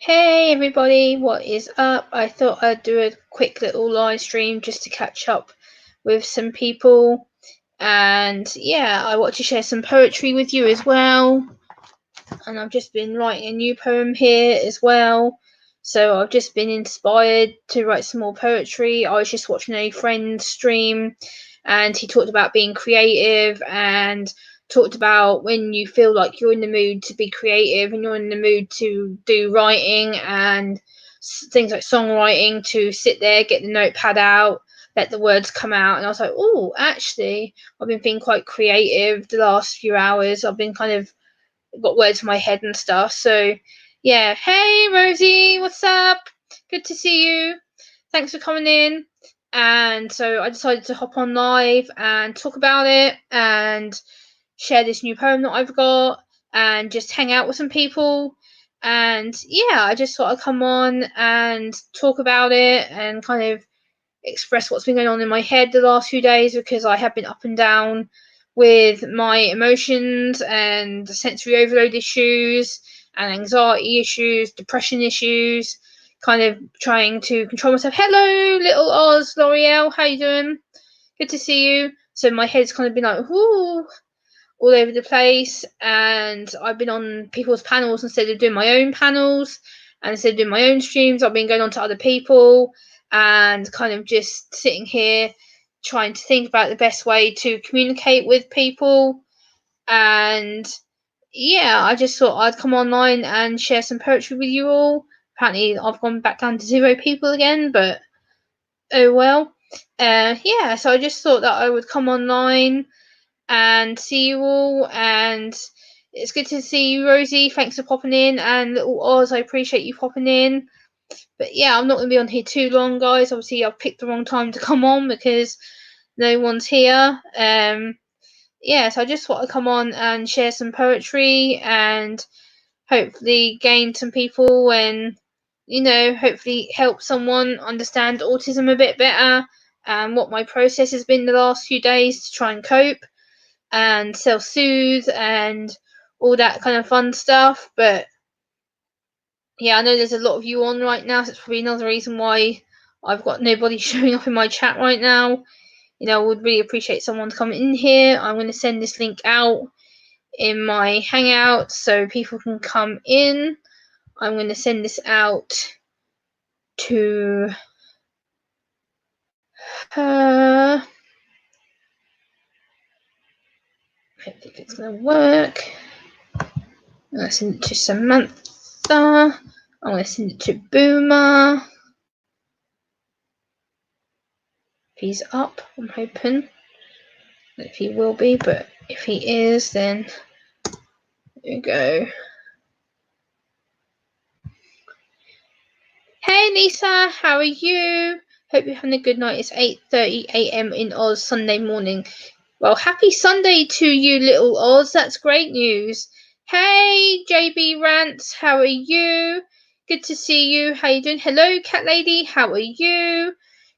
Hey everybody, what is up? I thought I'd do a quick little live stream just to catch up with some people. And yeah, I want to share some poetry with you as well. And I've just been writing a new poem here as well. So I've just been inspired to write some more poetry. I was just watching a friend stream and he talked about being creative and talked about when you feel like you're in the mood to be creative and you're in the mood to do writing and things like songwriting, to sit there, get the notepad out, let the words come out. And I was like, oh, actually, I've been feeling quite creative the last few hours. I've been kind of got words in my head and stuff. So yeah, hey Rosie, what's up? Good to see you. Thanks for coming in. And so I decided to hop on live and talk about it and share this new poem that I've got and just hang out with some people. And yeah, I just thought I'd come on and talk about it and kind of express what's been going on in my head the last few days, because I have been up and down with my emotions and sensory overload issues and anxiety issues, depression issues, kind of trying to control myself. Hello, little Oz, L'Oreal, how you doing? Good to see you. So my head's kind of been like, whoo, all over the place, and I've been on people's panels instead of doing my own panels, and instead of doing my own streams, I've been going on to other people and kind of just sitting here trying to think about the best way to communicate with people. And yeah, I just thought I'd come online and share some poetry with you all. Apparently I've gone back down to 0 people again, but oh well. Yeah, so I just thought that I would come online and see you all. And it's good to see you, Rosie. Thanks for popping in. And little Oz, I appreciate you popping in. But yeah, I'm not going to be on here too long, guys. Obviously, I've picked the wrong time to come on because no one's here. Yeah, so I just thought I'd come on and share some poetry and hopefully gain some people and, hopefully help someone understand autism a bit better and what my process has been the last few days to try and cope and self-soothe and all that kind of fun stuff. But yeah, I know there's a lot of you on right now, so it's probably another reason why I've got nobody showing up in my chat right now. I would really appreciate someone to come in here. I'm going to send this link out in my Hangout so people can come in. I'm going to send this out to her. Hopefully it's going to work. I'm going to send it to Samantha. I'm going to send it to Boomer. If he's up, I'm hoping. If he will be, but if he is, then there we go. Hey Lisa, how are you? Hope you're having a good night. It's 8:30 a.m. in Oz, Sunday morning. Well, happy Sunday to you, little Oz. That's great news. Hey, JB Rants, how are you? Good to see you. How you doing? Hello, Cat Lady. How are you?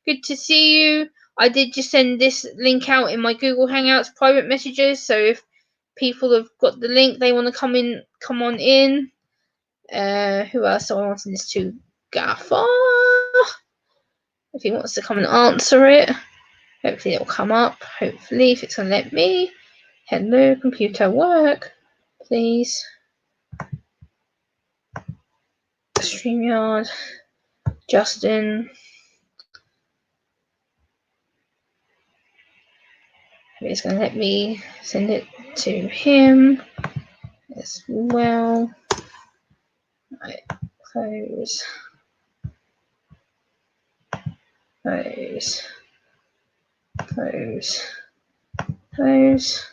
Good to see you. I did just send this link out in my Google Hangouts private messages, so if people have got the link, they want to come on in. Who else do I want this to? Gaffer, if he wants to come and answer it. Hopefully it'll come up. Hopefully, if it's going to let me. Hello, computer, work, please. StreamYard, Justin. Maybe it's going to let me send it to him as well. Right, close. Close. Close. Close.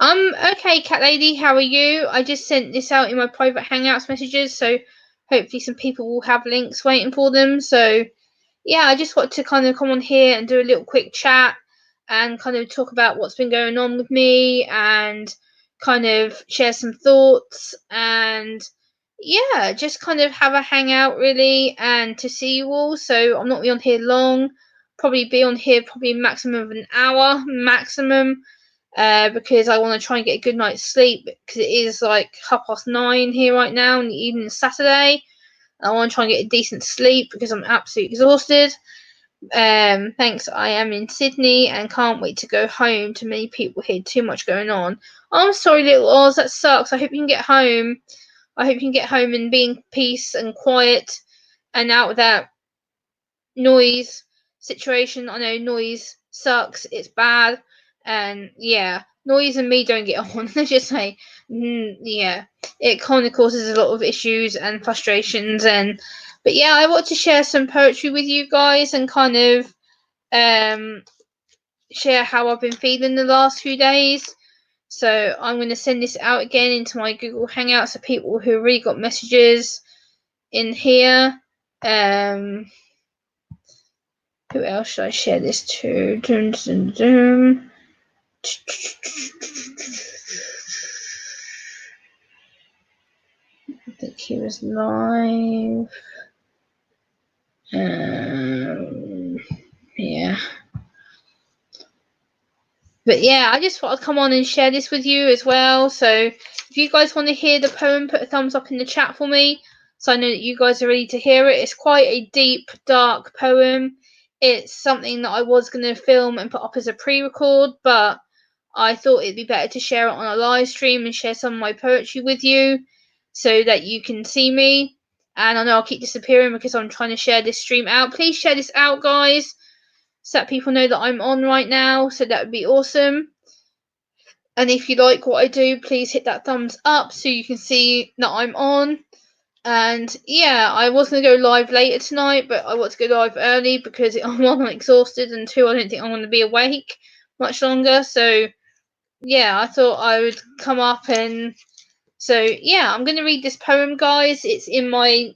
Okay, Cat Lady, how are you? I just sent this out in my private Hangouts messages, so hopefully some people will have links waiting for them. So yeah, I just wanted to kind of come on here and do a little quick chat and kind of talk about what's been going on with me and kind of share some thoughts and yeah, just kind of have a hangout really and to see you all. So I'm not be on here long, probably be on here probably maximum of an hour maximum. because I want to try and get a good night's sleep, because it is like 9:30 here right now in the evening Saturday. I want to try and get a decent sleep because I'm absolutely exhausted. Thanks, I am in Sydney and can't wait to go home. Too many people here, too much going on. Oh, I'm sorry, little Oz, that sucks. I hope you can get home. I hope you can get home and be in peace and quiet and out of that noise situation. I know noise sucks, it's bad, and yeah, noise and me don't get on. Let's just say, yeah, it kind of causes a lot of issues and frustrations. But yeah, I want to share some poetry with you guys and kind of share how I've been feeling the last few days. So I'm going to send this out again into my Google Hangouts for people who really got messages in here. Who else should I share this to? Dun, dun, dun. I think he was live. Yeah. But yeah, I just thought I'd come on and share this with you as well. So if you guys want to hear the poem, put a thumbs up in the chat for me, so I know that you guys are ready to hear it. It's quite a deep, dark poem. It's something that I was going to film and put up as a pre-record, but I thought it'd be better to share it on a live stream and share some of my poetry with you so that you can see me. And I know I'll keep disappearing because I'm trying to share this stream out. Please share this out, guys, so that people know that I'm on right now. So that would be awesome. And if you like what I do, please hit that thumbs up so you can see that I'm on. And yeah, I was going to go live later tonight, but I want to go live early because one, I'm exhausted, and two, I don't think I'm going to be awake much longer. So yeah, I thought I would come up and so yeah, I'm going to read this poem, guys. It's in my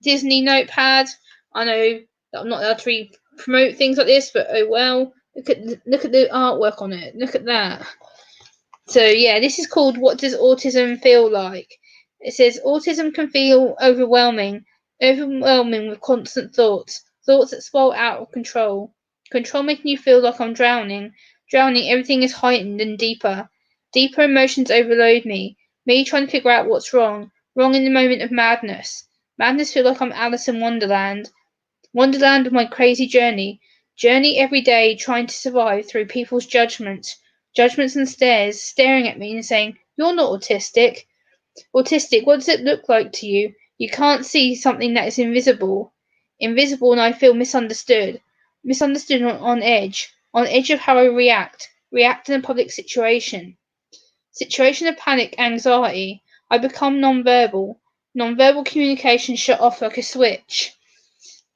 Disney notepad. I know that I'm not allowed to promote things like this, but oh well. Look at the artwork on it. Look at that. So yeah, this is called "What Does Autism Feel Like?" It says autism can feel overwhelming with constant thoughts that spiral out of control. Control making you feel like I'm drowning. Drowning, everything is heightened and deeper. Deeper emotions overload me. Me trying to figure out what's wrong. Wrong in the moment of madness. Madness feel like I'm Alice in Wonderland. Wonderland of my crazy journey. Journey every day trying to survive through people's judgments. Judgments and stares, staring at me and saying, "You're not autistic." Autistic, what does it look like to you? You can't see something that is invisible. Invisible, and I feel misunderstood. Misunderstood on edge. On edge of how I react. React in a public situation. Situation of panic, anxiety. I become non-verbal. Non-verbal communication shut off like a switch.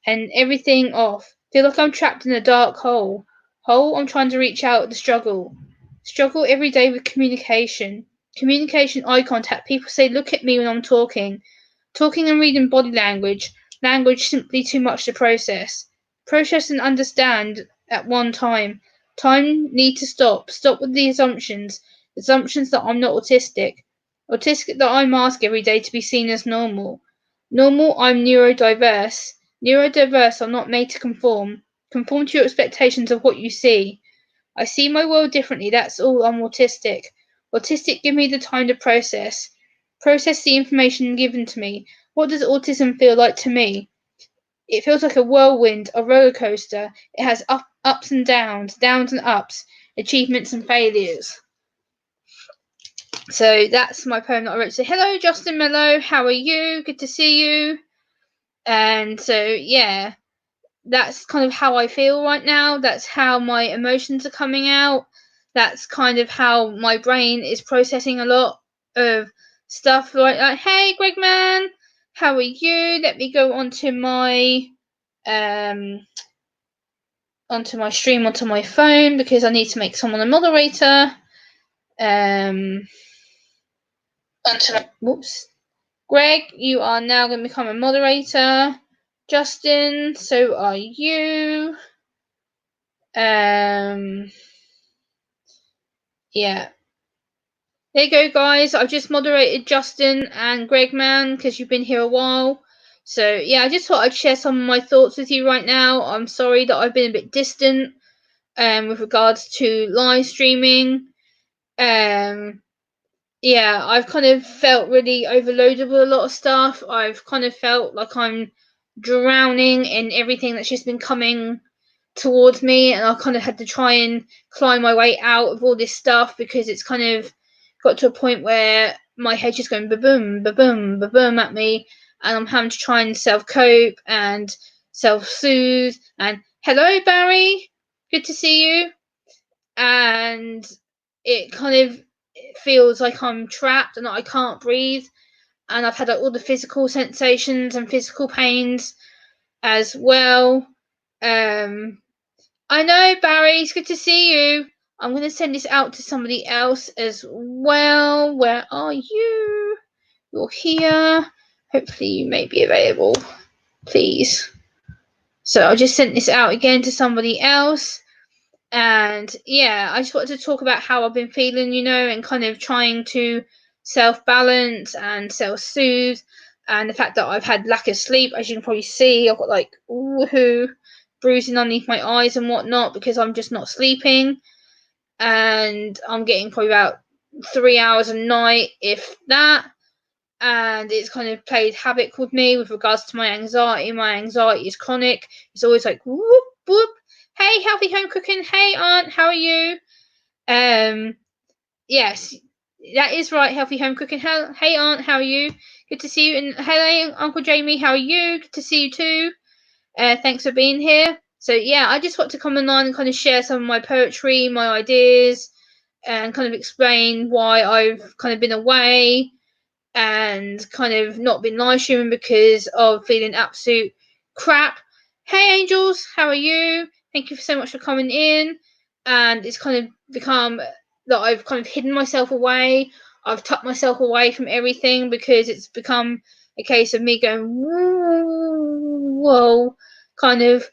And everything off. Feel like I'm trapped in a dark hole. Hole I'm trying to reach out the struggle. Struggle every day with communication. Communication, eye contact. People say, look at me when I'm talking. Talking and reading body language. Language simply too much to process. Process and understand at one time. Time need to stop. Stop with the assumptions. Assumptions that I'm not autistic. Autistic that I mask every day to be seen as normal. Normal, I'm neurodiverse. Neurodiverse, I'm not made to conform. Conform to your expectations of what you see. I see my world differently, that's all. I'm autistic. Autistic, give me the time to process. Process the information given to me. What does autism feel like to me? It feels like a whirlwind, a roller coaster. It has ups and downs and ups, achievements and failures. So that's my poem that I wrote. So hello, Justin Mello. How are you? Good to see you. And so yeah, that's kind of how I feel right now. That's how my emotions are coming out. That's kind of how my brain is processing a lot of stuff. Like hey, Greg man, how are you? Let me go onto my stream onto my phone because I need to make someone a moderator. Whoops. Greg, you are now going to become a moderator. Justin, so are you. Yeah. There you go, guys. I've just moderated Justin and Greg Man because you've been here a while. So, yeah, I just thought I'd share some of my thoughts with you right now. I'm sorry that I've been a bit distant. with regards to live streaming. Yeah, I've kind of felt really overloaded with a lot of stuff. I've kind of felt like I'm drowning in everything that's just been coming towards me, and I kind of had to try and climb my way out of all this stuff because it's kind of got to a point where my head's just going ba-boom, ba-boom, ba-boom at me, and I'm having to try and self-cope and self-soothe. And hello, Barry, good to see you. And it kind of feels like I'm trapped and I can't breathe. And I've had like, all the physical sensations and physical pains as well. I know, Barry, it's good to see you. I'm going to send this out to somebody else as well. Where are you? You're here. Hopefully, you may be available. Please. So I just sent this out again to somebody else. And yeah, I just wanted to talk about how I've been feeling, and kind of trying to self balance and self soothe. And the fact that I've had lack of sleep, as you can probably see, I've got like woohoo bruising underneath my eyes and whatnot because I'm just not sleeping. And I'm getting probably about 3 hours a night, if that. And it's kind of played havoc with me with regards to my anxiety. My anxiety is chronic. It's always like whoop whoop. Hey, healthy home cooking. Hey, aunt, how are you? Yes, that is right. Healthy home cooking. Hey, aunt, how are you? Good to see you. And hello, Uncle Jamie, how are you? Good to see you too. Thanks for being here. So yeah, I just want to come online and kind of share some of my poetry, my ideas, and kind of explain why I've kind of been away and kind of not been live streaming because of feeling absolute crap. Hey angels, how are you? Thank you so much for coming in. And it's kind of become that I've kind of hidden myself away. I've tucked myself away from everything because it's become a case of me going whoa kind of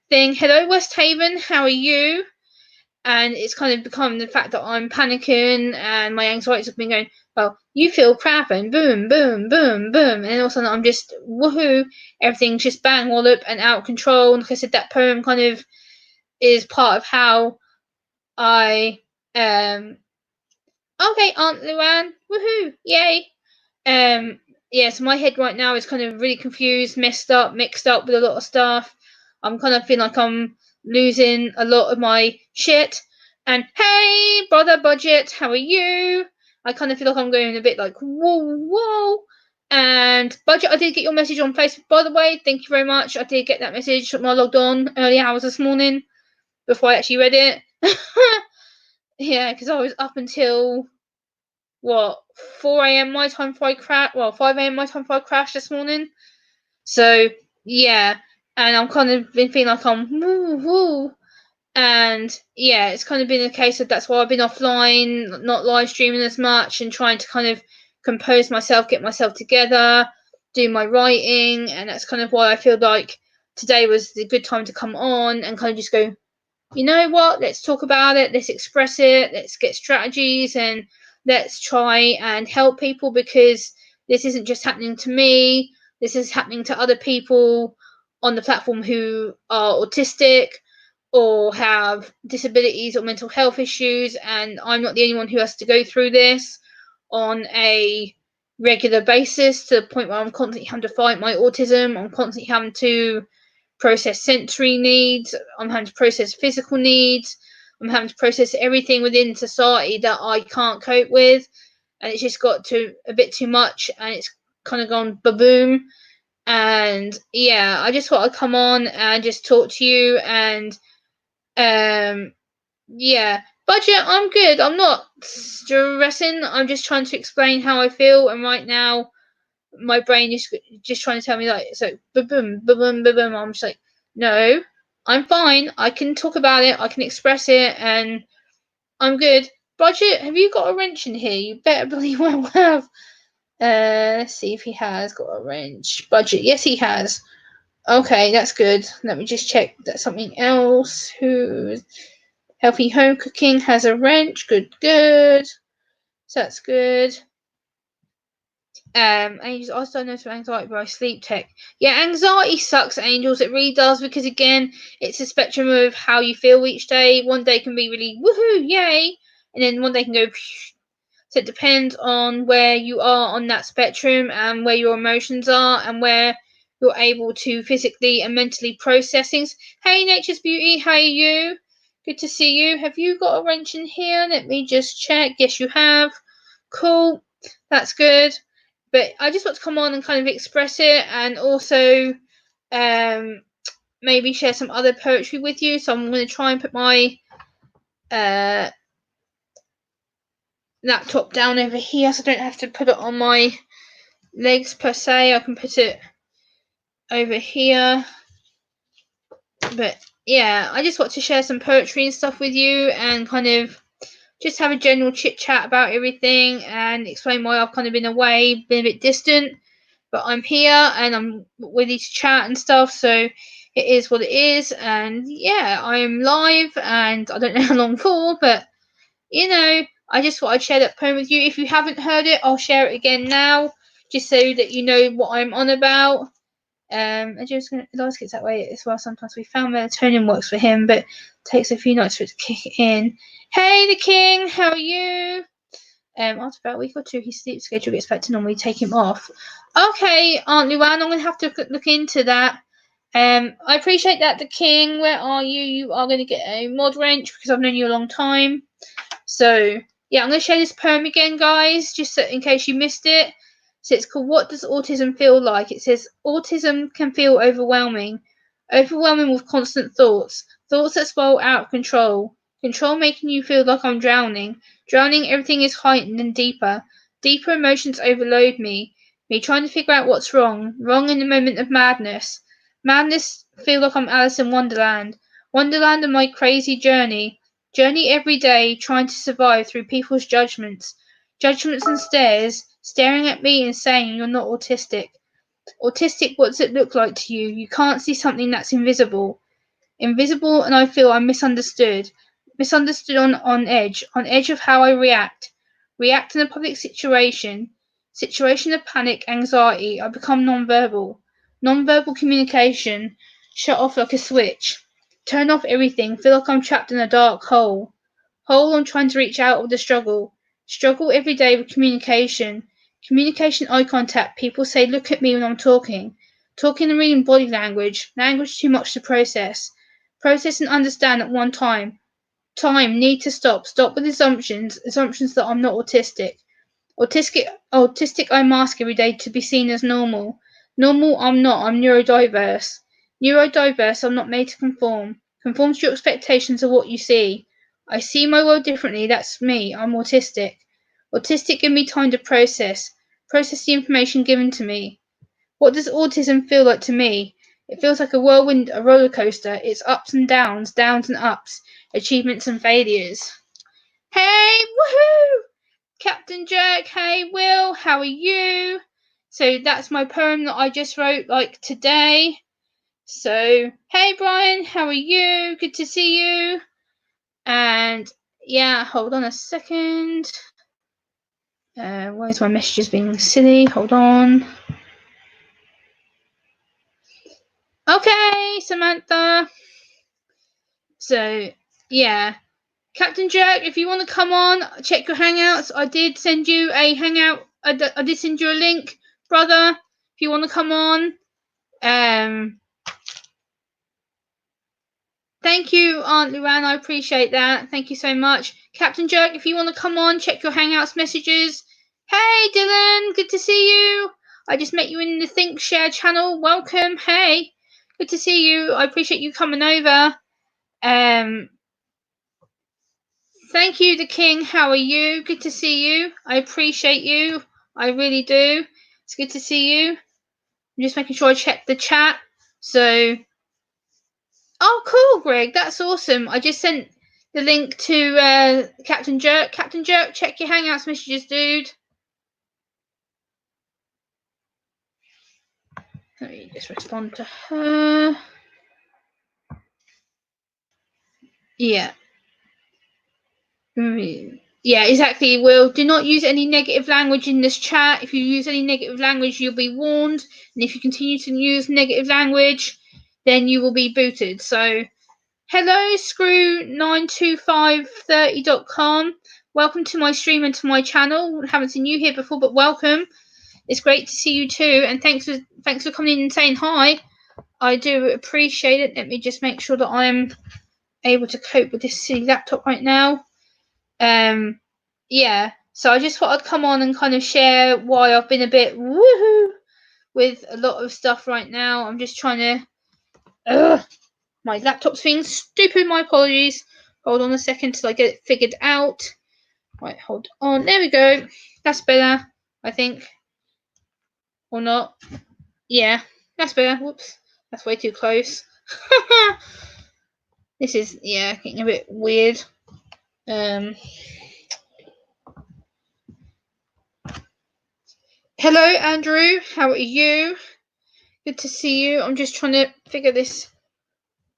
thing. Hello West Haven, how are you? And it's kind of become the fact that I'm panicking and my anxieties have been going, well, you feel crap and boom, boom, boom, boom. And all of a sudden I'm just woohoo, everything's just bang wallop and out of control. And like I said, that poem kind of is part of how I okay, Aunt Luann, woohoo, yay. Yeah, so my head right now is kind of really confused, mixed up with a lot of stuff. I'm kind of feeling like I'm losing a lot of my shit. And hey, brother Budget, how are you? I kind of feel like I'm going a bit like whoa, whoa. And Budget, I did get your message on Facebook, by the way. Thank you very much. I did get that message when I logged on early hours this morning before I actually read it. Yeah, because I was up until what 4 a.m. my time before I crash. Well, 5 a.m. my time before I crashed this morning. So yeah, and I'm kind of been feeling like I'm woo woo, and yeah, it's kind of been a case of that's why I've been offline, not live streaming as much, and trying to kind of compose myself, get myself together, do my writing, and that's kind of why I feel like today was the good time to come on and kind of just go, you know what, let's talk about it, let's express it, let's get strategies, and let's try and help people because this isn't just happening to me, this is happening to other people on the platform who are autistic or have disabilities or mental health issues, and I'm not the only one who has to go through this on a regular basis to the point where I'm constantly having to fight my autism, I'm constantly having to process sensory needs, I'm having to process physical needs, I'm having to process everything within society that I can't cope with, and it's just got to a bit too much, and it's kind of gone ba-boom. And yeah, I just thought I'd come on and just talk to you, and yeah, Budget, I'm good, I'm not stressing, I'm just trying to explain how I feel, and right now my brain is just trying to tell me like, so boom, boom, boom. I'm just like, no, I'm fine. I can talk about it. I can express it, and I'm good. Budget, have you got a wrench in here? You better believe I will have. Let's see if he has got a wrench. Budget, yes, he has. Okay, that's good. Let me just check that something else. Who Healthy Home Cooking has a wrench. Good, good. So that's good. Angels also diagnosed with anxiety by sleep tech. Yeah, anxiety sucks, Angels. It really does, because again, it's a spectrum of how you feel each day. One day can be really woohoo, yay, and then one day can go. So it depends on where you are on that spectrum and where your emotions are and where you're able to physically and mentally process things. Hey, Nature's Beauty, how are you? Good to see you. Have you got a wrench in here? Let me just check. Yes, you have. Cool. That's good. But I just want to come on and kind of express it, and also maybe share some other poetry with you. So I'm going to try and put my uh, laptop down over here so I don't have to put it on my legs per se. I can put it over here. But yeah, I just want to share some poetry and stuff with you, and kind of just have a general chit chat about everything, and explain why I've kind of been away, been a bit distant, but I'm here and I'm ready to chat and stuff. So it is what it is, and yeah, I'm live, and I don't know how long for, but you know, I just thought I'd share that poem with you. If you haven't heard it, I'll share it again now, just so that you know what I'm on about. I just Elias gets that way as well. Sometimes we found melatonin works for him, but takes a few nights for it to kick in. Hey, the king, how are you? After about a week or two, his sleep schedule gets back to normal. We take him off. Okay, Aunt Luann, I'm gonna have to look into that. I appreciate that, the king. Where are you? You are gonna get a mod wrench because I've known you a long time. So yeah, I'm gonna share this poem again, guys, just so, in case you missed it. So it's called "What Does Autism Feel Like?" It says autism can feel overwhelming with constant thoughts, thoughts that spiral out of control, control making you feel like I'm drowning. Everything is heightened and deeper emotions overload me trying to figure out what's wrong in the moment of madness. Feel like I'm Alice in Wonderland of my crazy journey every day, trying to survive through people's judgments and staring at me and saying you're not autistic. Autistic, what does it look like to you? You can't see something that's invisible, and I feel I'm misunderstood on edge of how I react in a public situation of panic, anxiety. I become nonverbal communication, shut off like a switch, turn off everything, feel like I'm trapped in a dark hole I'm trying to reach out of the struggle every day with communication, eye contact. People say look at me when I'm talking and reading body language too much to process and understand at one time. Need to stop with assumptions that I'm not autistic. I mask every day to be seen as normal. I'm not. I'm neurodiverse. I'm not made to conform to your expectations of what you see. I see my world differently. That's me. I'm autistic. Give me time to process the information given to me. What does autism feel like to me? It feels like a whirlwind, a roller coaster. It's ups and downs and ups, achievements and failures. Hey, woohoo! Captain Jerk, hey Will, how are you? So that's my poem that I just wrote like today. So, hey Brian, how are you? Good to see you. And yeah, hold on a second. Why is my messages being silly? Hold on. Okay, Samantha. So, yeah. Captain Jerk, if you want to come on, check your hangouts. I did send you a hangout. I did send you a link, brother. If you want to come on. Thank you, Aunt Luann. I appreciate that. Thank you so much. Captain Jerk, if you want to come on, check your hangouts messages. Hey, Dylan. Good to see you. I just met you in the Think Share channel. Welcome. Hey. Good to see you. I appreciate you coming over. Thank you, the King. How are you? Good to see you. I appreciate you. I really do. It's good to see you. I'm just making sure I check the chat. So, oh, cool, Greg. That's awesome. I just sent the link to Captain Jerk. Captain Jerk, check your Hangouts messages, dude. Let me just respond to her. Yeah. Yeah, exactly, Will. Do not use any negative language in this chat. If you use any negative language, you'll be warned. And if you continue to use negative language, then you will be booted. So, hello, screw92530.com. Welcome to my stream and to my channel. I haven't seen you here before, but welcome. It's great to see you too. And thanks for coming in and saying hi. I do appreciate it. Let me just make sure that I'm able to cope with this silly laptop right now. Yeah, so I just thought I'd come on and kind of share why I've been a bit woohoo with a lot of stuff right now. I'm just trying to. My laptop's being stupid. My apologies. Hold on a second till I get it figured out. Right, hold on. There we go. That's better, I think. Or not. Yeah, that's better. Whoops. That's way too close. This is, yeah, getting a bit weird. Hello, Andrew. How are you? Good to see you. I'm just trying to figure this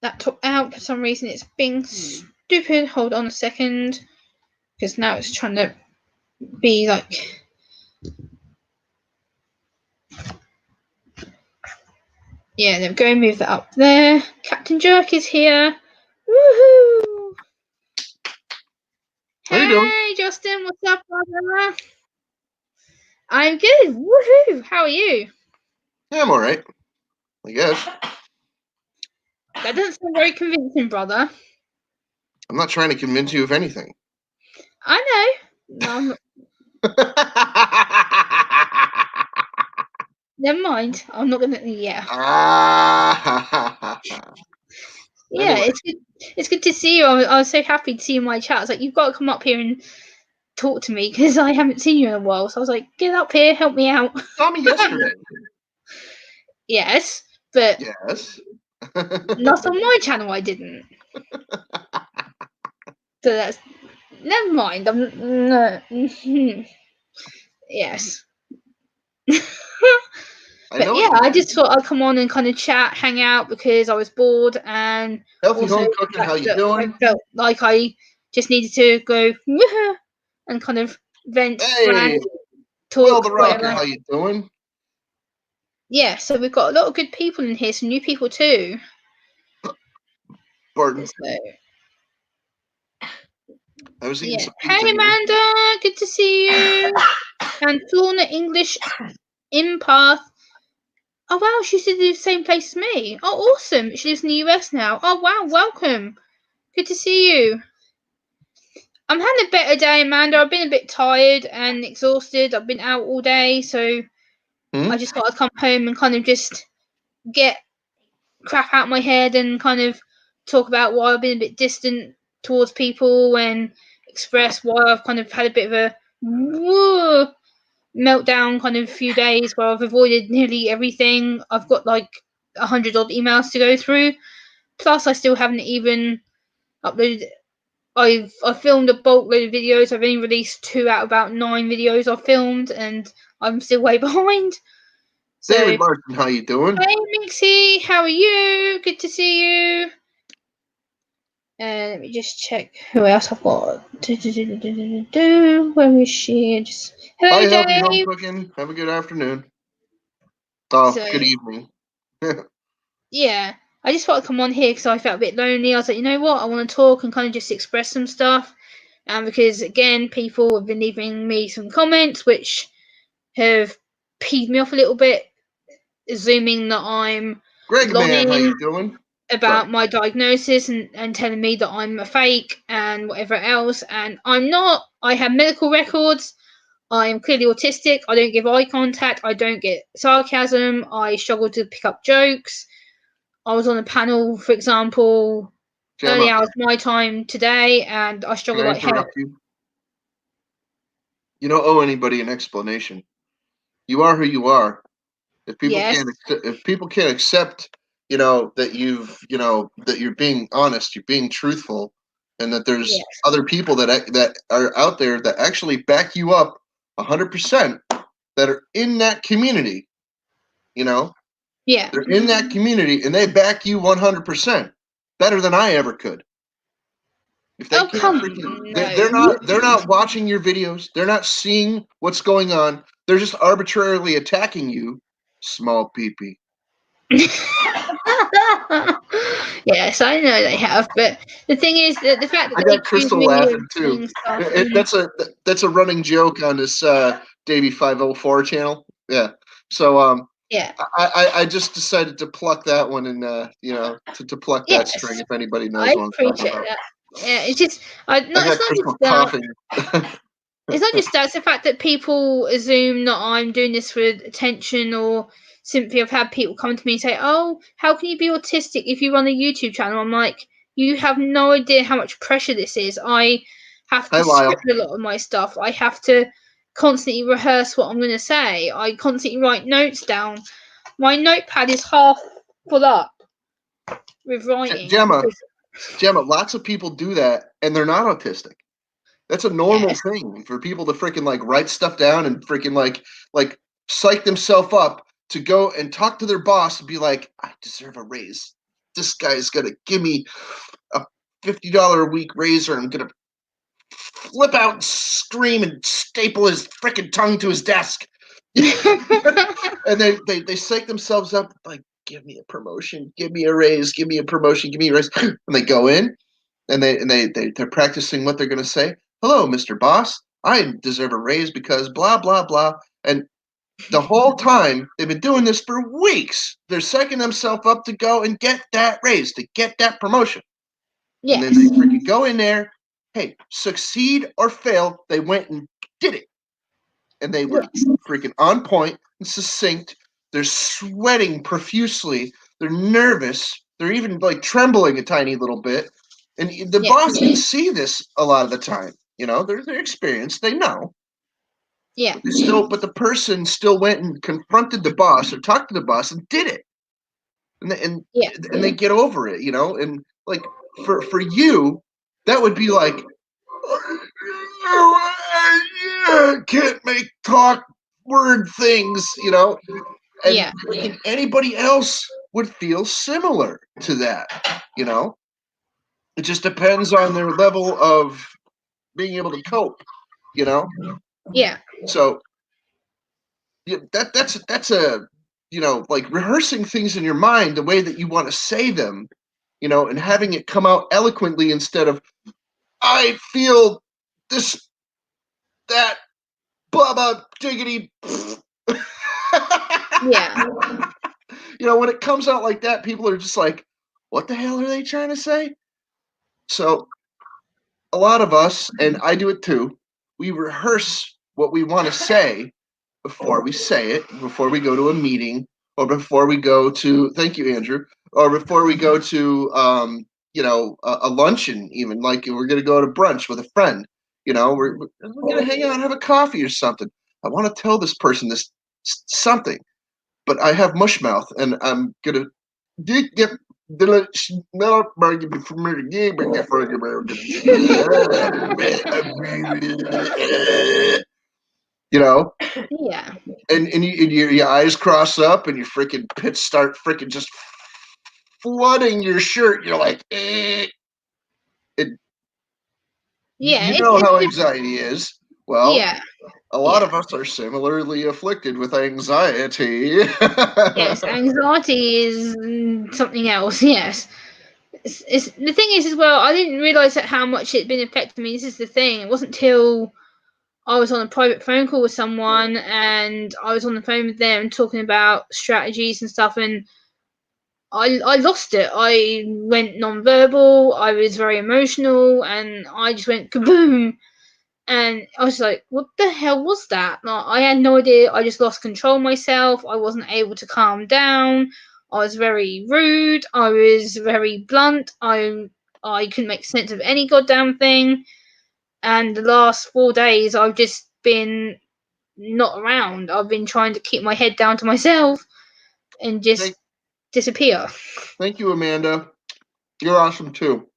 laptop out. For some reason, it's being stupid. Hold on a second. Because now it's trying to be like. Yeah, there we go. Move that up there. Captain Jerk is here. Woohoo! How you doing? Hey, Justin. What's up, brother? I'm good. Woohoo! How are you? Yeah, I'm alright. I guess. That doesn't sound very convincing, brother. I'm not trying to convince you of anything. I know. No, I'm not. Never mind. I'm not gonna. Yeah. Yeah, Anyway. it's good. It's good to see you. I was so happy to see you in my chat. I was like, you've got to come up here and talk to me because I haven't seen you in a while. So I was like, get up here, help me out. You saw me yesterday. Yes, but Yes. not on my channel. I didn't. So that's never mind. I'm no. Yes. I know But what yeah, you I mean. just thought I'd come on and kind of chat, hang out because I was bored, and Healthy also home the cooking, fact how you that I doing? felt like I just needed to go and kind of vent, rant, Hey, Will talk, the Rocket, whatever. how you doing? Yeah, so we've got a lot of good people in here, some new people too. Pardon. So, I was eating yeah. some Hey pizza here. Amanda, good to see you. And Fauna English Empath. Oh wow, she's in the same place as me. Oh awesome. She lives in the US now. Oh wow, welcome. Good to see you. I'm having a better day, Amanda. I've been a bit tired and exhausted. I've been out all day, so I just thought I'd come home and kind of just get crap out my head and kind of talk about why I've been a bit distant towards people and express why I've kind of had a bit of a meltdown kind of few days where I've avoided nearly everything. I've got like 100 odd emails to go through. Plus, I still haven't even uploaded. I've filmed a bulk load of videos. I've only released 2 out of about 9 videos I've filmed, and I'm still way behind. So, David Larson, how you doing? hey Mixie, how are you? Good to see you. Let me just check who else I've got. Where is she? Just hello, Hi, Healthy Home Dave. Cooking. Have a good afternoon. Oh, So good evening. yeah, I just thought I'd come on here because I felt a bit lonely. I was like, you know what, I want to talk and kind of just express some stuff. Because again, people have been leaving me some comments which have peed me off a little bit, assuming that I'm Greg Man, how lying you doing? about my diagnosis and telling me that I'm a fake and whatever else. And I'm not. I have medical records. I am clearly autistic. I don't give eye contact. I don't get sarcasm. I struggle to pick up jokes. I was on a panel, for example, early Gemma, hours my time today, and I can struggled I like hell. interrupt you? You don't owe anybody an explanation. You are who you are. If people Yes, can't accept, that that you're being honest, you're being truthful, and that there's yes, other people that are out there that actually back you up 100%, that are in that community, yeah, they're in that community and they back you 100% better than I ever could. If they can't freaking, they're not watching your videos. They're not seeing what's going on. They're just arbitrarily attacking you. Small peepee. Yes, I know they have, but the thing is that the fact that I they got accuse Crystal me of laughing too. doing stuff, That's a running joke on this Davey 504 channel. Yeah. So yeah, I just decided to pluck that one and to pluck that string yes, if anybody knows I what I'm talking appreciate about. that. Yeah, it's just I it's got not Crystal just that. coughing. It's not just that. It's the fact that people assume that I'm doing this for attention, or simply I've had people come to me and say, "Oh, how can you be autistic if you run a YouTube channel?" I'm like, you have no idea how much pressure this is. I have Hi, to Lyle. script a lot of my stuff. I have to constantly rehearse what I'm going to say. I constantly write notes down. My notepad is half full up with writing. Gemma, lots of people do that, and they're not autistic. That's a normal Yes. thing for people to freaking like write stuff down and freaking like psych themselves up to go and talk to their boss and be like, I deserve a raise. This guy's gonna give me a $50 a week raise, or I'm gonna flip out and scream and staple his freaking tongue to his desk. And they psych themselves up like, give me a promotion, give me a raise, give me a promotion, give me a raise. And they go in and they're practicing what they're gonna say. Hello, Mr. Boss. I deserve a raise because blah blah blah. And the whole time they've been doing this for weeks. They're psyching themselves up to go and get that raise, to get that promotion. Yes. And then they freaking go in there. Hey, succeed or fail, they went and did it. And they were freaking on point and succinct. They're sweating profusely. They're nervous. They're even like trembling a tiny little bit. And the boss can see this a lot of the time. You know, they're experienced. They know. Yeah. But the person still went and confronted the boss or talked to the boss and did it. And they get over it, you know. And like for you, that would be like, can't make talk word things, you know. And anybody else would feel similar to that, you know. It just depends on their level of being able to cope, you know. Yeah. So yeah, that's a like rehearsing things in your mind the way that you want to say them, you know, and having it come out eloquently instead of I feel this, that, blah blah diggity. Yeah. You know, when it comes out like that, people are just like, what the hell are they trying to say? So a lot of us, and I do it too, we rehearse what we want to say before we say it, before we go to a meeting, or before we go to, thank you, Andrew, or before we go to, a luncheon, even like we're going to go to brunch with a friend. You know, we're going to hang out and have a coffee or something. I want to tell this person this something, but I have mush mouth, and I'm going to get you know, Yeah. and your eyes cross up and your freaking pits start freaking just flooding your shirt. You're like, It, Yeah. you know how anxiety is. Well, yeah. a lot of us are similarly afflicted with anxiety. Yes, anxiety is something else. Yes, it's the thing is as well. I didn't realize that how much it'd been affecting me. This is the thing. It wasn't till I was on a private phone call with someone, and I was on the phone with them talking about strategies and stuff, and I lost it. I went non-verbal. I was very emotional, and I just went kaboom. And I was like, what the hell was that? Like, I had no idea. I just lost control of myself. I wasn't able to calm down. I was very rude. I was very blunt. I couldn't make sense of any goddamn thing. And the last 4 days, I've just been not around. I've been trying to keep my head down to myself and just disappear. Thank you, Amanda. You're awesome too.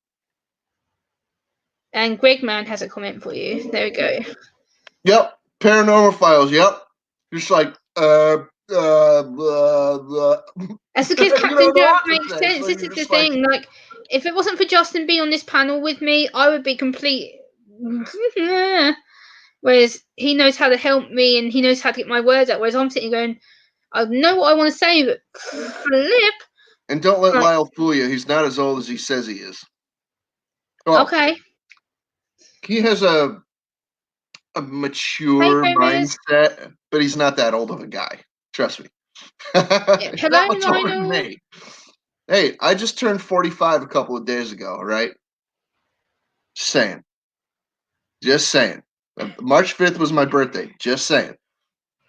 And Gregman has a comment for you. There we go. Yep, paranormal files. Yep, just like That's because Captain Jerk makes sense. So This is the thing. Like, if it wasn't for Justin being on this panel with me, I would be complete. Whereas he knows how to help me and he knows how to get my words out. Whereas I'm sitting going, I know what I want to say, but flip. And don't let Like, Lyle fool you. He's not as old as he says he is. Oh, okay. he has a Hey, mature Gomez. mindset, but he's not that old of a guy. Trust me. Yeah. He's not Hello, much older than Lionel. me. Hey, I just turned 45 a couple of days ago, right? Just saying. Just saying. March 5th was my birthday. Just saying.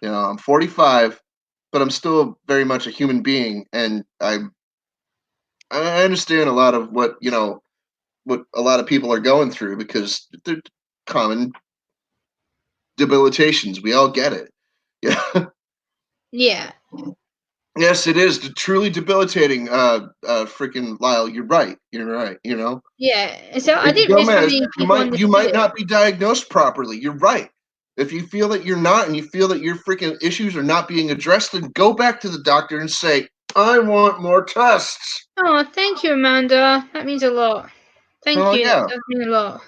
You know, I'm 45, but I'm still very much a human being, and I understand a lot of what what a lot of people are going through because they're common debilitations. We all get it. Yeah. Yeah. Yes, it is truly debilitating. Freaking Lyle, you're right. You're right. You know, Yeah. So I hey, didn't miss Gomez, many you people might understood it. not be diagnosed properly. You're right. If you feel that you're not, and you feel that your freaking issues are not being addressed, then go back to the doctor and say, "I want more tests." Oh, thank you, Amanda. That means a lot. Thank Oh you. That yeah. does mean a lot.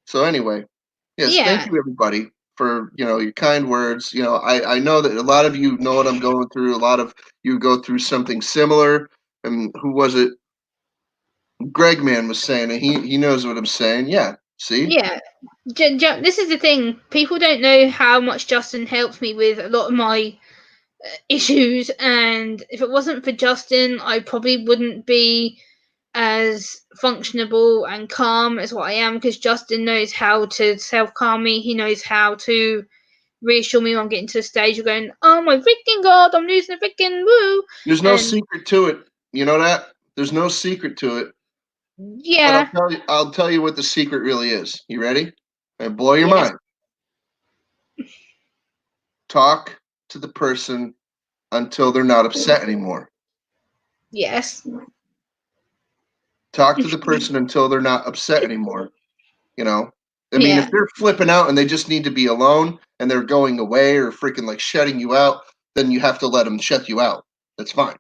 So anyway, yes, thank Yeah. you everybody for your kind words. I know that a lot of you know what I'm going through. A lot of you go through something similar. And who was it? Greg Man was saying it. He knows what I'm saying. Yeah. See, Yeah. This is the thing. People don't know how much Justin helped me with a lot of my issues, and if it wasn't for Justin, I probably wouldn't be as functionable and calm as what I am, because Justin knows how to self calm me. He knows how to reassure me when I'm getting to the stage of going, oh my freaking god, I'm losing a freaking woo. there's no And secret to it. You know that there's no secret to it. But yeah, I'll tell you what the secret really is. You ready? And blow your yes, mind. Talk to the person until they're not upset anymore. yes, Talk to the person until they're not upset anymore. You know, I mean, if yeah, they're flipping out and they just need to be alone and they're going away or freaking like shutting you out, then you have to let them shut you out. That's fine.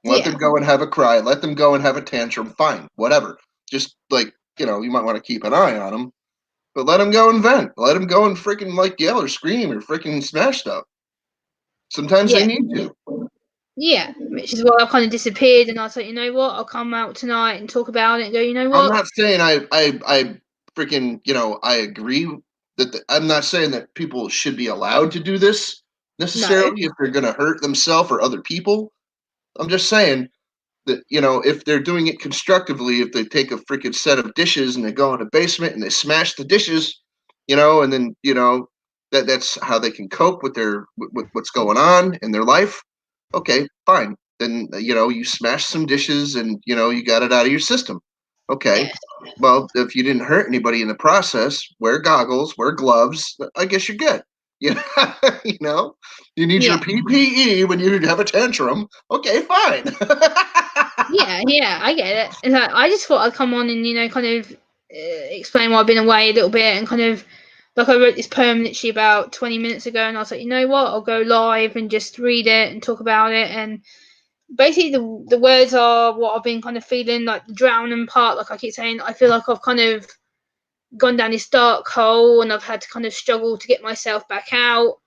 Let yeah, them go and have a cry. Let them go and have a tantrum. Fine, whatever. Just like you might want to keep an eye on them, but let them go and vent. Let them go and freaking like yell or scream or freaking smash stuff. Sometimes they yeah, need to. yeah. Which is why I kind of disappeared, and I was like, you know what, I'll come out tonight and talk about it and go, you know I'm what, not saying I freaking I agree I'm not saying that people should be allowed to do this no, necessarily if they're going to hurt themselves or other people. I'm just saying that if they're doing it constructively, if they take a freaking set of dishes and they go in the basement and they smash the dishes, and then that's how they can cope with with what's going on in their life. Okay, fine. Then you smash some dishes and you got it out of your system. Okay. yes, Well, if you didn't hurt anybody in the process, wear goggles, wear gloves. I guess you're good. You know, you know, you need your yeah. PPE when you have a tantrum. Okay, fine. Yeah, yeah, I get it. And I just thought I'd come on and kind of explain why I've been away a little bit, and kind of like I wrote this poem literally about 20 minutes ago, and I was like, you know what, I'll go live and just read it and talk about it. And basically, the words are what I've been kind of feeling, like the drowning part. Like I keep saying, I feel like I've kind of gone down this dark hole, and I've had to kind of struggle to get myself back out.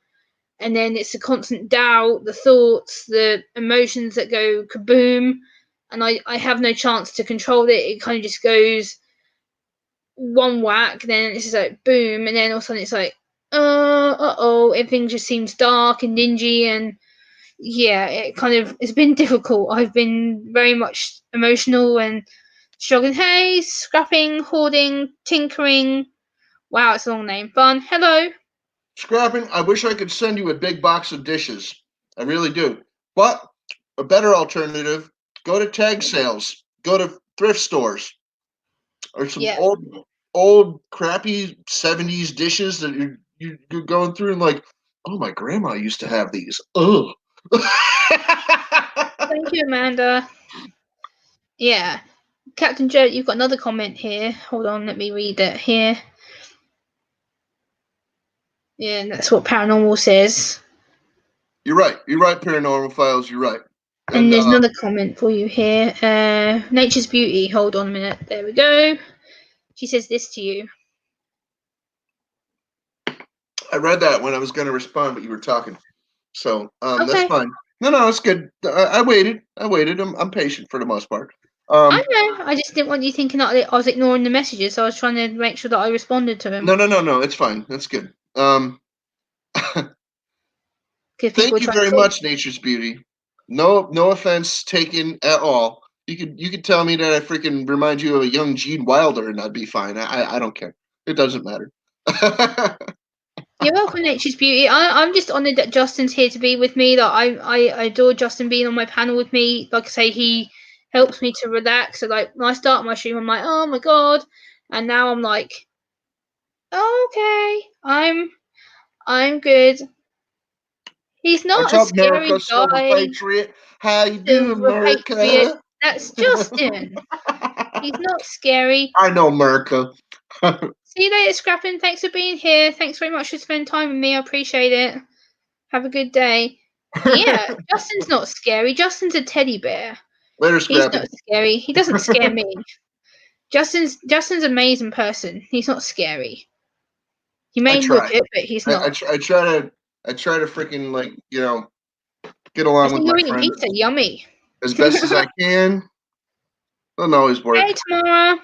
And then it's the constant doubt, the thoughts, the emotions that go kaboom, and I have no chance to control it. It kind of just goes one whack, then it's just like boom, and then all of a sudden it's like, oh, everything just seems dark and dingy, and yeah, it's been difficult. I've been very much emotional and struggling. Hey, scrapping, hoarding, tinkering. Wow, it's a long name. Fun. Hello. Scrapping, I wish I could send you a big box of dishes. I really do. But a better alternative, go to tag sales, go to thrift stores, or some Yeah. old crappy 70s dishes that you're going through and like, oh, my grandma used to have these. Ugh. Thank you, Amanda. Yeah. Captain Joe, you've got another comment here. Hold on, let me read it here. Yeah, that's what paranormal says. You're right. You're right, Paranormal Files. You're right. And there's another comment for you here. Nature's Beauty. Hold on a minute. There we go. She says this to you. I read that when I was going to respond, but you were talking. So Okay. that's fine. No, it's good. I waited. I'm patient for the most part. I know. I just didn't want you thinking that I was ignoring the messages. So I was trying to make sure that I responded to them. No. It's fine. That's good. Thank you very much, Nature's Beauty. No offense taken at all. You could tell me that I freaking remind you of a young Gene Wilder, and I'd be fine. I don't care. It doesn't matter. You're welcome, Nature's Beauty. I'm just honoured that Justin's here to be with me. That I adore Justin being on my panel with me. Like I say, he helps me to relax. So like when I start my stream, I'm like, oh my god, and now I'm like, oh, okay, I'm good. He's not What's a up, scary America? Silver guy. Patriot. How you doing, Silver Patriot. America? That's Justin. He's not scary. I know, America. See you later, Scrappin. Thanks for being here. Thanks very much for spending time with me. I appreciate it. Have a good day. Yeah, Justin's not scary. Justin's a teddy bear. Later, He's Scrappy. not scary. He doesn't scare me. Justin's an amazing person. He's not scary. He may look it, but he's not. I try to freaking get along with my friends Pizza, yummy. as best as I can. Doesn't always work. Hey, Tamara.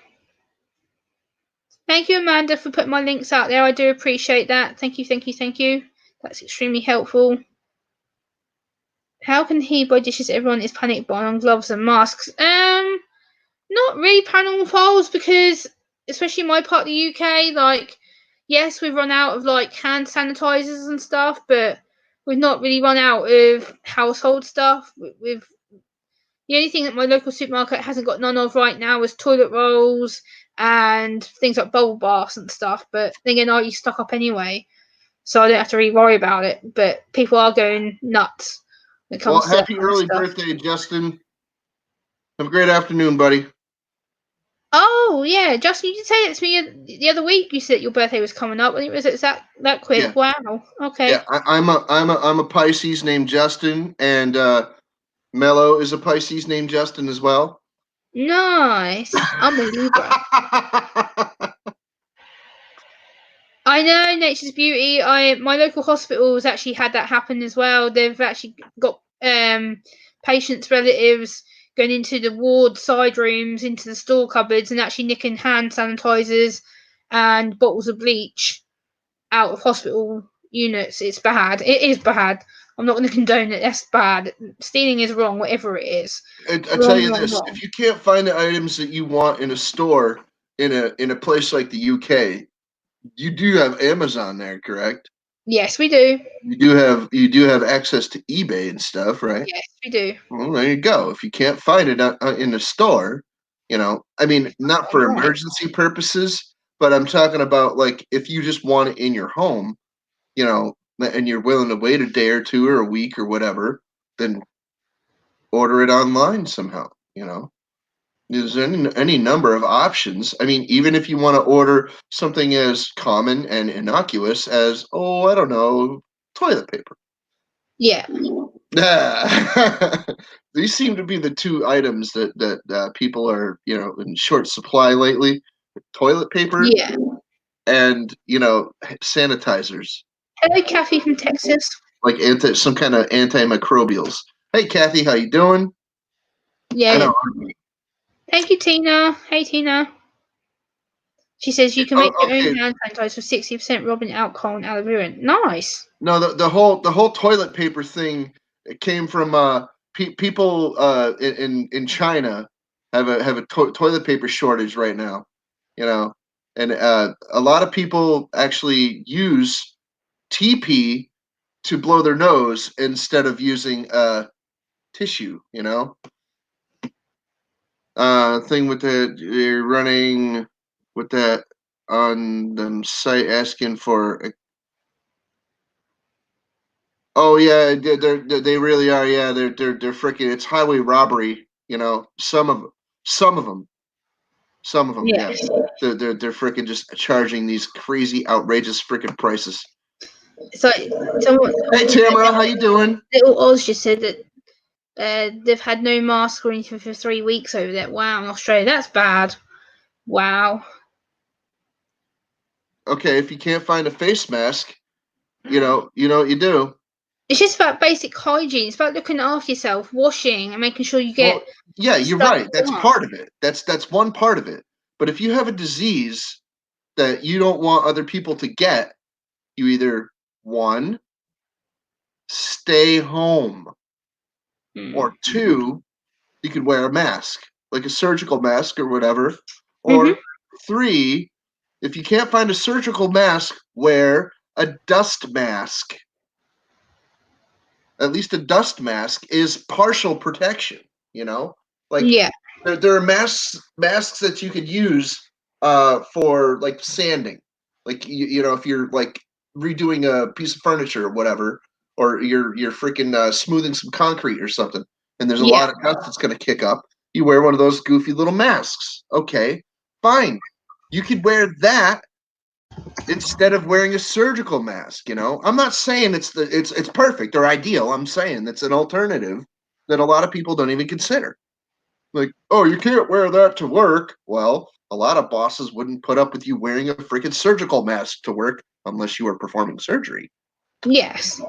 Thank you, Amanda, for putting my links out there. I do appreciate that. Thank you. That's extremely helpful. How can he buy dishes? Everyone is panic buying on gloves and masks. Not really panel files because, especially in my part of the UK, like, yes, we've run out of like hand sanitizers and stuff, but we've not really run out of household stuff. We've the only thing that my local supermarket hasn't got none of right now is toilet rolls and things like bubble baths and stuff. But then again, I used stock up anyway, so I don't have to really worry about it. But people are going nuts when it comes to happy early birthday, Justin. Have a great afternoon, buddy. Oh yeah, Justin, you did say that to me the other week. You said your birthday was coming up. I think it was that quick. Yeah. Wow. Okay. Yeah, I'm a Pisces named Justin, and Mello is a Pisces named Justin as well. Nice. I'm a Libra. I know, Nature's Beauty. My local hospital has actually had that happen as well. They've actually got patients' relatives going into the ward side rooms, into the store cupboards, and actually nicking hand sanitizers and bottles of bleach out of hospital units. It's bad. It is bad. I'm not going to condone it. That's bad. Stealing is wrong, whatever it is. I tell you this: if you can't find the items that you want in a store in a place like the UK, you do have Amazon there, correct? Yes, we do. You do have access to eBay and stuff, right? Yes, we do. Well, there you go. If you can't find it in the store, I mean, not for emergency purposes, but I'm talking about like if you just want it in your home, and you're willing to wait a day or two or a week or whatever, then order it online somehow. There's any number of options. I mean, even if you want to order something as common and innocuous as, I don't know, toilet paper. Yeah. These seem to be the two items that people are, in short supply lately. Toilet paper, and sanitizers. Hello, Kathy from Texas. Like some kind of antimicrobials. Hey, Kathy, how you doing? Yeah. Thank you, Tina. Hey, Tina. She says you can make your own hand sanitizer with 60% rubbing alcohol and aloe vera. Nice. No, the whole toilet paper thing came from people in China have a toilet paper shortage right now, and a lot of people actually use TP to blow their nose instead of using tissue, thing with they're running with that on the site asking for. Oh yeah, they really are. Yeah, they're freaking. It's highway robbery. Some of them. Yes. Yeah. They're freaking just charging these crazy, outrageous freaking prices. So, hey Tamara, how you doing? Little Oz just said that they've had no mask or anything for 3 weeks over there. Wow, in Australia, that's bad. Wow. Okay, if you can't find a face mask, you know what you do. It's just about basic hygiene. It's about looking after yourself, washing, and making sure you get. Well, yeah, you're stuff right. That's done. part of it. That's one part of it. But if you have a disease that you don't want other people to get, you either one, stay home, or two, you could wear a mask, like a surgical mask or whatever. Or three, if you can't find a surgical mask, wear a dust mask. At least a dust mask is partial protection, you know? Like Yeah. there are masks that you could use for like sanding. Like you know, if you're like redoing a piece of furniture or whatever, or you're freaking smoothing some concrete or something, and there's a Yeah. lot of dust that's going to kick up, you wear one of those goofy little masks. Okay, fine. You could wear that instead of wearing a surgical mask. You know, I'm not saying it's perfect or ideal. I'm saying it's an alternative that a lot of people don't even consider. Like, oh, you can't wear that to work. Well, a lot of bosses wouldn't put up with you wearing a freaking surgical mask to work unless you were performing surgery. Yes.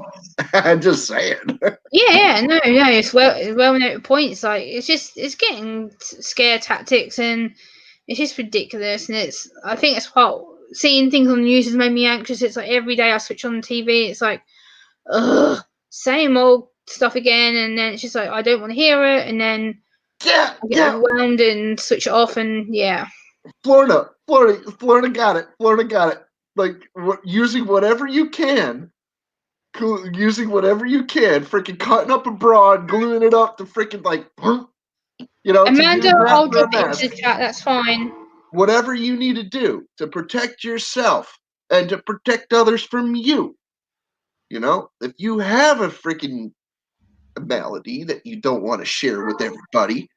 I'm just saying. Yeah, no, it's well noted points. Like it's getting scare tactics, and it's just ridiculous. And I think it's part seeing things on the news has made me anxious. It's like every day I switch on the TV, it's like, ugh, same old stuff again. And then it's just like I don't want to hear it, and then Yeah, I get yeah. overwhelmed and switch it off. And yeah, Florida got it. Florida got it. Like using whatever you can, using whatever you can, freaking cutting up a broad, gluing it up to freaking like, you know, to use Amanda, that I'll for drop a it into mask. the chat. That's fine. Whatever you need to do to protect yourself and to protect others from you. You know, if you have a freaking malady that you don't want to share with everybody,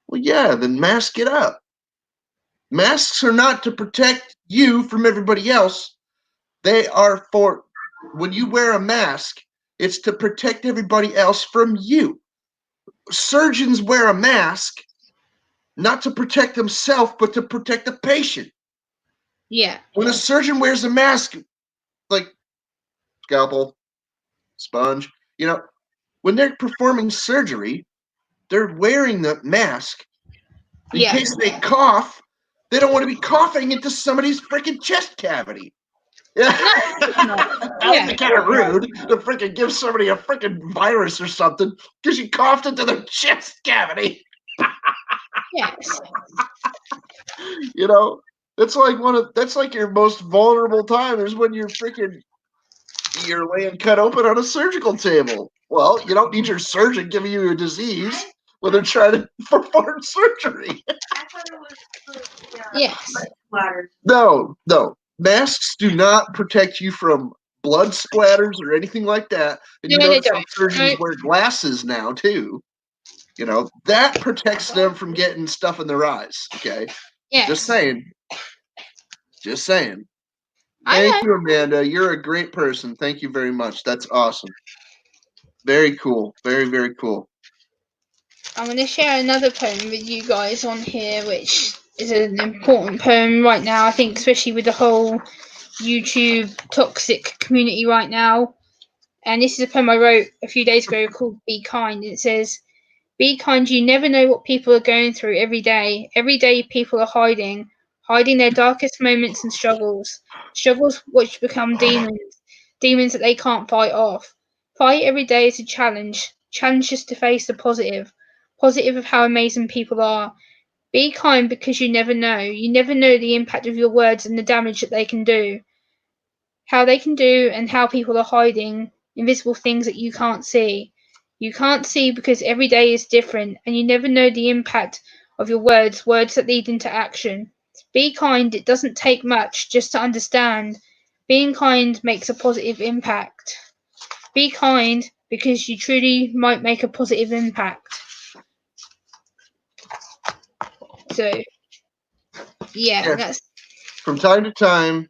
well, yeah, then mask it up. Masks are not to protect you from everybody else. They are for when you wear a mask, it's to protect everybody else from you. Surgeons wear a mask not to protect themselves, but to protect the patient. Yeah. When a surgeon wears a mask, like scalpel, sponge, you know, when they're performing surgery, they're wearing the mask in Yeah. case they cough. They don't want to be coughing into somebody's freaking chest cavity. Yeah, No, it's not. that would Yeah. be kind of rude to freaking give somebody a freaking virus or something because you coughed into their chest cavity. Yes. You know, that's like your most vulnerable time is when you're laying cut open on a surgical table. Well, you don't need your surgeon giving you a disease when they're trying to perform surgery. Yes. No. Masks do not protect you from blood splatters or anything like that. And you No, they notice how don't. surgeons No. wear glasses now too. You know, that protects them from getting stuff in their eyes. Okay. Just Yes. saying. Just saying. I Thank know. you, Amanda. You're a great person. Thank you very much. That's awesome. Very cool. Very, very cool. I'm going to share another poem with you guys on here, which is an important poem right now. I think, especially with the whole YouTube toxic community right now. And this is a poem I wrote a few days ago called "Be Kind." It says, "Be kind. You never know what people are going through every day. Every day, people are hiding their darkest moments and struggles which become demons that they can't fight off. Fight every day is a challenge just to face the positive of how amazing people are. Be kind because you never know. You never know the impact of your words and the damage that they can do. How they can do and how people are hiding invisible things that you can't see. You can't see because every day is different and you never know the impact of your words that lead into action. Be kind, it doesn't take much just to understand. Being kind makes a positive impact. Be kind because you truly might make a positive impact." So, yeah, Yeah. that's From time to time,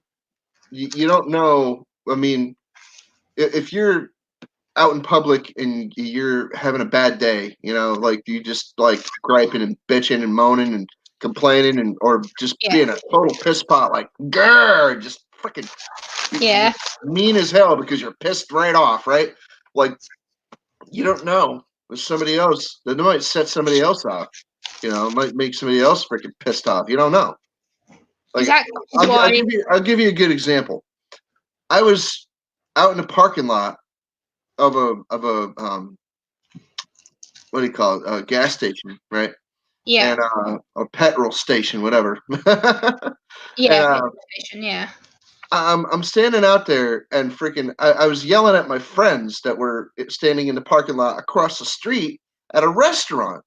you don't know. I mean, if you're out in public and you're having a bad day, like you just like griping and bitching and moaning and complaining and or just being a total piss pot, like grr, just freaking mean as hell because you're pissed right off, right? Like you don't know with somebody else that might set somebody else off, might make somebody else freaking pissed off. You don't know. Like Exactly. I'll give you a good example. I was out in the parking lot of a what do you call it? A gas station, right? Yeah. And a petrol station, whatever. Yeah. And Station, yeah. I'm standing out there and freaking I was yelling at my friends that were standing in the parking lot across the street at a restaurant.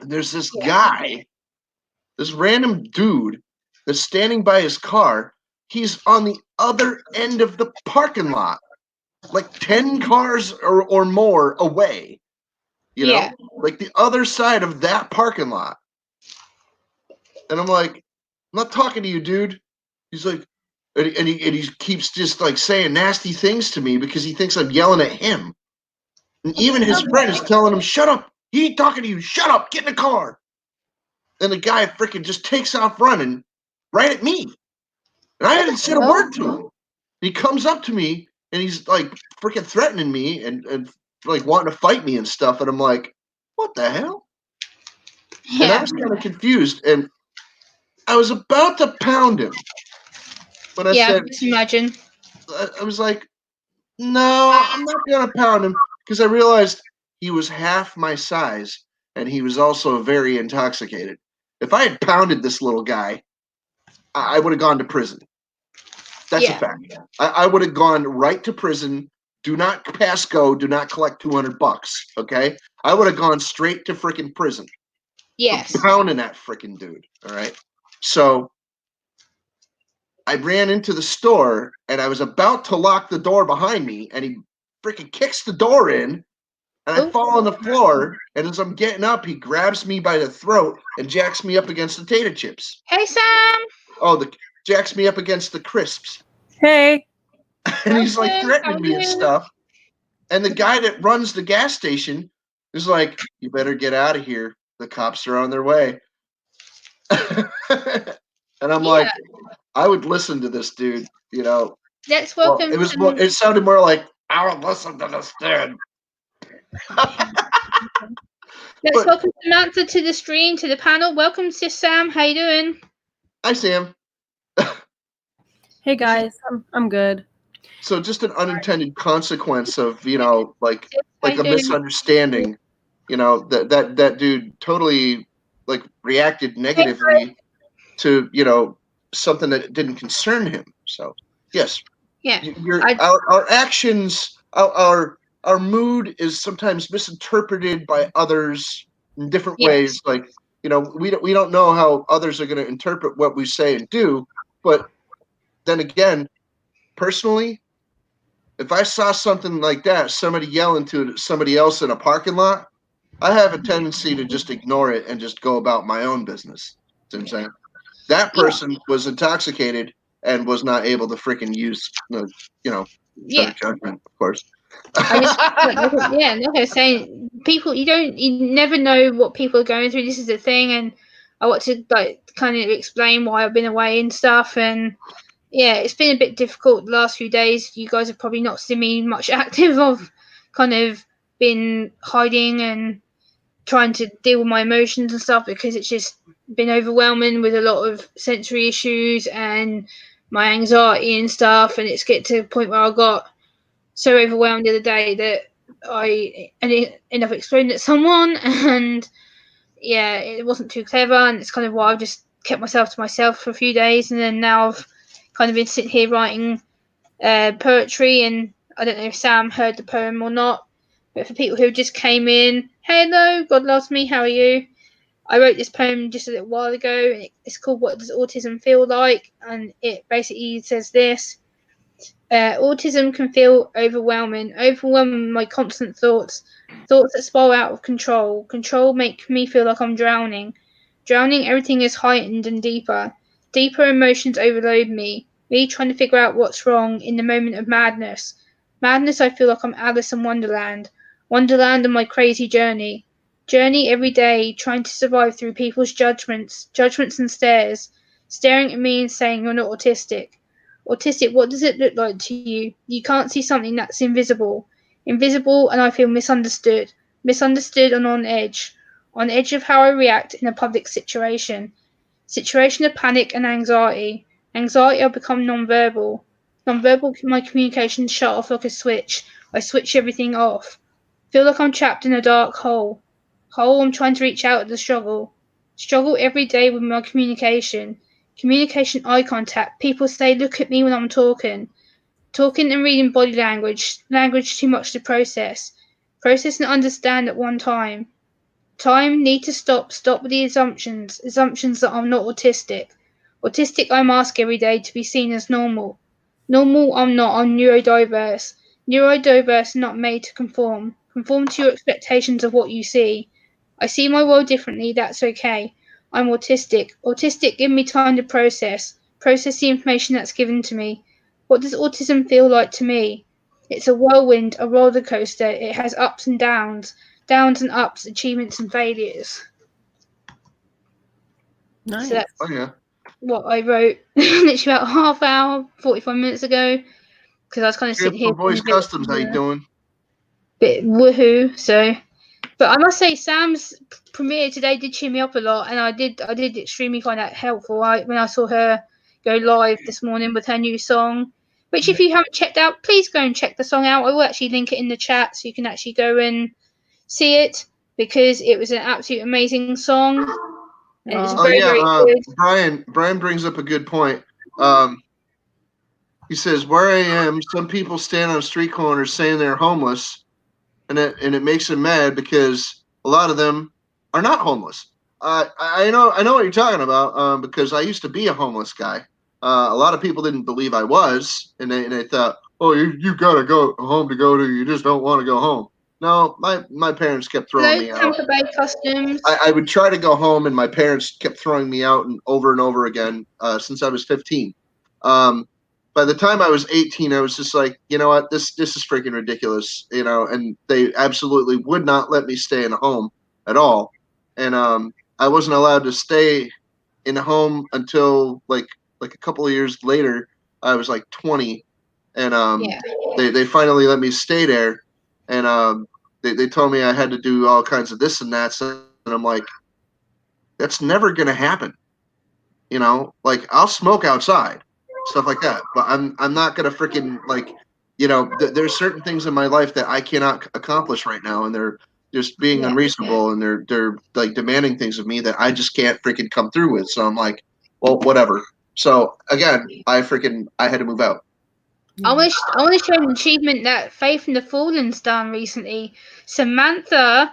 And there's this guy, this random dude that's standing by his car. He's on the other end of the parking lot, like 10 cars or more away, like the other side of that parking lot. And I'm like, I'm not talking to you, dude. He's like, and he keeps just like saying nasty things to me because he thinks I'm yelling at him. And even his friend is telling him, shut up. He ain't talking to you. Shut up. Get in the car. And the guy freaking just takes off running right at me. And I hadn't said a word to him. He comes up to me and he's like freaking threatening me and like wanting to fight me and stuff. And I'm like, what the hell? Yeah. And I was kind of confused. And I was about to pound him. But I said, just imagine. I was like, no, I'm not going to pound him because I realized he was half my size and he was also very intoxicated. If I had pounded this little guy, I would have gone to prison. That's a fact. I would have gone right to prison. Do not pass go. Do not collect $200. Okay, I would have gone straight to freaking prison. Yes. For pounding that freaking dude. All right. So I ran into the store and I was about to lock the door behind me, and he freaking kicks the door in, and I fall on the floor. And as I'm getting up, he grabs me by the throat and jacks me up against the potato chips. Hey, Sam. Oh, jacks me up against the crisps. Hey. And he's like threatening me and stuff. And the guy that runs the gas station is like, you better get out of here. The cops are on their way. And I'm like, I would listen to this dude, Let's welcome. It sounded more like, I would listen to this dude. Let's welcome Samantha to the stream, to the panel. Welcome, Sis Sam. How you doing? Hi, Sam. Hey guys, I'm good. So just an unintended consequence of, like a misunderstanding, that dude totally like reacted negatively to, something that didn't concern him. So yes. Yeah. Our actions, our mood is sometimes misinterpreted by others in different ways. Like, we don't know how others are going to interpret what we say and do. But then again, personally, if I saw something like that, somebody yelling to somebody else in a parking lot, I have a tendency to just ignore it and just go about my own business. See what I'm saying? That person was intoxicated and was not able to freaking use, judgment, of course. Like I was saying, people, you never know what people are going through. This is the thing, and I want to kind of explain why I've been away and stuff. And yeah, it's been a bit difficult the last few days. You guys have probably not seen me much active. I've kind of been hiding and trying to deal with my emotions and stuff because it's just been overwhelming with a lot of sensory issues and my anxiety and stuff. And it's get to the point where I got so overwhelmed the other day that I ended up exploding at someone, and yeah, it wasn't too clever, and it's kind of why I've just kept myself to myself for a few days, and then now I've kind of been sitting here writing poetry. And I don't know if Sam heard the poem or not, but for people who just came in, hello, God loves me, how are you? I wrote this poem just a little while ago, and it's called What Does Autism Feel Like? And it basically says this. Autism can feel overwhelming my constant thoughts that spiral out of control make me feel like I'm drowning. Everything is heightened and deeper emotions overload me trying to figure out what's wrong in the moment of madness. Madness, I feel like I'm Alice in Wonderland. Wonderland and my crazy journey. Journey every day, trying to survive through people's judgments and stares, staring at me and saying you're not autistic. Autistic, what does it look like to you? You can't see something that's invisible. Invisible, and I feel misunderstood. Misunderstood and on edge. On edge of how I react in a public situation. Situation of panic and anxiety. Anxiety, I become non-verbal. Non-verbal, my communication shut off like a switch. I switch everything off. Feel like I'm trapped in a dark hole. Hole I'm trying to reach out at the struggle. Struggle every day with my communication. Communication eye contact. People say, look at me when I'm talking. Talking and reading body language. Language too much to process. Process and understand at one time. Time need to stop with the assumptions that I'm not autistic. Autistic I mask every day to be seen as normal. Normal I'm not, I'm neurodiverse. Neurodiverse not made to conform. Conform to your expectations of what you see. I see my world differently, that's okay. I'm autistic. Autistic give me time to process the information that's given to me. What does autism feel like to me? It's a whirlwind, a roller coaster. It has ups and downs and ups, achievements and failures. Nice. So that's Oh yeah. what I wrote literally about half hour, 45 minutes ago, because I was kind of sitting here Beautiful Voice being Customs, how you doing? bit woohoo. So, but I must say, Sam's premiere today did cheer me up a lot, and I did extremely find that helpful. When I saw her go live this morning with her new song, which if you haven't checked out, please go and check the song out. I will actually link it in the chat so you can actually go and see it, because it was an absolute amazing song. And it's Oh very, yeah, very good. Brian brings up a good point. He says, where I am, some people stand on street corners saying they're homeless, and it makes him mad because a lot of them are not homeless. I know what you're talking about, because I used to be a homeless guy. A lot of people didn't believe I was, and they thought, oh, you gotta go home to go to, you just don't want to go home. No, my parents kept throwing Hello, me out. Tampa Bay Customs. I would try to go home, and my parents kept throwing me out and over again since I was 15. By the time I was 18, I was just like, you know what, this is freaking ridiculous, and they absolutely would not let me stay in a home at all. And I wasn't allowed to stay in a home until like a couple of years later. I was like 20, and Yeah. they finally let me stay there, and they told me I had to do all kinds of this and that, and I'm like, that's never gonna happen. Like I'll smoke outside, stuff like that, but I'm not gonna freaking like, there's certain things in my life that I cannot accomplish right now, and they're just being unreasonable, and they're like demanding things of me that I just can't freaking come through with. So I'm like, well, whatever. So again, I had to move out. I want to share an achievement that Faith in the Fallen's done recently. Samantha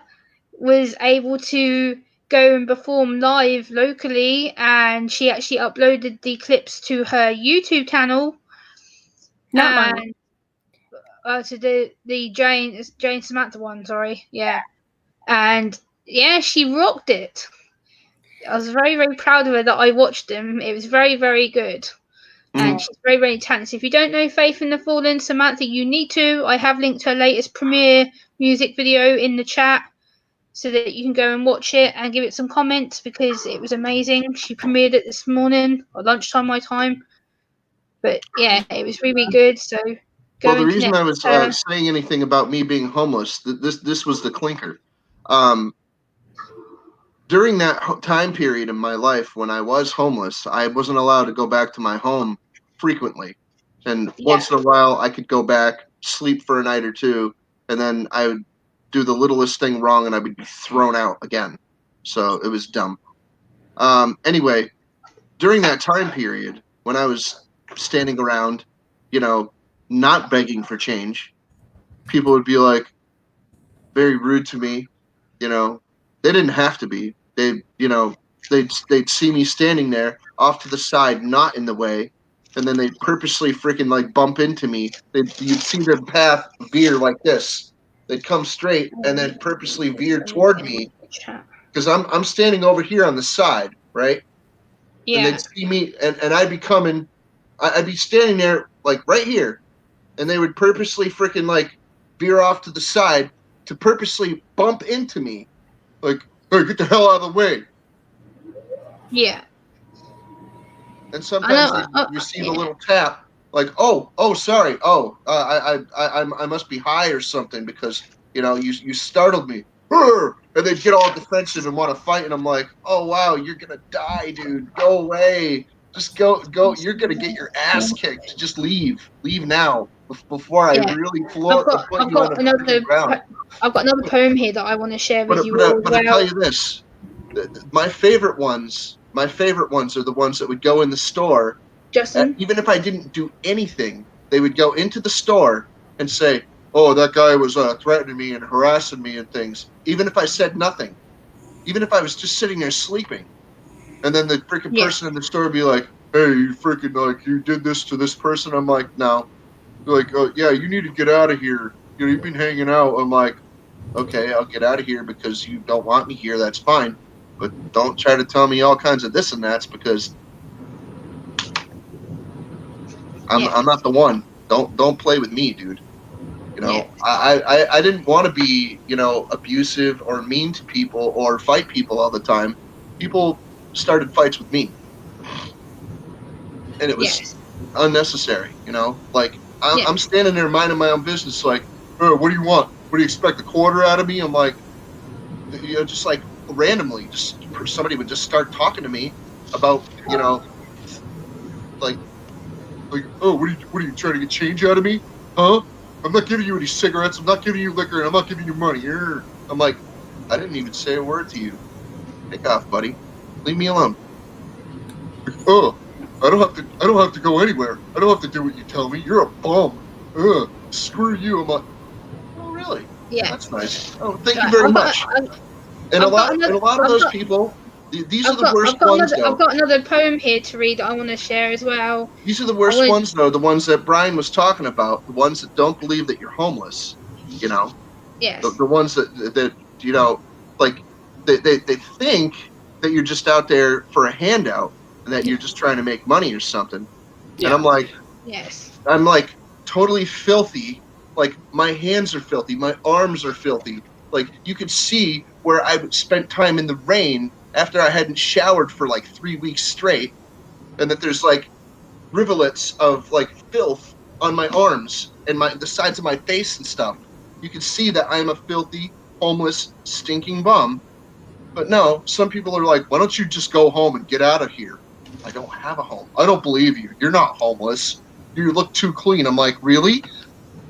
was able to go and perform live locally, and she actually uploaded the clips to her YouTube channel. Not mine. To the Jane Samantha one, sorry, yeah, and yeah, she rocked it. I was very, very proud of her that I watched them. It was very, very good. And she's very, very talented. If you don't know Faith in the Fallen, Samantha, you need to. I have linked her latest premiere music video in the chat so that you can go and watch it and give it some comments, because it was amazing. She premiered it this morning at lunchtime my time. But yeah, it was really, really good. So go Well, the and reason connect I with was her. saying anything about me being homeless, this was the clinker. During that time period in my life when I was homeless, I wasn't allowed to go back to my home frequently. And once in a while, I could go back, sleep for a night or two, and then I would do the littlest thing wrong and I would be thrown out again. So it was dumb. Anyway, during that time period, when I was standing around, not begging for change, people would be like very rude to me. They didn't have to be. They'd see me standing there off to the side, not in the way, and then they'd purposely freaking like bump into me. You'd see their path veer like this. They'd come straight and then purposely veer toward me because I'm standing over here on the side, right? Yeah. And they'd see me, and I'd be standing there like right here, and they would purposely freaking like veer off to the side to purposely bump into me. Like, hey, get the hell out of the way. Yeah. And sometimes they receive a little tap, like, oh, sorry, I must be high or something because you startled me, and they'd get all defensive and want to fight, and I'm like, oh wow, you're gonna die, dude, go away, just go, you're gonna get your ass kicked, just leave now before I really put you on the ground. I've got another poem here that I want to share with you all. But I tell you this, my favorite ones are the ones that would go in the store. Justin? Even if I didn't do anything, they would go into the store and say, oh, that guy was threatening me and harassing me and things. Even if I said nothing. Even if I was just sitting there sleeping. And then the freaking person in the store would be like, hey, you freaking, like, you did this to this person? I'm like, no. They're like, oh, yeah, you need to get out of here. You've been hanging out. I'm like, okay, I'll get out of here because you don't want me here. That's fine. But don't try to tell me all kinds of this and that's because I'm not the one. Don't play with me, dude. I didn't want to be, abusive or mean to people or fight people all the time. People started fights with me. And it was unnecessary, Like, I'm standing there minding my own business like, oh, what do you want? What do you expect, a quarter out of me? I'm like, just like randomly, just somebody would just start talking to me about, like, oh, what are you trying to get change out of me? Huh? I'm not giving you any cigarettes. I'm not giving you liquor, and I'm not giving you money. I'm like, I didn't even say a word to you. Take off, buddy. Leave me alone. Like, oh, I don't have to go anywhere. I don't have to do what you tell me. You're a bum. Screw you. I'm like, oh, really? Yeah. That's nice. Oh, thank you very much. And a lot of those people, these are the worst ones, though. I've got another poem here to read that I want to share as well. These are the worst ones, though, the ones that Brian was talking about, the ones that don't believe that you're homeless, Yes. The ones that like, they think that you're just out there for a handout and that you're just trying to make money or something. Yeah. And I'm like, I'm like totally filthy. Like, my hands are filthy. My arms are filthy. Like, you could see where I spent time in the rain after I hadn't showered for like 3 weeks straight, and that there's like rivulets of like filth on my arms and the sides of my face and stuff. You can see that I'm a filthy, homeless, stinking bum. But no, some people are like, why don't you just go home and get out of here? I don't have a home. I don't believe you. You're not homeless. You look too clean. I'm like, really?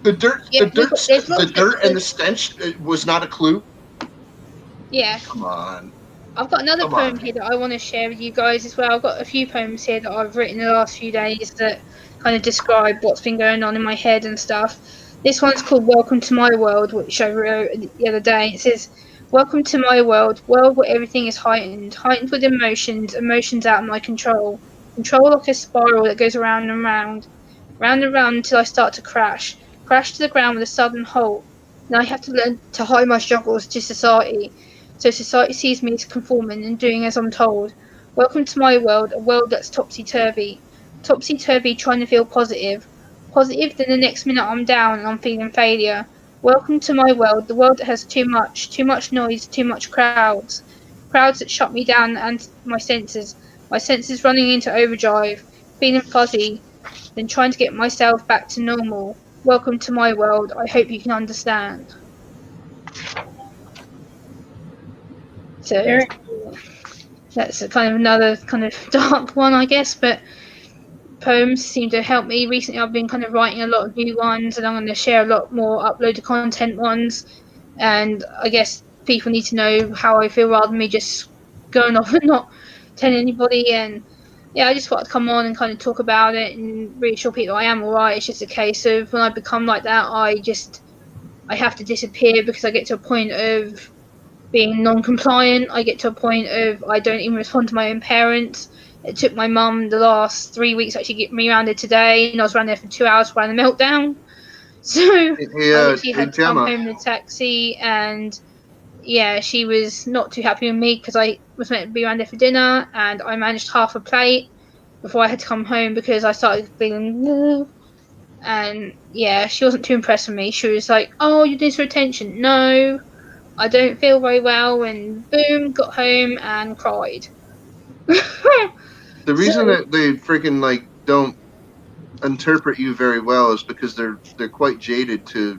The dirt and the stench was not a clue? Yeah. Come on. I've got another poem here that I want to share with you guys as well. I've got a few poems here that I've written in the last few days that kind of describe what's been going on in my head and stuff. This one's called Welcome to My World, which I wrote the other day. It says, welcome to my world where everything is heightened with emotions out of my control like a spiral that goes round and round until I start to crash to the ground with a sudden halt. Now I have to learn to hide my struggles to society, so society sees me as conforming and doing as I'm told. Welcome to my world, a world that's topsy-turvy, trying to feel positive, then the next minute I'm down and I'm feeling failure. Welcome to my world, the world that has too much noise, too much crowds that shut me down and my senses running into overdrive, feeling fuzzy, then trying to get myself back to normal. Welcome to my world, I hope you can understand. So that's kind of another kind of dark one, I guess, but poems seem to help me. Recently I've been kind of writing a lot of new ones, and I'm going to share a lot more uploaded content ones, and I guess people need to know how I feel rather than me just going off and not telling anybody. And yeah, I just thought I'd come on and kind of talk about it and reassure people I am alright. It's just a case of when I become like that, I have to disappear because I get to a point of being non-compliant. I get to a point of I don't even respond to my own parents. It took my mum the last 3 weeks to actually get me rounded today, and I was around there for 2 hours for a meltdown. So I literally had to come home in a taxi, and yeah, she was not too happy with me because I was meant to be around there for dinner, and I managed half a plate before I had to come home because I started feeling And yeah, she wasn't too impressed with me. She was like, "Oh, you're doing this for attention." No, I don't feel very well. And boom, got home and cried. The So reason that they freaking like don't interpret you very well is because they're quite jaded to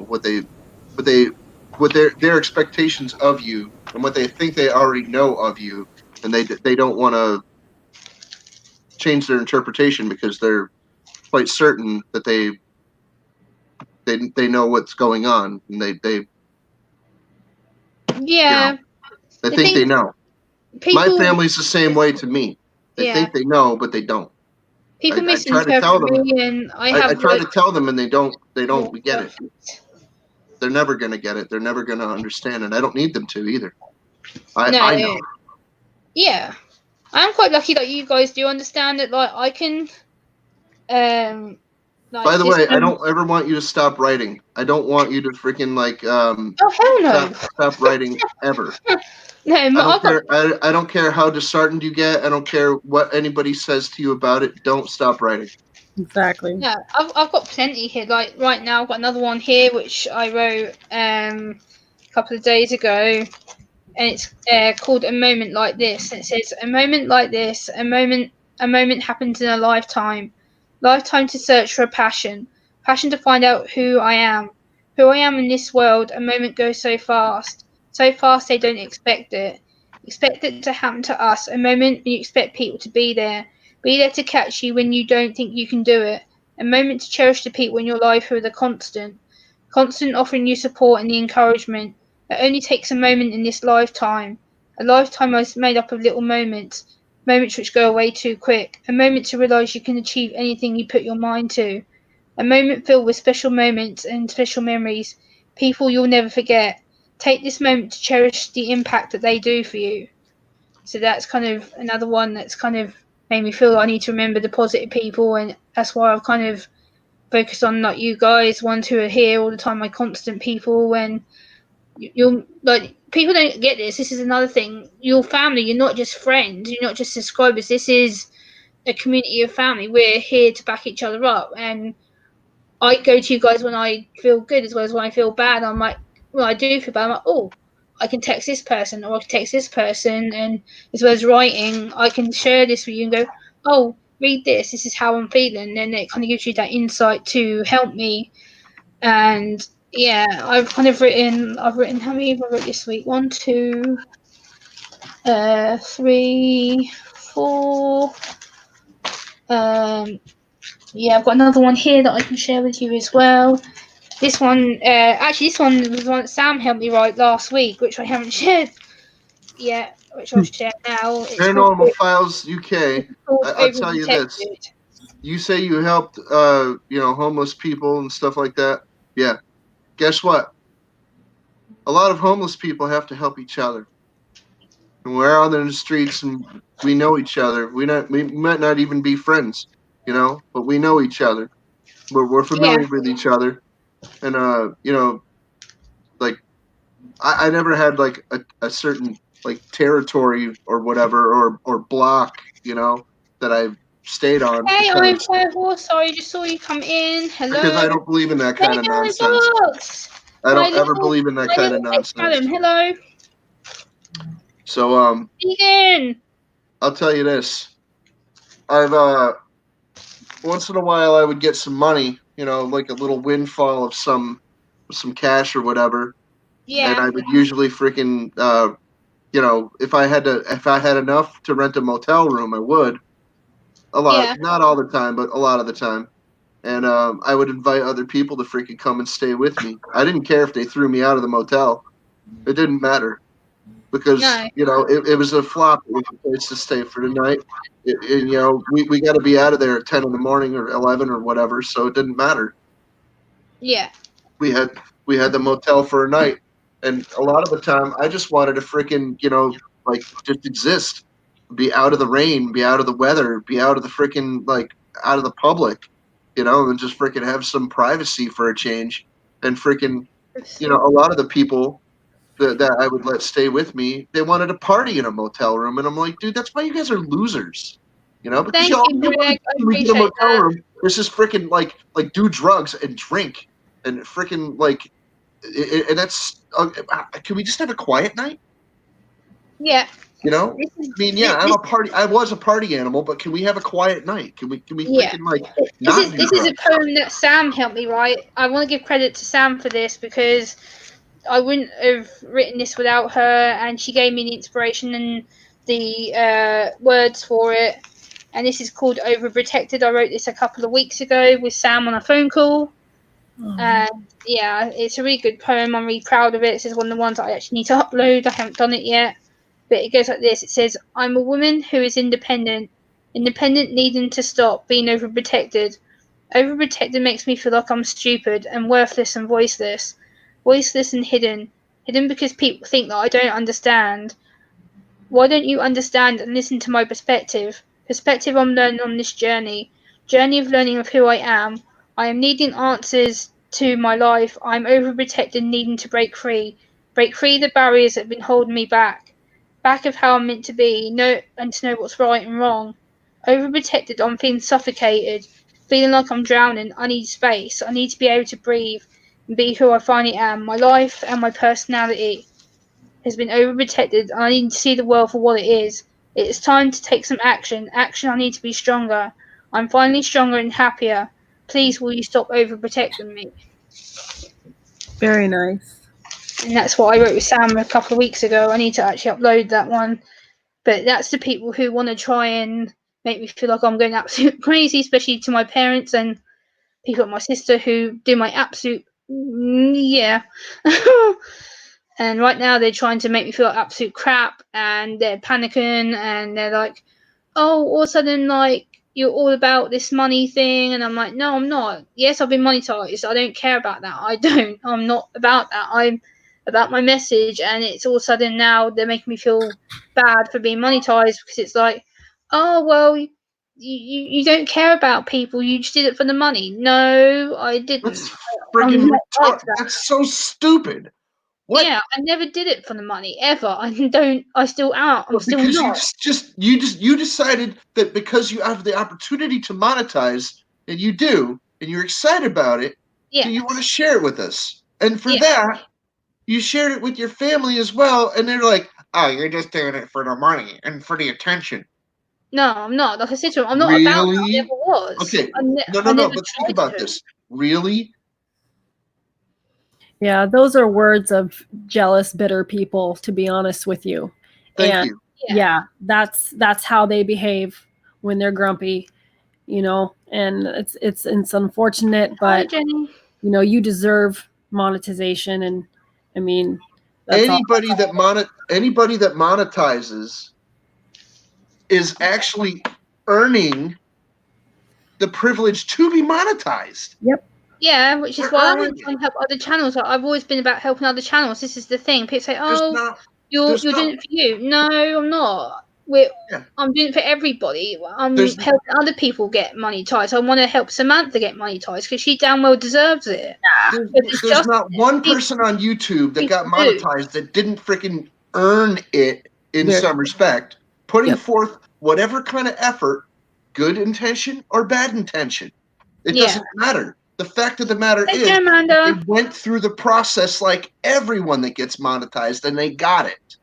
what they what their expectations of you and what they think they already know of you, and they don't want to change their interpretation because they're quite certain that they know what's going on, and yeah, they the think thing they know. My people, family's the same way to me. They yeah, think they know, but they don't. people I try to tell misinterpret them. me, and I I have try like to tell them, and they more don't get it. They're never gonna get it. They're never gonna understand, and I don't need them to either. I know. no, yeah. I'm quite lucky that you guys do understand it. Like I can, By like the this. way, I don't ever want you to stop writing. I don't want you to freaking Oh hell no! stop writing ever. No, I don't I've got care. I don't care how disheartened you get. I don't care what anybody says to you about it. Don't stop writing. Exactly. yeah, I've got plenty here. Like right now, I've got another one here which I wrote a couple of days ago, and it's called "A Moment Like This." And it says, "A moment like this, a moment happens in a lifetime, lifetime to search for a passion, passion to find out who I am in this world. A moment goes so fast they don't expect it to happen to us. A moment when you expect people to be there to catch you when you don't think you can do it. A moment to cherish the people in your life who are the constant offering you support and the encouragement. It only takes a moment in this lifetime. A lifetime is made up of little moments, moments which go away too quick. A moment to realise you can achieve anything you put your mind to. A moment filled with special moments and special memories, people you'll never forget. Take this moment to cherish the impact that they do for you." So that's kind of another one that's kind of made me feel I need to remember the positive people, and that's why I've kind of focused on like you guys, ones who are here all the time, my constant people. When you're like, people don't get this. This is another thing. Your family, you're not just friends, you're not just subscribers. This is a community of family. We're here to back each other up, and I go to you guys when I feel good as well as when I feel bad. I'm like, well, I do feel bad. I'm like, oh, I can text this person or I can text this person, and as well as writing, I can share this with you and go, oh, read this. This is how I'm feeling, and it kind of gives you that insight to help me. And yeah, I've written how many have I wrote this week? 1, 2, 3, 4. Yeah, I've got another one here that I can share with you as well. This one, this one was one that Sam helped me write last week, which I haven't shared yet, which I'll share now. Paranormal Files UK. It's called I'll tell you this. Overprotected. You say you helped homeless people and stuff like that. Yeah. Guess what? A lot of homeless people have to help each other. And we're out in the streets and we know each other. We might not even be friends, but we know each other. We're Yeah, familiar with each other. And like I never had like a certain like territory or whatever or block, that I stayed on hey, I'm Trevor. Sorry, just saw you come in. because Hello. I don't believe in that kind of Megan nonsense. Box. I don't ever believe in that My kind of little nonsense. Callum. Hello, So Megan. I'll tell you this. I've once in a while I would get some money, like a little windfall of some cash or whatever, and Yeah, I would usually freaking if I had enough to rent a motel room, I would. yeah, Not all the time, but a lot of the time. And I would invite other people to freaking come and stay with me. I didn't care if they threw me out of the motel. It didn't matter because no, it was a flop. It was a place to stay for the night. We got to be out of there at 10 in the morning or 11 or whatever, so it didn't matter. yeah, We had we had the motel for a night, and a lot of the time I just wanted to freaking like just exist, be out of the rain, be out of the weather, be out of the freaking like out of the public, and just freaking have some privacy for a change, and freaking a lot of the people that I would let stay with me, they wanted to party in a motel room, and I'm like, dude, that's why you guys are losers, because Thank all you you for want that. to I do is get a appreciate motel that. room versus freaking like do drugs and drink and freaking like, and that's. Can we just have a quiet night? Yeah. You know, I mean, yeah, I'm a party. I was a party animal, but can we have a quiet night? Can we Yeah. freaking like This not? is a poem that Sam helped me write. I want to give credit to Sam for this because I wouldn't have written this without her, and she gave me the inspiration and the words for it. And this is called Overprotected. I wrote this a couple of weeks ago with Sam on a phone call. And yeah, it's a really good poem. I'm really proud of it. This is one of the ones I actually need to upload. I haven't done it yet. But it goes like this. It says, I'm a woman who is independent. Independent needing to stop being overprotected. Overprotected makes me feel like I'm stupid and worthless and voiceless. Voiceless and hidden. Hidden because people think that I don't understand. Why don't you understand and listen to my perspective? Perspective I'm learning on this journey. Journey of learning of who I am. I am needing answers to my life. I'm overprotected, needing to break free. Break free the barriers that have been holding me back. Back of how I'm meant to be, and to know what's right and wrong. Overprotected, I'm feeling suffocated. Feeling like I'm drowning. I need space. I need to be able to breathe and be who I finally am. My life and my personality has been overprotected, and I need to see the world for what it is. It is time to take some action. Action, I need to be stronger. I'm finally stronger and happier. Please, will you stop overprotecting me? Very nice. And that's what I wrote with Sam a couple of weeks ago. I need to actually upload that one. But that's the people who want to try and make me feel like I'm going absolute crazy, especially to my parents and people like my sister who do my absolute yeah. And right now they're trying to make me feel like absolute crap, and they're panicking, and they're like, oh, all of a sudden, like, you're all about this money thing. And I'm like, no, I'm not. Yes, I've been monetized. I don't care about that. I'm not about that. I'm about my message. And it's all of a sudden now they're making me feel bad for being monetized because it's like, oh, well, you don't care about people. You just did it for the money. No, I didn't. That's I'm freaking not like retarded. that. That's so stupid. What? Yeah, I never did it for the money ever. I still am. I'm still Because not. you decided that because you have the opportunity to monetize, and you do, and you're excited about it, Yeah. that you want to share it with us. And for Yeah. that, you shared it with your family as well, and they're like, "Oh, you're just doing it for the money and for the attention." No, I'm not. Like I said to him, I'm not about that. I never Really? was. Okay. I No. never But think tried about to. this. Really? Yeah, those are words of jealous, bitter people, to be honest with you. Thank you. Yeah, that's how they behave when they're grumpy, and it's unfortunate, Hi, but Jenny. you deserve monetization, and I mean that's all. Anybody that monetizes is actually earning the privilege to be monetized. Yep. Yeah, which is They're why I earning want to try and help other channels. Like, I've always been about helping other channels. This is the thing. People say, There's "Oh, not. you're There's doing not. it for you." No, I'm not. Yeah. I'm doing it for everybody. I'm There's helping other people get monetized. I want to help Samantha get monetized because she damn well deserves it. there's not one person on YouTube that got People do. monetized that didn't freaking earn it in Very- some respect, putting Yep. forth whatever kind of effort, good intention or bad intention. It Yeah. doesn't matter. The fact of the matter Hey, is, they Amanda. went through the process like everyone that gets monetized, and they got it.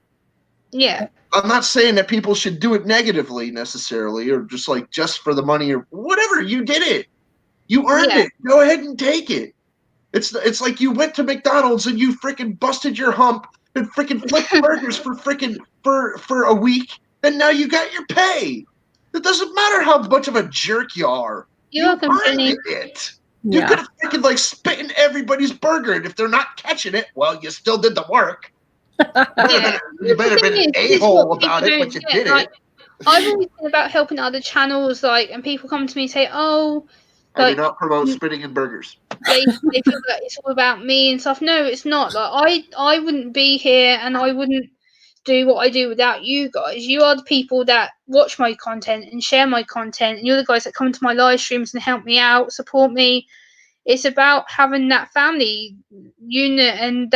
Yeah. I'm not saying that people should do it negatively necessarily, or just for the money or whatever. You did it. You earned Yeah. it. Go ahead and take it. It's like you went to McDonald's and you freaking busted your hump and freaking flipped burgers for a week, and now you got your pay. It doesn't matter how much of a jerk you are. You're welcome, earned Jenny. it. You Yeah. could have freaking spit in everybody's burger, and if they're not catching it, well, you still did the work. You might have been an a-hole about it, but you did it. I've always been about helping other channels, and people come to me and say, "Oh, I do not promote spitting in burgers. they feel that it's all about me and stuff." No, it's not. I wouldn't be here, and I wouldn't do what I do without you guys. You are the people that watch my content and share my content, and you're the guys that come to my live streams and help me out, support me. It's about having that family unit and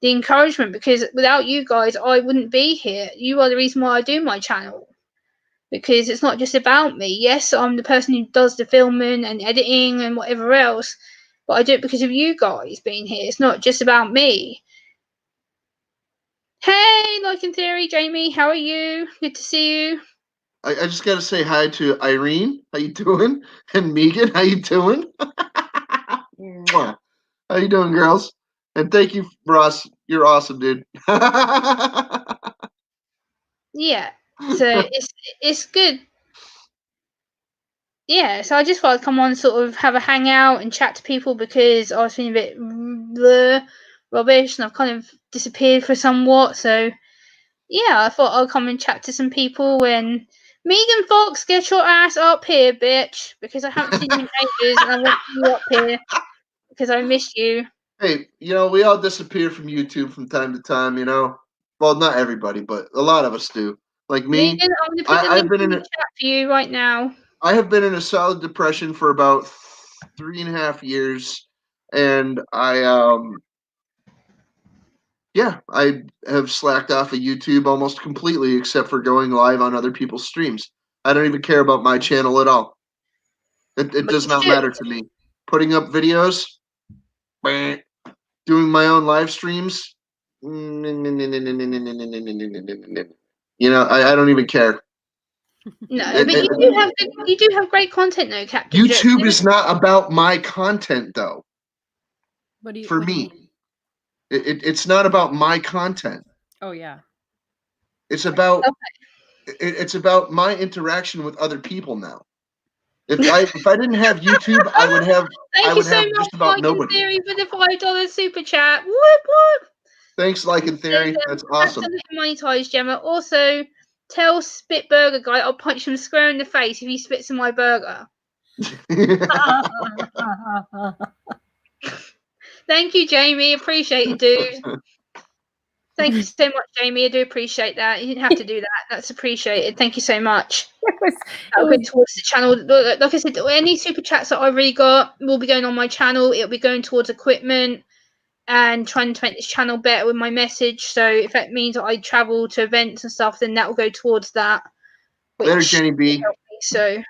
the encouragement, because without you guys I wouldn't be here. You are the reason why I do my channel. because it's not just about me. Yes, I'm the person who does the filming and editing and whatever else, but I do it because of you guys being here. It's not just about me. Hey, Like in Theory, Jamie, how are you? Good to see you. I just got to say hi to Irene. How you doing? And Megan, how you doing? Mwah. How you doing, girls? And thank you, Ross. You're awesome, dude. Yeah, so it's good. Yeah, so I just thought I'd come on, sort of have a hangout and chat to people because I was feeling a bit rubbish and I've kind of disappeared for somewhat. So yeah, I thought I'll come and chat to some people. When Megan Fox, get your ass up here, bitch, because I haven't seen you in ages and I want you up here because I miss you. Hey, we all disappear from YouTube from time to time, Well, not everybody, but a lot of us do. Like me, Megan, I'm going to put the I've link been in in the chat for you right now. I have been in a solid depression for about 3.5 years, and I have slacked off of YouTube almost completely, except for going live on other people's streams. I don't even care about my channel at all. It But does you not should. matter to me. Putting up videos, doing my own live streams, I don't even care. No, but you do have great content though, Captain Jerk. YouTube is not about my content, though. For what do you me, mean? it's not about my content. Oh yeah. It's about Okay. it's about my interaction with other people now. If I didn't have YouTube, I would have Thank you so much, just about Like in nobody. Theory, for the $5 super chat. Whoop whoop. Thanks, Like in Theory. That's awesome. Monetized, Gemma. Also, tell Spit Burger Guy I'll punch him square in the face if he spits in my burger. Thank you, Jamie. Appreciate it, dude. Thank you so much, Jamie. I do appreciate that. You didn't have to do that. That's appreciated. Thank you so much. That'll go towards the channel. Like I said, any super chats that I really got will be going on my channel. It'll be going towards equipment and trying to make this channel better with my message. So if that means that I travel to events and stuff, then that will go towards that. Later, Jenny B. So,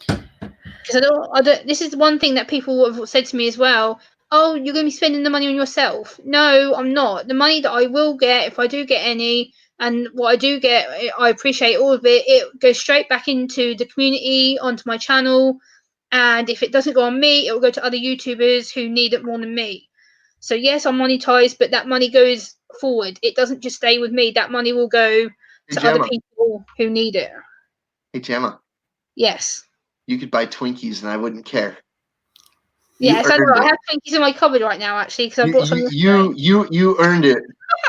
because I don't. This is one thing that people have said to me as well. Oh, you're going to be spending the money on yourself. No, I'm not. The money that I will get, if I do get any, and what I do get, I appreciate all of it. It goes straight back into the community, onto my channel. And if it doesn't go on me, it will go to other YouTubers who need it more than me. So yes, I'm monetized, but that money goes forward. It doesn't just stay with me. That money will go to other people who need it. Hey, Gemma. Yes. You could buy Twinkies and I wouldn't care. Yes, I know. I have Twinkies in my cupboard right now, actually, because I bought some. You earned it.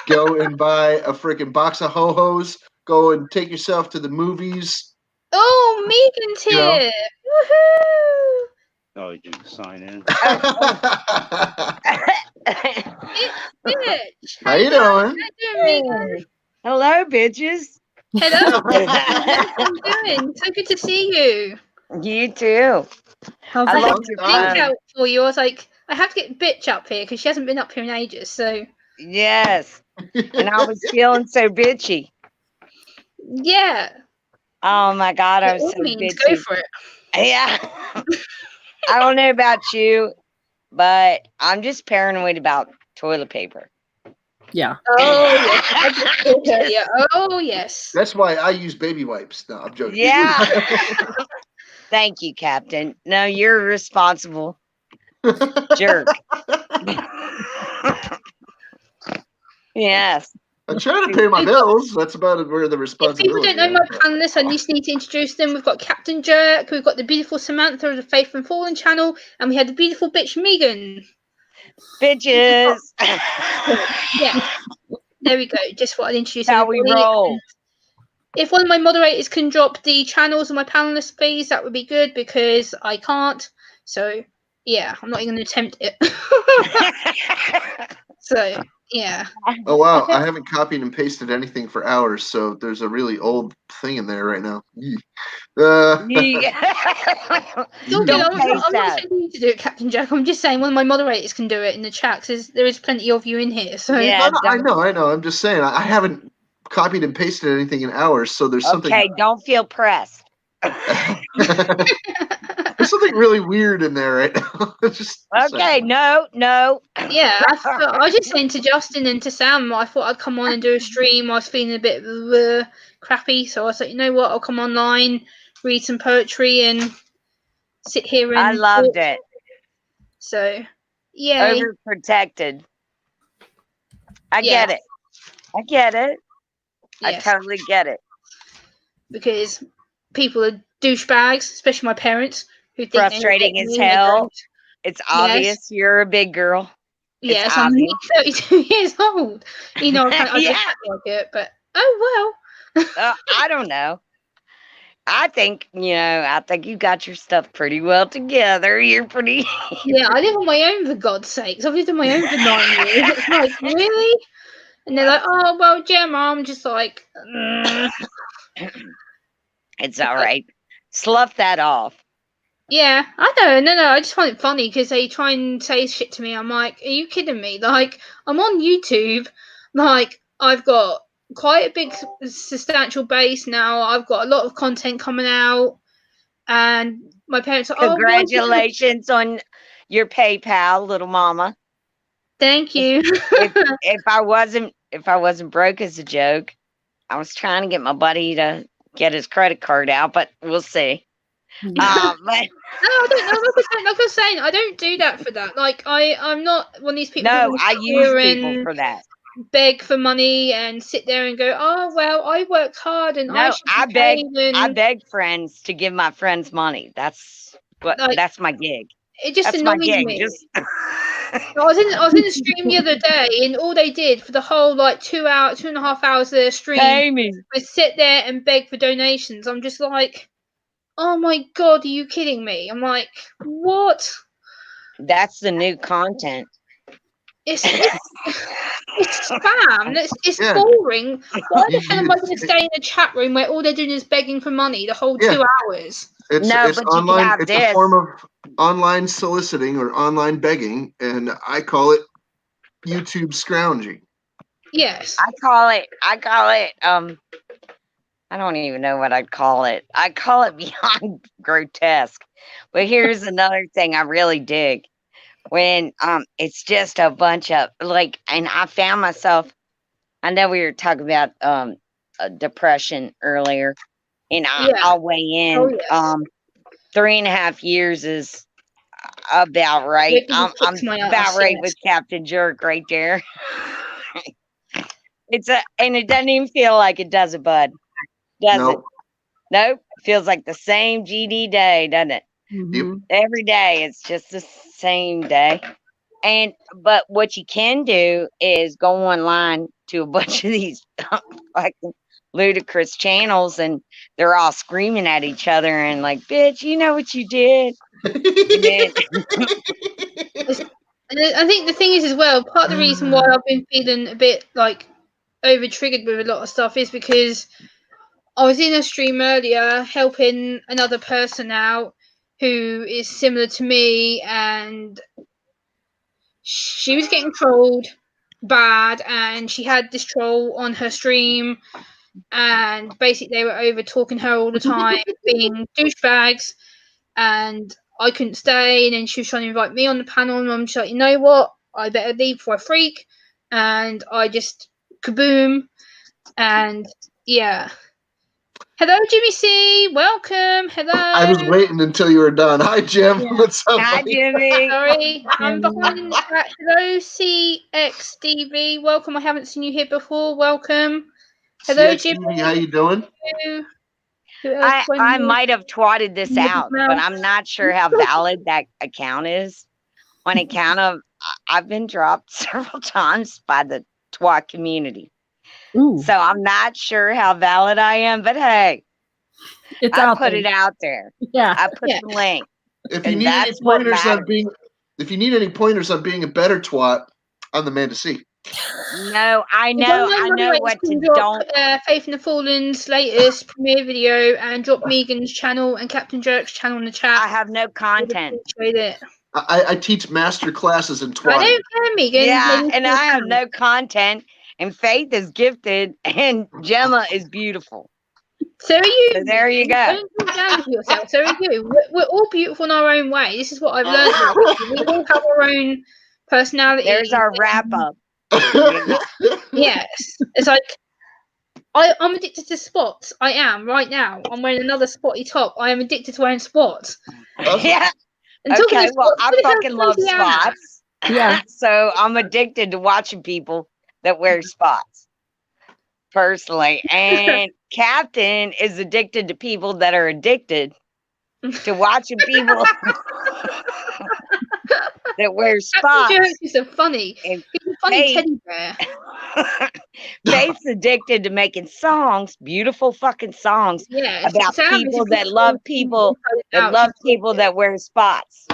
Go and buy a freaking box of ho-hos. Go and take yourself to the movies. Oh, Megan's here! Woohoo! Oh, you can sign in. Bitch. How you doing? How you doing, Megan? Hello, bitches. Hello. How you doing? So good to see you. You too. How's I it love going? your Link fun. out for you. I was like, I have to get bitch up here because she hasn't been up here in ages. So Yes. And I was feeling so bitchy. yeah. Oh my God, I was so means bitchy. go for it. Yeah. I don't know about you, but I'm just paranoid about toilet paper. Yeah. Oh yes. Yeah. Oh yes. That's why I use baby wipes. No, I'm joking. Yeah. Thank you, Captain. No, you're a responsible jerk. Yes. I'm trying to pay my bills. That's about where the If responsibility people don't know my panelists, I just need to introduce them. We've got Captain Jerk, we've got the beautiful Samantha of the Faith and Fallen channel, and we had the beautiful bitch Megan. Bitches. Yeah. There we go. Just what I'd introduce How we everybody. roll. If one of my moderators can drop the channels of my panelists, please, that would be good because I can't. So yeah, I'm not even going to attempt it. So yeah. Oh wow, I haven't copied and pasted anything for hours, so there's a really old thing in there right now. Don't I'm not that. saying you to do it, Captain Jack. I'm just saying one of my moderators can do it in the chat because there is plenty of you in here. So Yeah, I know. I'm just saying I haven't copied and pasted anything in hours, so there's something. Okay, don't feel pressed. There's something really weird in there right now. Just Okay, no. Yeah, I was just saying to Justin and to Sam, I thought I'd come on and do a stream. I was feeling a bit crappy, so I was like, you know what, I'll come online, read some poetry, and sit here and I loved talk. it. So, yay. Overprotected. I Yeah. get it. I get it. Yes, I totally get it. because people are douchebags, especially my parents, who think they Frustrating get as me and they hell. don't. It's obvious you're a big girl. Yes, It's I'm obvious. 32 years old. You know, I don't Yeah. act like it, but oh well. I don't know. I think you got your stuff pretty well together. You're pretty. Yeah, I live on my own for God's sakes. I've lived on my own for 9 years. It's like, really? And they're like, oh, well, Gemma. I'm just like, It's all right. Slough that off. yeah, I know. No, I just find it funny because they try and say shit to me. I'm like, are you kidding me? Like, I'm on YouTube. Like, I've got quite a big, substantial base now. I've got a lot of content coming out. And my parents are, oh, why Congratulations on your PayPal, little mama. thank you. If I wasn't broke as a joke, I was trying to get my buddy to get his credit card out, but we'll see. But No, I don't know. Like I was saying, I don't do that for that. Like, I'm not one of these people no, who I sit use here people and for that. beg for money and sit there and go, oh, well, I worked hard and I No, should I be beg paid. I And, beg friends to give my friends money. That's like, that's my gig. it just That's my annoys gig. me. Just I was in a stream the other day, and all they did for the whole, like, 2.5 hours of their stream pay me. was sit there and beg for donations. I'm just like, oh my God, are you kidding me? I'm like, what? That's the new content. It's spam. It's Yeah. boring. Why the hell am I going to You- stay in a chat room where all they're doing is begging for money the whole Yeah. 2 hours? It's No, it's but you can online. have It's this. a form of online soliciting or online begging, and I call it YouTube scrounging. Yes. I call it I don't even know what I'd call it. I call it beyond grotesque. But here's another thing I really dig. When it's just a bunch of like, and I found myself, I know we were talking about depression earlier, and I'll weigh in. Oh, yes. 3.5 years is about right. Ricky I'm kicks my ass, about right yes. with Captain Jerk right there. And it doesn't even feel like it, does it, bud? Does it? Nope. Nope. Feels like the same GD day, doesn't it? Mhm. Every day it's just the same day. But what you can do is go online to a bunch of these fucking ludicrous channels, and they're all screaming at each other and like, bitch, you know what you did? And then And I think the thing is as well, part of the reason why I've been feeling a bit like over triggered with a lot of stuff is because I was in a stream earlier helping another person out who is similar to me, and she was getting trolled bad, and she had this troll on her stream, and basically they were over talking her all the time, being douchebags, and I couldn't stay, and then she was trying to invite me on the panel, and I'm just like, you know what, I better leave before I freak, and I just kaboom, and yeah. Hello, Jimmy C. Welcome. Hello. I was waiting until you were done. Hi, Jim. Yeah. What's up, hi, buddy? Jimmy. Sorry, I'm behind in the chat. Hello, CXDV. Welcome. I haven't seen you here before. Welcome. Hello, CXTV, how you doing? Who else? I might have twatted this out, but I'm not sure how valid that account is. On account of I've been dropped several times by the twat community. Ooh, So I'm not sure how valid I am, but hey, it's I out put there. it out there. Yeah. I put Yeah. the link. If you And need any that's what pointers on matters. if you need any pointers on being a better twat, I'm the man to see. No, I know what to drop don't. Faith in the Fallen's latest premiere video and drop Megan's channel and Captain Jerk's channel in the chat. I have no Would content. appreciate it. I teach master classes in I twatting. don't care, Megan. Yeah, Megan's and channel. I have no content, And Faith is gifted, and Gemma is beautiful. So are you. So there you go. Don't talk down to yourself. So are you. We're all beautiful in our own way. This is what I've learned. We all have our own personality. There's our wrap up. Yes. It's like I'm addicted to spots. I am right now. I'm wearing another spotty top. I am addicted to wearing spots. Yeah. And talking Okay, of well, spots, I what the hell fucking is love Louisiana? spots. Yeah. So I'm addicted to watching people that wear spots. Personally. And Captain is addicted to people that are addicted to watching people that wear spots. Captain Jones is so funny. And He's a funny Faith- teddy bear. Faith's addicted to making songs, beautiful fucking songs Yeah. about Sam is people a that good love friend. people that Out. love She's people that wear spots.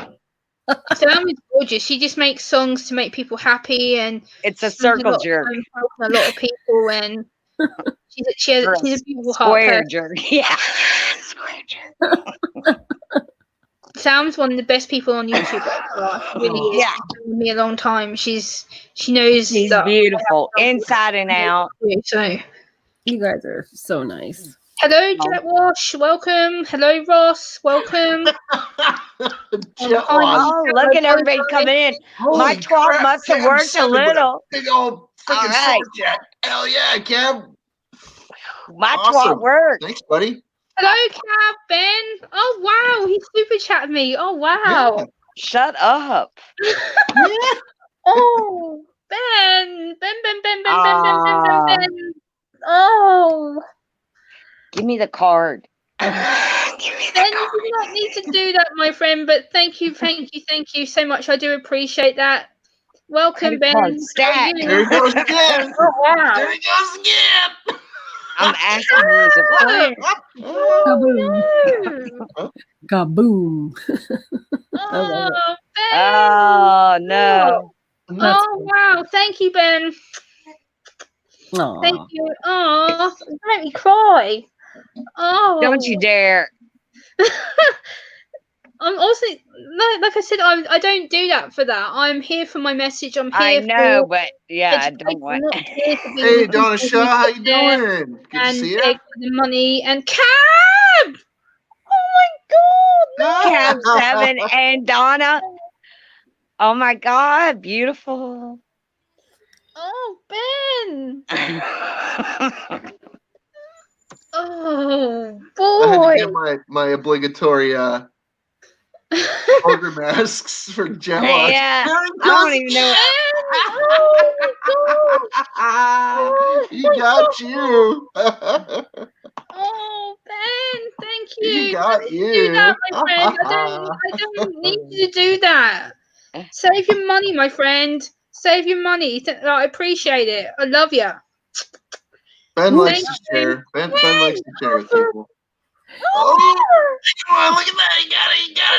Sam is gorgeous. She just makes songs to make people happy, and It's a she spends circle lot of jerk. time helping a lot of people, and she's Or a beautiful heart square person. jerk. Yeah. Square jerk. Sam's one of the best people on YouTube. She really is. Yeah. She's been with me a long time. She knows She's that beautiful, inside and out. So You guys are so nice. hello, Jet Wash, welcome. Hello, Ross, welcome. Jet Hi. Wash. Oh, look at everybody coming in. My Holy twat crap, must have Cam worked a sent me with little. Big old freaking All right. sword jet. Hell yeah, Cam. My Awesome. twat worked. Thanks, buddy. Hello, Cab Ben. Oh wow, he super chatted me. Oh wow. Shut up. Yeah. Oh Ben. Ben. Oh. Give me the card. Ben, you do not need to do that, my friend, but thank you so much. I do appreciate that. Welcome, Credit card Ben. stack. There he goes again. Oh, wow. There he goes again. I'm asking you as a friend. Kaboom. No. Kaboom. Oh, Ben. Oh, no. That's Oh, wow. Thank you, Ben. Aw. Thank you. Oh, make me cry. Oh. Don't you dare. I'm also, like I said, I don't do that for that. I'm here for my message. I'm here I know, for but yeah, I education. don't want. I'm not here to be Hey, Donna manipulated Shaw, how you there doing? Good to and see you. beg for the money and Cab. Oh my God! Cab No. 7 and Donna. Oh my God, beautiful. Oh Ben. Oh I had to boy. get my obligatory ogre masks for Jet Wash. Yeah, There he I don't goes even know. Oh he got you. Oh Ben, thank you. He got Don't you. do that, my friend. I don't need you to do that. Save your money, my friend. Save your money. I appreciate it. I love you. Ben likes Thank to you. share. Ben likes to share with people. Oh, look at that. He got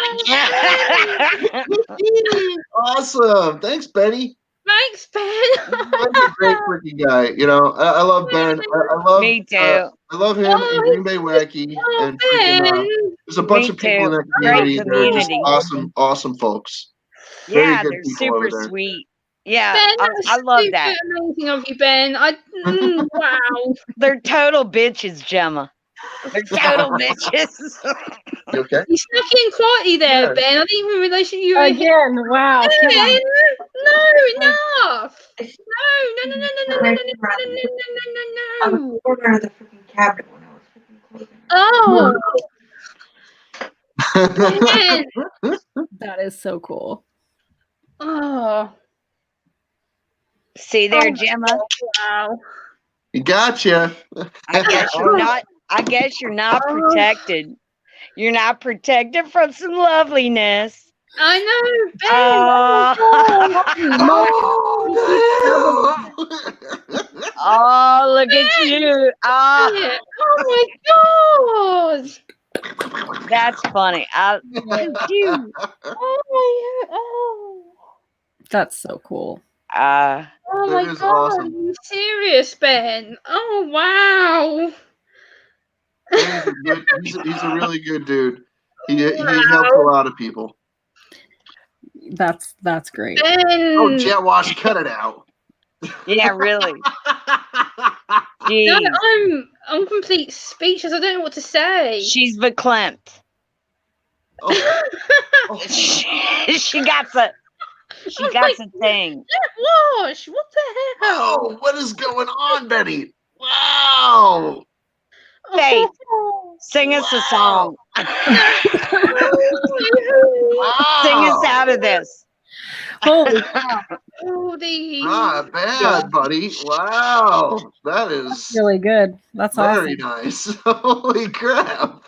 it Awesome. Thanks, Benny. Thanks, Ben. Ben's a great freaking guy. You know, I love Ben. I love Me too. I love him and Green Bay Wacky Oh, and freaking Ben. there's a bunch Me of people in too. that Great community that are just community. awesome folks. Very Yeah, good they're people super over there. sweet. Yeah, Ben, that was I love super that. amazing of you, Ben. Wow. They're total bitches, Gemma. They're total bitches. You okay? You snuck in quietly there, Yeah. Ben. I didn't even realise you were here. Again, wow. Ben, no, enough. No. On the corner of the freaking cabinet when I was freaking closing it. Oh, Ben. That is so cool. Oh, See there, Gemma. wow. He got you. I guess you're not protected. You're not protected from some loveliness. I know, Ben. Oh, look at you. Oh, Oh my God. that's funny. You. Oh. That's so cool. Oh my That is God. awesome. Are you serious, Ben? Oh wow. He's a really good dude. He helps a lot of people. That's great. Ben. Oh, Jet Wash, cut it out. Yeah, really. No, Jeez. I'm complete speechless. I don't know what to say. She's verklempt. Oh, oh, She got I'm like, the thing. Wash, what the hell? oh, what is going on, Betty? Wow. Faith, Oh, sing us a song. Sing us Wow. out of this. Holy Holy. Not bad, buddy. Wow. That is really good. That's very awesome. nice. Holy crap.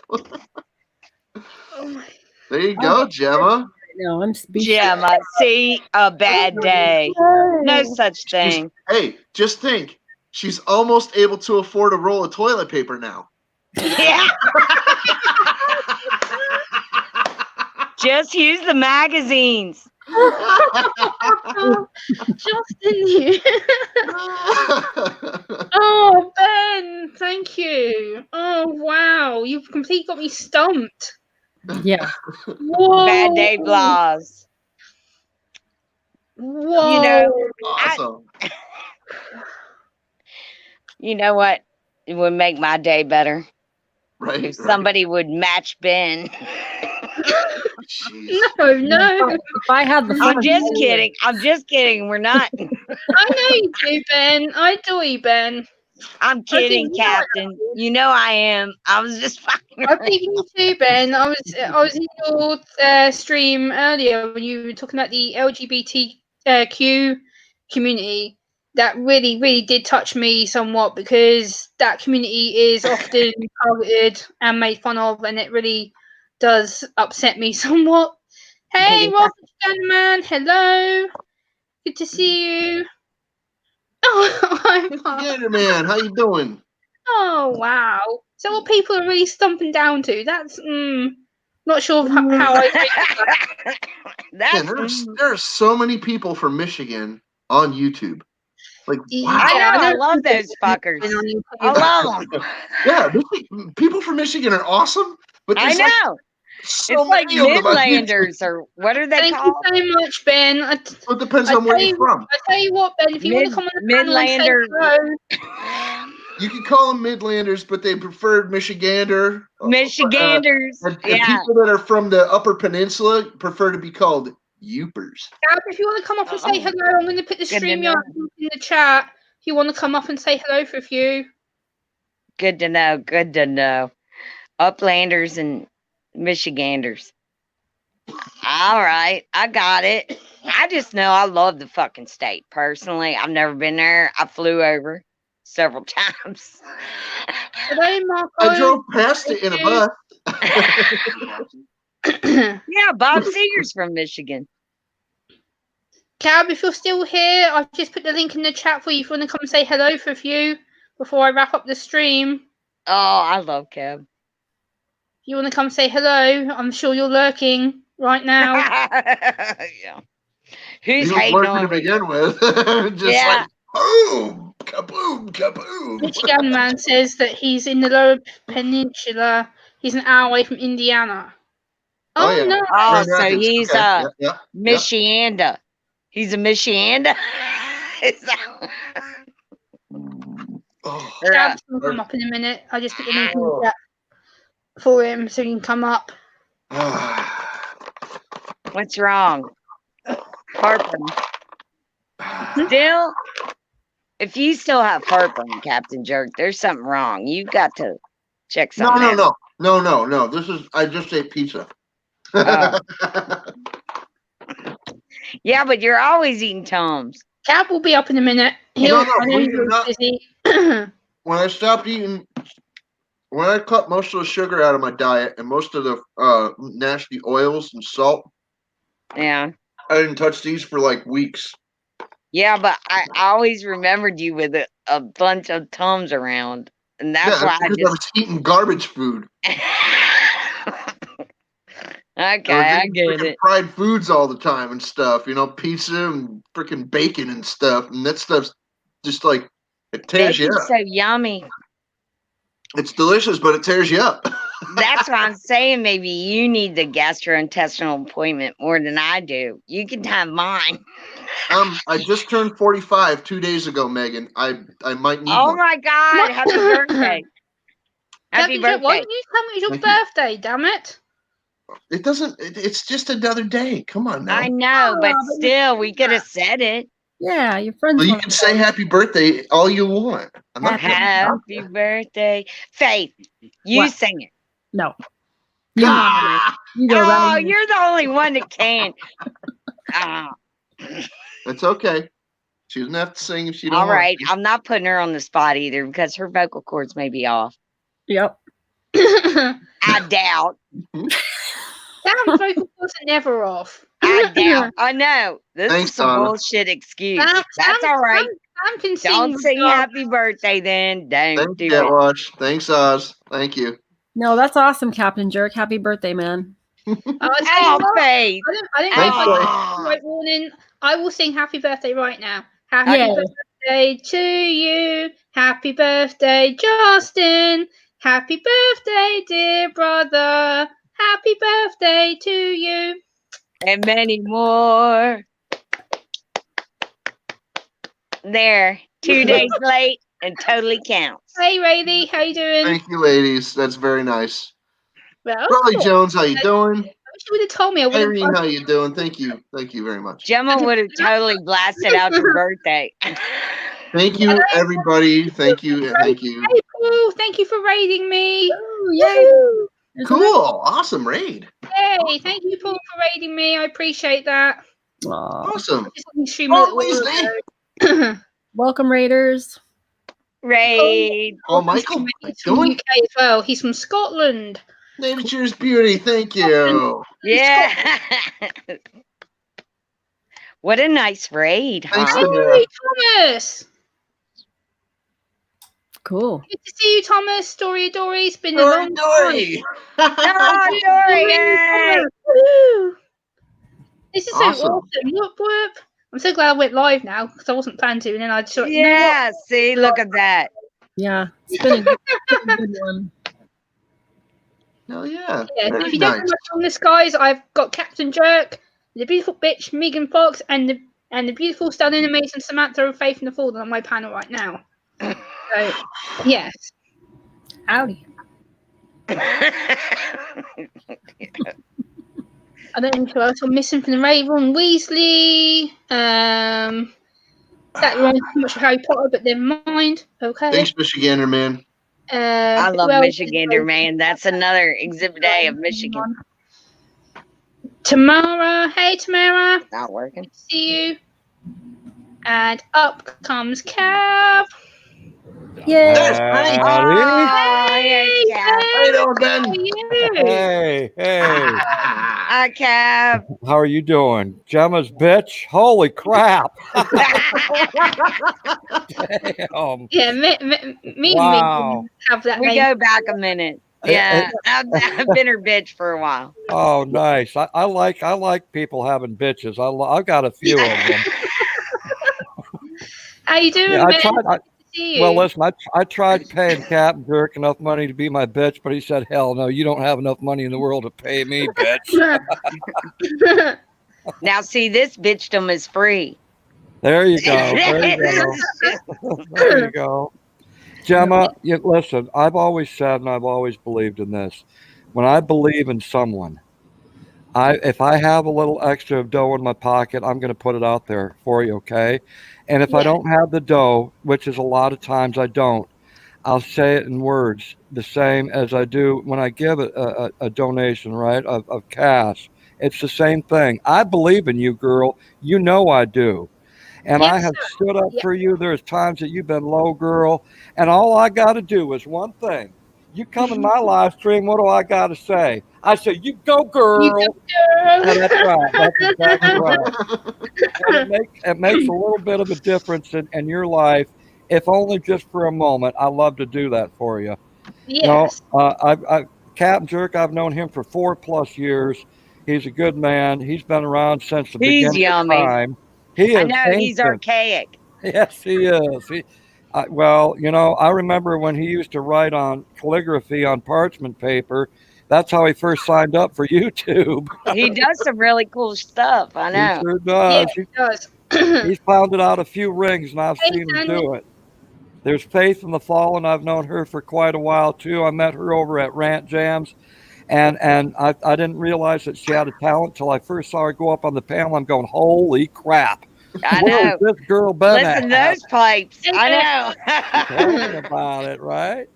Oh my. There you go, Gemma. No, I'm speechless. Gemma, see, a bad day. No such thing. Hey, just think. She's almost able to afford a roll of toilet paper now. Yeah. Just use the magazines. Just in you. Oh, Ben, thank you. Oh, wow. You've completely got me stumped. Yeah. Whoa. Bad day blahs. Whoa. You know, Awesome. You know what? It would make my day better Right? if somebody would match Ben. Jeez. No. If I had the I'm funds, just kidding. I'm just kidding. We're not. I know you do, Ben. I adore you, Ben. I'm kidding, Captain. You know I am. I was just fucking. I'm thinking you too, Ben. I was in your stream earlier when you were talking about the LGBTQ community. That really, really did touch me somewhat because that community is often targeted and made fun of, and it really does upset me somewhat. Hey, welcome to Man. Hello. Good to see you. Oh, I'm Gator Man, how you doing? Oh wow! So what people are really stumping down to? That's not sure how I think That's. Man, there are so many people from Michigan on YouTube. Like, wow. I know. I don't love think those fuckers. it's on YouTube. I love them. Yeah, people from Michigan are awesome, but I there's like know. so It's like many of them on YouTube. Midlanders, or what are they Thank called? you so much, Ben. It depends on where you're from. I tell you what, Ben. If you want to come on the panel and say Midlander. hello, You can call them Midlanders, but they prefer Michigander. Michiganders. And Yeah. people that are from the Upper Peninsula prefer to be called Yoopers. Gab, if you want to come up and say hello, I'm going to put the Good to stream know. in the chat. If you want to come up and say hello for a few. Good to know. Good to know. Uplanders and Michiganders. All right. I got it. I just know I love the fucking state. Personally, I've never been there. I flew over several times. Hello, Marco. I drove past it in a bus. Yeah, Bob Seger's from Michigan. Cab, if you're still here, I've just put the link in the chat for you if you want to come and say hello for a few before I wrap up the stream. Oh, I love Cab. If you want to come say hello, I'm sure you're lurking right now. Yeah. Who's He was hating working on to me? begin with. Just Yeah. like, boom, kaboom, kaboom. Michigan man says that he's in the Lower Peninsula. He's an hour away from Indiana. Oh, Oh, yeah. no. Oh, Grand so Rapids. he's Okay. Yeah. Michianda. He's a Michianda. Is that- Oh. Cab's going to come up in a minute. I just put the link in the chat for him so he can come up. What's wrong? Heartburn. Still, if you still have heartburn, Captain Jerk, there's something wrong. You've got to check something out. No. I just ate pizza. Oh. Yeah, but you're always eating Tums. Cab will be up in a minute. I know he's busy. When I stopped eating, when I cut most of the sugar out of my diet and most of the nasty oils and salt, Yeah. I didn't touch these for like weeks. Yeah, but I always remembered you with a bunch of Tums around. And that's why I because I was eating garbage food. Okay, I I get it. Fried foods all the time and stuff, pizza and freaking bacon and stuff, and that stuff's just like it tears you Bacon's up. so yummy. It's delicious, but it tears you up. That's why I'm saying maybe you need the gastrointestinal appointment more than I do. You can have mine. I just turned 45 2 days ago, Megan. I might need Oh one. my God! Happy birthday! Happy Why birthday! didn't you tell me it's your Thank you. birthday? Damn it! It doesn't. It's just another day. Come on now. I know, but Oh, but still, we could have said it. Yeah, your friends. Well, you want can to say happy birthday all you want. I'm not Happy- gonna stop Happy you. birthday, Faith. You What? sing it. No. Come You, on. you go Oh, right ahead. you're the only one that can. Oh, It's okay. She doesn't have to sing if she don't all want right. to. I'm not putting her on the spot either because her vocal cords may be off. Yep. I doubt. Damn, vocal cords are never off. I doubt. I know. This Thanks, is some Donna. bullshit excuse. Sam, That's all right. Sam can Don't sing. sing happy birthday then. Don't Thanks, do Cat it. Watch. Thanks, Oz. Thank you. No, that's awesome, Captain Jerk. Happy birthday, man. I'll tell you Oh, what, Faith. I didn't Thanks, get Oh. my right warning. I will sing happy birthday right now. Happy Yeah. birthday to you. Happy birthday, Justin. Happy birthday, dear brother. Happy birthday to you. And many more. There. 2 days late and totally counts. Hey, Rayleigh, how you doing? Thank you, ladies. That's very nice. Well, Charlie Jones, how you doing? I wish you would have told me. I would Irene, have. how you doing? Thank you. Thank you very much. Gemma would have totally blasted out your birthday. Thank you, everybody. Thank you. Thank you. Hey, Paul, thank you for raiding me. Oh, yay. Woo! There's a Cool. Awesome raid. Yay! Thank you, Paul, for raiding me. I appreciate that. raid. Aw. Awesome. Just on stream Oh, a little Weasley. while ago. Welcome, Raiders. Raid. Oh, Michael. How you He's from doing? UK as well. He's from Scotland. Nature's beauty. Thank you. Yeah. What a nice raid, Thanks, huh? Samira. Hey, Thomas. Cool. Good to see you, Thomas. Story of Dory. It's been a Dory, long time. Dory. Oh, Dory, yay. Woo! This is so Awesome. awesome. Whoop, whoop. I'm so glad I went live now because I wasn't planning to, and then I just thought, you know what? Yeah, see, look at that. Yeah, it's been a good one. Hell yeah. Yeah, Very if you don't nice. know what's on this, guys, I've got Captain Jerk, the beautiful bitch Megan Fox, and the beautiful, stunning, amazing Samantha of Faith in the Fallen on my panel right now. So, yes. Howdy. I don't know who else I'm missing from the raid. Ron Weasley. That reminds me too much of Harry Potter, but never mind. Okay. Thanks, Michigander, man. I who love else? Michigander, man. That's another exhibit A of Michigan. Tamara. Hey, Tamara. Not working. See you. And up comes Cab. Yay. That's right. Oh, yes, Cap. How you doing, Ben? How are you? Hey, hey, Hi, Cap. how are you doing? Gemma's bitch? Holy crap. Damn. Yeah, me and Wow. Megan have that We name. go back a minute. Yeah, I've been her bitch for a while. Oh, nice. I like people having bitches. I've got a few of them. How you doing, Yeah, man? I tried. Good to see you. Well, listen, I tried paying Captain Jerk enough money to be my bitch, but he said, hell no, you don't have enough money in the world to pay me, bitch. Now, see, this bitchdom is free. There you go. There you go. There you go. Gemma, listen, I've always said and I've always believed in this. When I believe in someone, if I have a little extra of dough in my pocket, I'm going to put it out there for you, okay? And if I Yeah. don't have the dough, which is a lot of times I don't, I'll say it in words the same as I do when I give a donation, right, of cash. It's the same thing. I believe in you, girl. You know I do. And I Yes, have sir. stood up Yeah. for you. There's times that you've been low, girl. And all I got to do is one thing. You come in my live stream, what do I got to say? I say, you go, girl. You go, girl. Yeah, that's right. That's exactly right. And it makes a little bit of a difference in your life, if only just for a moment. I love to do that for you. Yes. Captain Jerk, I've known him for 4+ years. He's a good man. He's been around since the He's beginning yummy. of time. He I is know he's ancient. archaic. Yes, he is. Well, I remember when he used to write on calligraphy on parchment paper. That's how he first signed up for YouTube. He does some really cool stuff. I He know. sure Yeah, does. it does. He's pounded out a few rings, and I've Hey, seen him Danny. do it. There's Faith in the Fallen. I've known her for quite a while too. I met her over at Rant Jams, and I didn't realize that she had a talent till I first saw her go up on the panel. I'm going, holy crap! I Where's know. this girl been Listen to at? those pipes. I Tell me know. about it, right?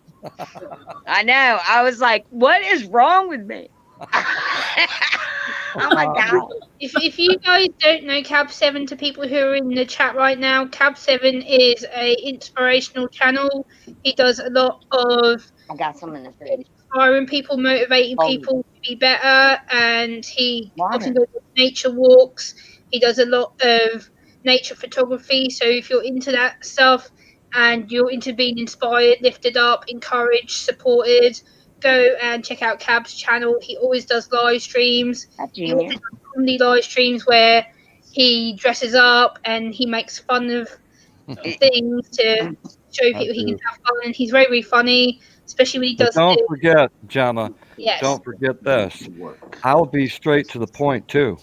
I know. I was like, what is wrong with me? Oh my God. If you guys don't know Cab 7, to people who are in the chat right now, Cab 7 is a inspirational channel. He does a lot of I got some in the fridge. inspiring people, motivating Oh. people to be better, and he Water. often goes on nature walks. He does a lot of nature photography, so if you're into that stuff and you're into being inspired, lifted up, encouraged, supported, go and check out Cab's channel. He always does live streams. That's He always Junior. does comedy live streams where he dresses up and he makes fun of things to show people he can have fun, and he's very, very funny, especially when he But does don't the, forget, Gemma, yes. don't forget this. I'll be straight to the point too,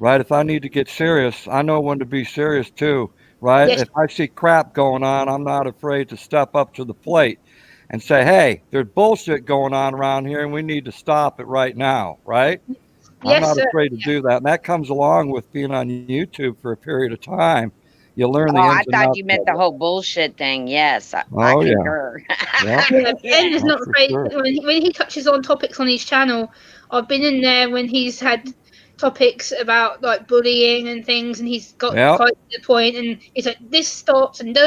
right? If I need to get serious, I know when to be serious too, right? Yes. If I see crap going on, I'm not afraid to step up to the plate and say, hey, there's bullshit going on around here and we need to stop it right now, right? I'm Yes, not sir. afraid to do that. And that comes along with being on YouTube for a period of time. You learn the Oh, ins I and thought outs you meant of the it. whole bullshit thing. Yes, I Oh, yeah. concur. Yeah. Yeah, Yeah. Ben is That's not for afraid. sure. When he touches on topics on his channel, I've been in there when he's had topics about like bullying and things, and he's got Yep. quite to the point, and he's like, "This stops," and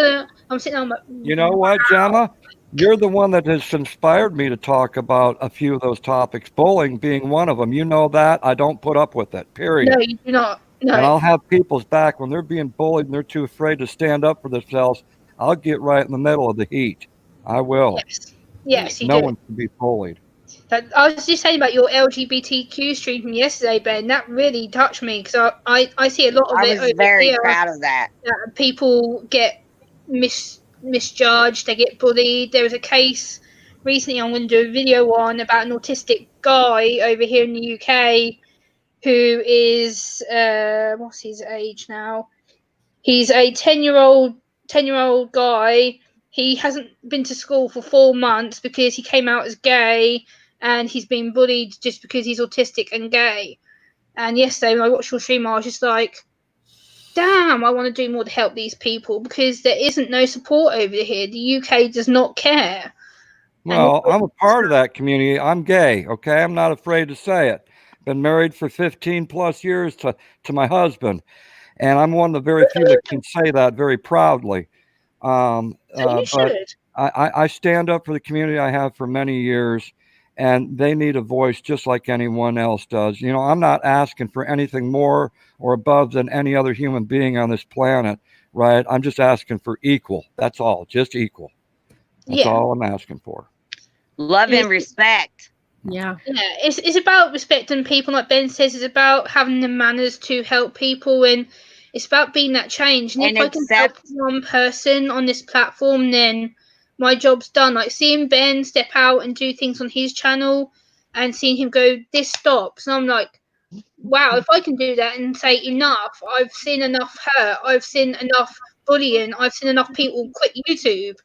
I'm sitting there, I'm like, You know what, Gemma? You're the one that has inspired me to talk about a few of those topics, bullying being one of them. You know that. I don't put up with it, period. "No, you do not." No. And I'll have people's back when they're being bullied and they're too afraid to stand up for themselves. I'll get right in the middle of the heat. I will. Yes. Yes, you No do. one can be bullied. I was just saying about your LGBTQ stream from yesterday, Ben. That really touched me because I see a lot of I it was over very here. proud of that. That people get misjudged, they get bullied. There was a case recently I'm going to do a video on about an autistic guy over here in the UK who is what's his age now? He's a 10-year-old guy. He hasn't been to school for 4 months because he came out as gay, and he's been bullied just because he's autistic and gay. And yesterday when I watched your stream, I was just like, damn, I want to do more to help these people because there isn't no support over here. The UK does not care. Well, I'm a part of that community. I'm gay, okay? I'm not afraid to say it. Been married for 15 plus years to my husband, and I'm one of the very few that can say that very proudly. So you But should. I stand up for the community I have for many years, and they need a voice just like anyone else does. You know, I'm not asking for anything more or above than any other human being on this planet, right? I'm just asking for equal. That's all, just equal. That's all I'm asking for. Love and respect. Yeah. Yeah, it's about respecting people, like Ben says. It's about having the manners to help people, and it's about being that change. And if I can help one person on this platform, then my job's done. Like seeing Ben step out and do things on his channel, and seeing him go, this stops, and I'm like, wow, if I can do that and say enough, I've seen enough hurt, I've seen enough bullying, I've seen enough people quit YouTube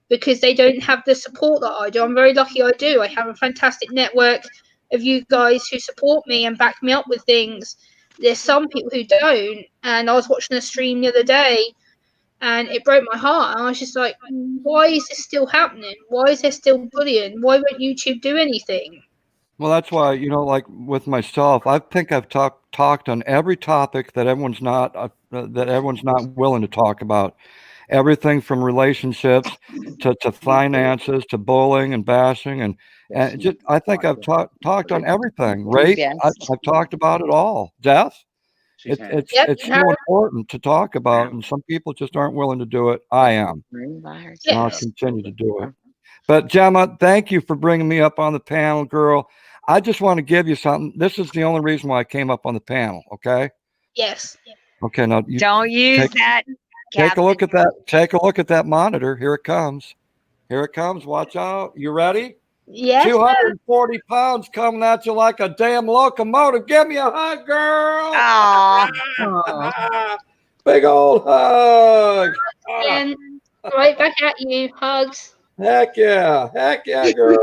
because they don't have the support that I do. I'm very lucky I do. I have a fantastic network of you guys who support me and back me up with things. There's some people who don't, and I was watching a stream the other day and it broke my heart. And I was just like, why is this still happening? Why is there still bullying? Why won't YouTube do anything? Well, that's why, you know, like with myself, I think I've talked on every topic that everyone's not willing to talk about. Everything from relationships to finances to bullying and bashing and just I think I've talked on everything. Rape, I've talked about it all. Death, it's so important to talk about, and some people just aren't willing to do it. I am, and I'll continue to do it. But Gemma, thank you for bringing me up on the panel, girl. I just want to give you something. This is the only reason why I came up on the panel. Okay. Yes. Okay. Now you don't use that. Take a look at that. Take a look at that monitor. Here it comes. Here it comes. Watch out. You ready? Yes. 240 pounds coming at you like a damn locomotive. Give me a hug, girl. Big old hug. Ah, And right back at you. Hugs. heck yeah, girl.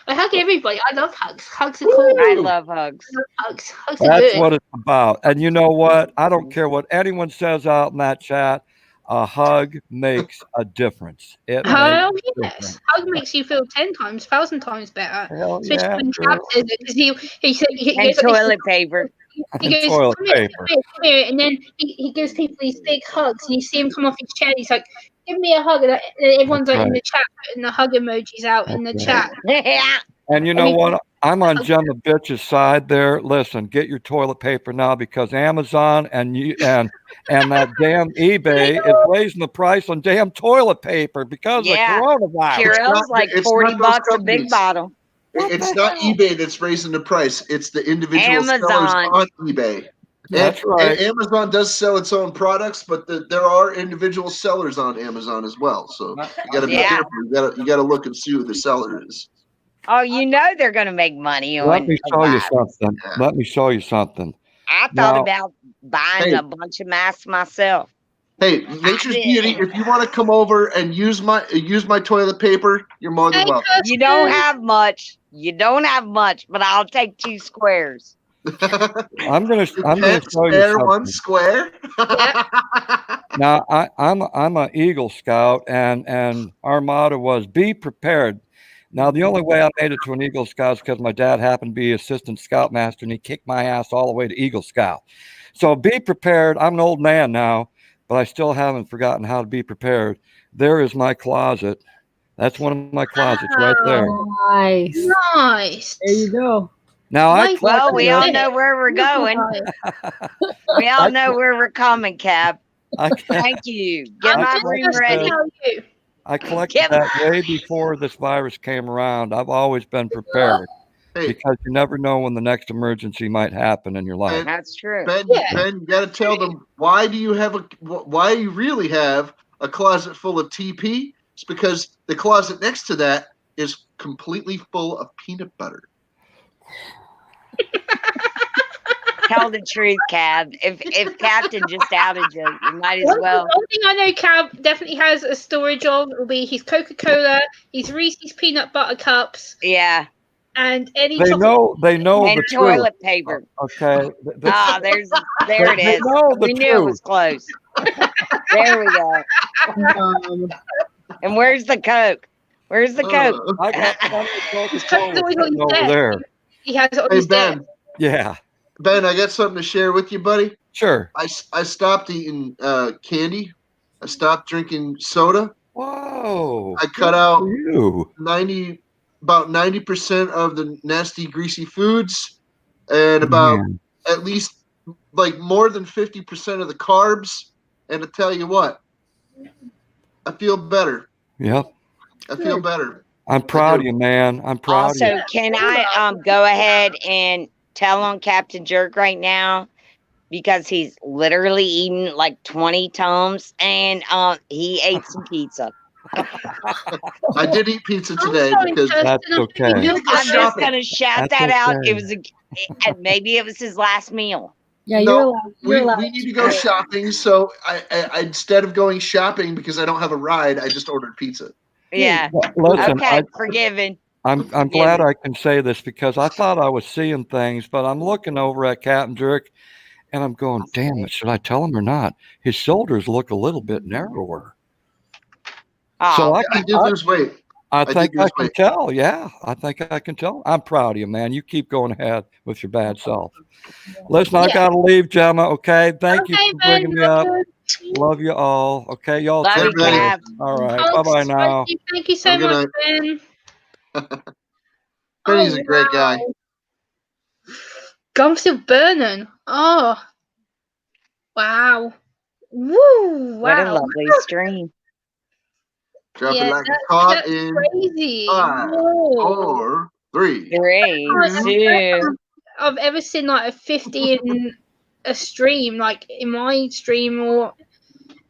I hug everybody. I love hugs. Hugs are cool. I Woo! love hugs. I love hugs. Hugs are That's good. what it's about. And you know what? I don't care what anyone says out in that chat. A hug makes a difference. It makes Oh a yes, difference. hug makes you feel 10 times, 1,000 times better. Hell Especially yeah, when girl. Cab says it, because he said he And goes like this, toilet paper. he And goes, toilet come here, paper. come here, come here, and then he gives people these big hugs, and you see him come off his chair. He's like, "Give me a hug," and everyone's That's like in right. the chat putting the hug emojis out in the That's right. chat. Yeah. And you know Everybody what? I'm on hugs. Gemma Bitch's side there. Listen, get your toilet paper now because Amazon and that damn eBay is raising the price on damn toilet paper because of the Yeah. coronavirus. Purell's like It's 40 not those bucks a big companies. bottle. What It's the not hell? eBay that's raising the price. It's the individual sellers Amazon. on eBay. That's And right. Amazon does sell its own products, but there are individual sellers on Amazon as well. So you got to be Yeah. careful. You got to look and see who the seller is. Oh, you know they're going to make money Let on me a show you virus. something. Yeah. Let me show you something. I thought Now, about buying Hey. a bunch of masks myself. Hey, Nature's Beauty, if you want to come over and use my toilet paper, you're more than Hey, welcome. You don't Kirsten. have much. You don't have much, but I'll take 2 squares. I'm gonna show you Spare one something. square. Now, I'm an Eagle Scout, and our motto was be prepared. Now, the only way I made it to an Eagle Scout is because my dad happened to be assistant scoutmaster, and he kicked my ass all the way to Eagle Scout. So be prepared. I'm an old man now, but I still haven't forgotten how to be prepared. There is my closet. That's one of my closets right there. Nice. Nice. There you go. Now, I Nice. Well, we all Yeah. know where we're going. We all know where we're coming, Cab. I Thank you. Get I'm my just room gonna ready. tell you. collected that way before this virus came around. I've always been prepared Hey, because you never know when the next emergency might happen in your life. That's true. Ben, Yeah. you got to tell them why you really have a closet full of TP? It's because the closet next to that is completely full of peanut butter. Tell the truth, Cab. If Captain just outed you, you might as well. One thing I know Cab definitely has a storage of will be his Coca-Cola, his Reese's peanut butter cups, Yeah. and any They chocolate. know And the truth. toilet paper. Okay. Ah, there it They is. know the We knew it was close. There we go. And where's the Coke? Where's the Coke? I got plenty of His Coca-Cola Coke-Cola on sitting his over desk. there. He has it on Hey his desk. Yeah, Ben, I got something to share with you, buddy. sure. I stopped eating candy. I stopped drinking soda. Whoa. I cut out You. about 90% of the nasty, greasy foods, and about Man. at least like more than 50% of the carbs. And to tell you what, I feel better. Yep. I feel better. I'm proud of you, man. I'm proud of you. Also, can I go ahead and tell on Captain Jerk right now? Because he's literally eaten like 20 tomes and he ate some pizza. I did eat pizza today sorry, because Kirsten, That's I think okay. we do Go I'm just shopping. gonna shout That's that out. okay. It was and maybe it was his last meal. Yeah, No, you're allowed. You're allowed. we need to go shopping. So I instead of going shopping because I don't have a ride, I just ordered pizza. Yeah. Listen, Okay, forgiven. I'm glad I can say this because I thought I was seeing things, but I'm looking over at Captain Jerk and I'm going, damn it, should I tell him or not? His shoulders look a little bit narrower. So Oh, I did lose weight. I did think I lose can weight. tell. Yeah, I think I can tell. I'm proud of you, man. You keep going ahead with your bad self. Listen, I Yeah. got to leave, Gemma. Okay. Thank you Okay, for Ben. bringing me up. Love you all. Okay. Y'all love take you, Everybody. care. Cap. All right. Hugs. Bye bye now. Thank you so Have a good much, Ben. Benny's a great guy. Gum's still burning. Oh. Wow. Woo. What a Wow. lovely stream. Drop Yeah, it like a that's caught in crazy. 5, Whoa. 4, 3. 3, That's the 2. first time I've ever seen like a 50 in a stream, like in my stream or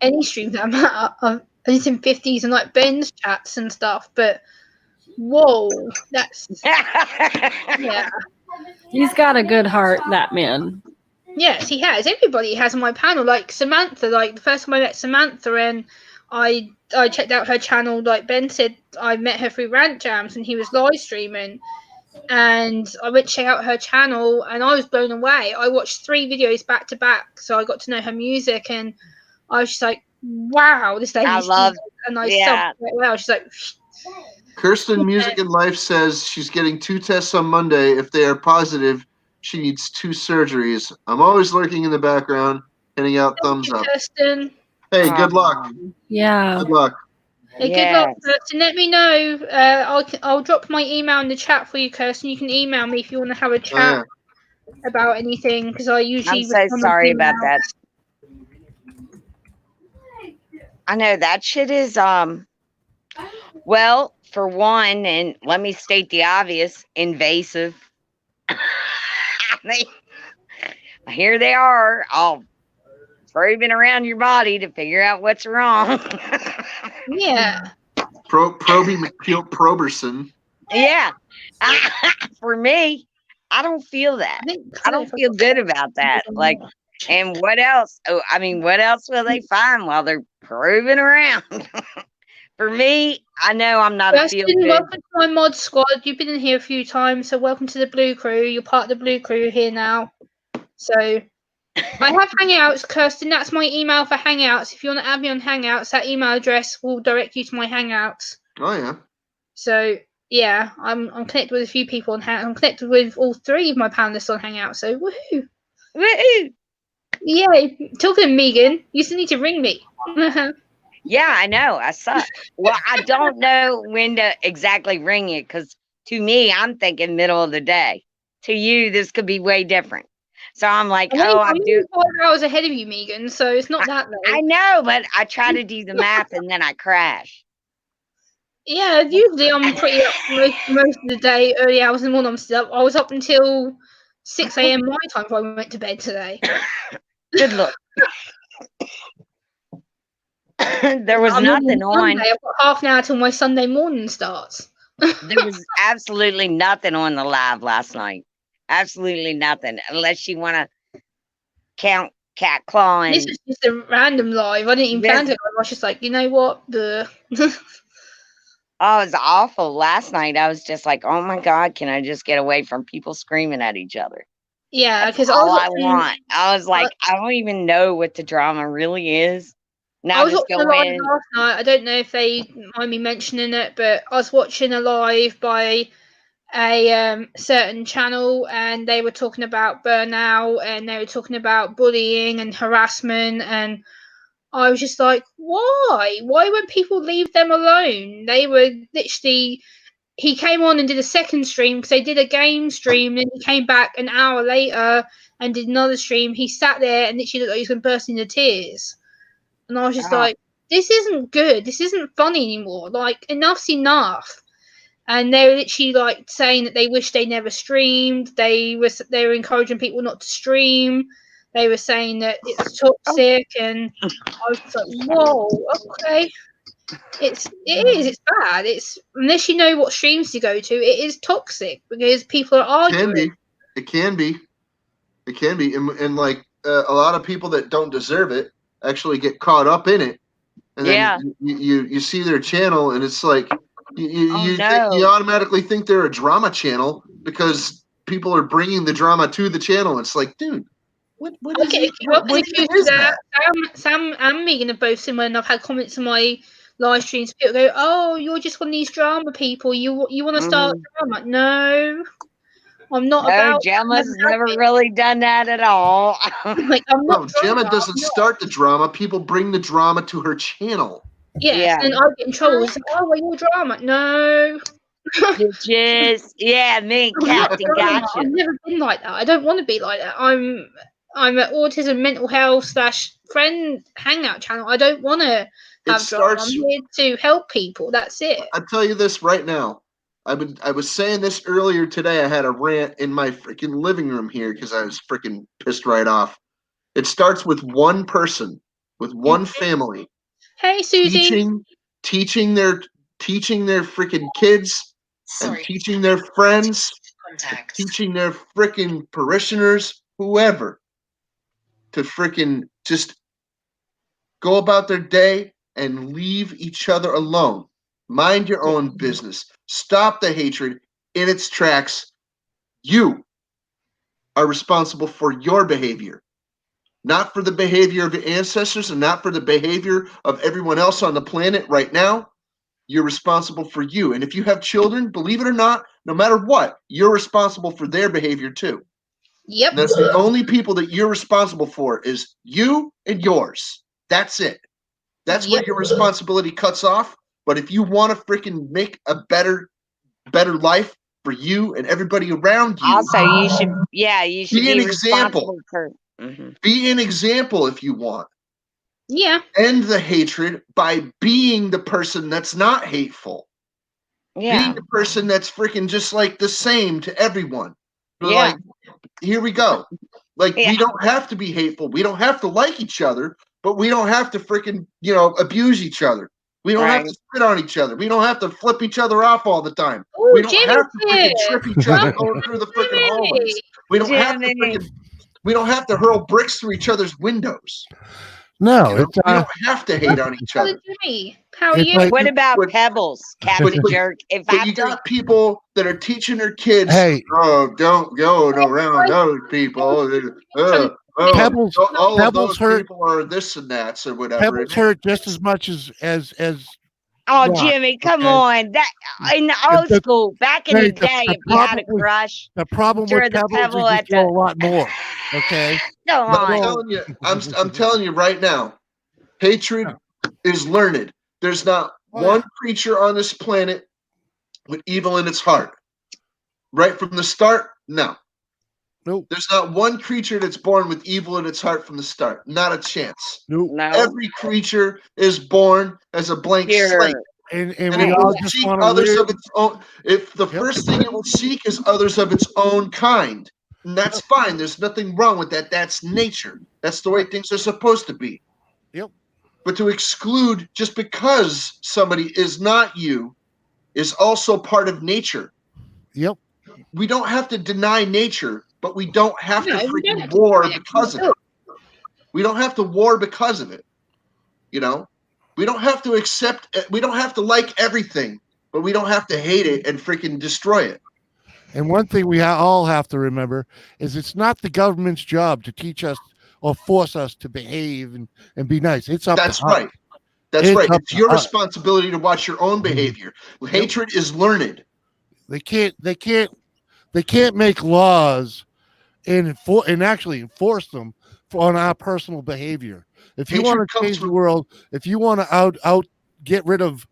any stream that I've only seen 50s and like Ben's chats and stuff, but whoa, that's yeah. He's got a good heart, that man. Yes, he has. Everybody has on my panel. Like Samantha, like the first time I met Samantha and I checked out her channel, like Ben said, I met her through Rant Jams and he was live streaming. And I went to check out her channel and I was blown away. I watched 3 videos back to back, so I got to know her music and I was just like, wow, this lady's love- and I yeah. subbed right well. She's like, Kirsten Music and Life says she's getting 2 tests on Monday. If they are positive, she needs 2 surgeries. I'm always lurking in the background, handing out thumbs up. Kirsten. Hey, good luck. Yeah. Good luck. Hey, good luck, Kirsten. Let me know. I'll drop my email in the chat for you, Kirsten. You can email me if you want to have a chat about anything, because I usually. I'm so sorry about that. I know that shit is well, for one, and let me state the obvious, invasive. Here they are, all probing around your body to figure out what's wrong. Yeah. Probing McProberson. Yeah. For me, I don't feel that. I don't feel good about that. Like, and what else? Oh, I mean, what else will they find while they're probing around? For me, I know I'm not a feel good. Welcome to my mod squad. You've been in here a few times, so welcome to the Blue Crew. You're part of the Blue Crew here now. So I have Hangouts, Kirsten. That's my email for Hangouts. If you want to add me on Hangouts, that email address will direct you to my Hangouts. Oh yeah. So yeah, I'm connected with a few people on Hangouts. I'm connected with all 3 of my panelists on Hangouts. So woohoo! Woohoo! Yeah, talking to Megan, you still need to ring me. Yeah, I know. I suck. Well, I don't know when to exactly ring it because to me, I'm thinking middle of the day. To you, this could be way different. So I'm like, I'm only 5 hours ahead of you, Megan, so it's not that late. I know, but I try to do the math and then I crash. Yeah, usually I'm pretty up most of the day, early hours in the morning. I'm still up. I was up until 6 a.m. my time before I went to bed today. Good look. There was nothing on. Sunday. I've got half an hour till my Sunday morning starts. There was absolutely nothing on the live last night. Absolutely nothing, unless you want to count cat clawing. This is just a random live. I didn't even plan to. I was just like, you know what? Oh, it was awful. Last night, I was just like, oh my God, can I just get away from people screaming at each other? Yeah, because all I want. I was like, I don't even know what the drama really is. Now I was watching a live last night. I don't know if they mind me mentioning it, but I was watching a live by a certain channel, and they were talking about burnout, and they were talking about bullying and harassment, and I was just like, why? Why won't people leave them alone? They were literally. He came on and did a second stream because they did a game stream, and he came back an hour later and did another stream. He sat there and literally looked like he was going to burst into tears. And I was just like, this isn't good. This isn't funny anymore. Like, enough's enough. And they were literally like saying that they wish they never streamed. They were encouraging people not to stream. They were saying that it's toxic, and I was just like, whoa, okay. It's bad. It's unless you know what streams to go to, it is toxic because people are arguing. It can be, and like a lot of people that don't deserve it actually get caught up in it, and then you see their channel, and it's like you automatically think they're a drama channel because people are bringing the drama to the channel. It's like, dude, what is that? Sam and Megan have both similar, and I've had comments on my live streams. People go, "Oh, you're just one of these drama people. You want to start drama?" No, I'm not about. Gemma's never really done that at all. Like, I'm not. No, Gemma doesn't start the drama. People bring the drama to her channel. Yes, and I get in trouble. It's like, oh, well, you're drama. No. Bitches. Yeah, me and Captain gotcha. I've never been like that. I don't want to be like that. I'm an autism mental health / friend hangout channel. I don't want to have drama. I'm here to help people. That's it. I'll tell you this right now. I was saying this earlier today. I had a rant in my freaking living room here because I was freaking pissed right off. It starts with one person, with one family. Hey, Susie. Teaching their freaking kids and teaching their friends, teaching their freaking parishioners, whoever. to freaking just go about their day and leave each other alone. Mind your own business. Stop the hatred in its tracks. You are responsible for your behavior, not for the behavior of your ancestors and not for the behavior of everyone else on the planet right now. You're responsible for you. And if you have children, believe it or not, no matter what, you're responsible for their behavior too. Yep. And that's the only people that you're responsible for is you and yours. That's it. That's where your responsibility cuts off. But if you want to freaking make a better life for you and everybody around you, Also, you should be an example. responsible for. Mhm. Be an example if you want. Yeah. End the hatred by being the person that's not hateful. Yeah. Being the person that's freaking just like the same to everyone. But Yeah. like, here we go. Like, Yeah. we don't have to be hateful. We don't have to like each other, but we don't have to freaking, abuse each other. We don't have to spit on each other. We don't have to flip each other off all the time. Ooh, We don't Jimmy's have to freaking here. trip each other going through the freaking hallways. We don't have to Jimmy. we don't have to hurl bricks through each other's windows. No, We it's don't have to hate on each Hello, other. Jimmy. How are It's you? like- What about But- pebbles, Captain but- Jerk? If But I you threw got people that are teaching their kids, Hey. oh, don't go around those people. Pebbles- all of Pebbles those hurt- people are this and that, or whatever. Pebbles hurt just as much as Oh, Right, Jimmy, come okay. on! That in the old The- school, back in hey, the the- day, the if you had a problem with- crush, the problem Throw with the Pebbles pebble is you at throw the- a lot more. Okay. go But I'm on. telling you, I'm telling you right now, hatred is learned. There's not one creature on this planet with evil in its heart. Right from the start, no. Nope. There's not one creature that's born with evil in its heart from the start. Not a chance. Nope. No, Every creature is born as a blank Here. slate. And And we it all will just seek want to others live. of its own. If the Yep. first thing it will seek is others of its own kind, and that's fine. There's nothing wrong with that. That's nature. That's the way things are supposed to be. Yep. But to exclude just because somebody is not you is also part of nature. Yep. We don't have to deny nature, but we don't have No, to we don't freaking have to war deny it. because of it. We don't have to war because of it. We don't have to accept, we don't have to like everything, but we don't have to hate it and freaking destroy it. And one thing we all have to remember is it's not the government's job to teach us or force us to behave and be nice. It's up That's to us. right. That's It's right. up It's to your us. responsibility to watch your own behavior. Hatred is learned. They can't make laws and actually enforce them on our personal behavior. If you Hatred want to comes change the from- world, if you want to out get rid of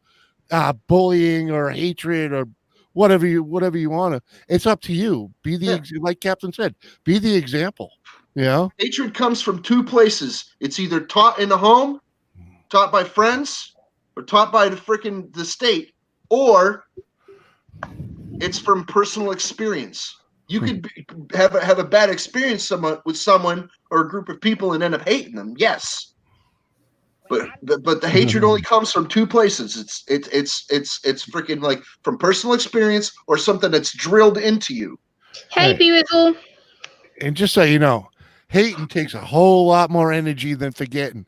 bullying or hatred or whatever you want to, it's up to you. Be the like Captain said, be the example. Hatred comes from two places. It's either taught in the home, taught by friends, or taught by the state, or it's from personal experience. You could have a bad experience with someone or a group of people and end up hating them. Yes, but the hatred only comes from two places. It's freaking like from personal experience or something that's drilled into you. Hey, Right. Beawizzle. And just so you know, hating takes a whole lot more energy than forgetting.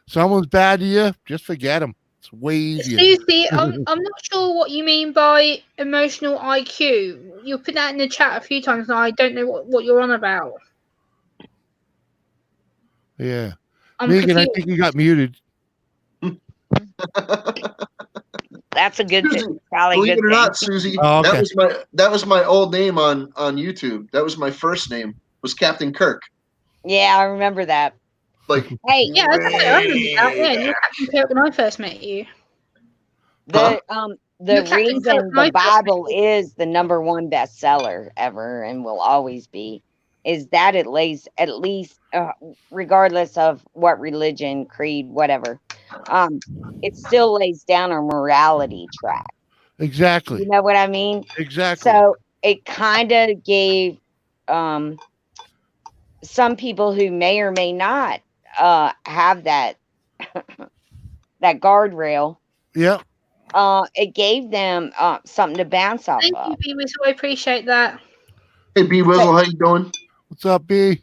Someone's bad to you, just forget them. It's way easier. Susie, I'm not sure what you mean by emotional IQ. You put that in the chat a few times, and I don't know what you're on about. Yeah. I'm Megan, I confused. think you got muted. That's a good Susie, thing. Probably believe good it or thing. not, Susie, Oh, okay. that was my old name on YouTube. That was my first name. Was Captain Kirk. Yeah, I remember that. Like, Hey, Yeah, I remember that. Yeah, you were Captain Kirk when I first met you. the You're Captain reason Kirk, my the first Bible name. is the #1 bestseller ever and will always be is that it lays at least regardless of what religion, creed, whatever, it still lays down a morality track. Exactly. You know what I mean? Exactly. So it kind of gave some people who may or may not have that that guardrail. Yeah. It gave them something to bounce off Thank of. you, Beawizzle. I appreciate that. hey, B Wizzle, how you doing? What's up, B?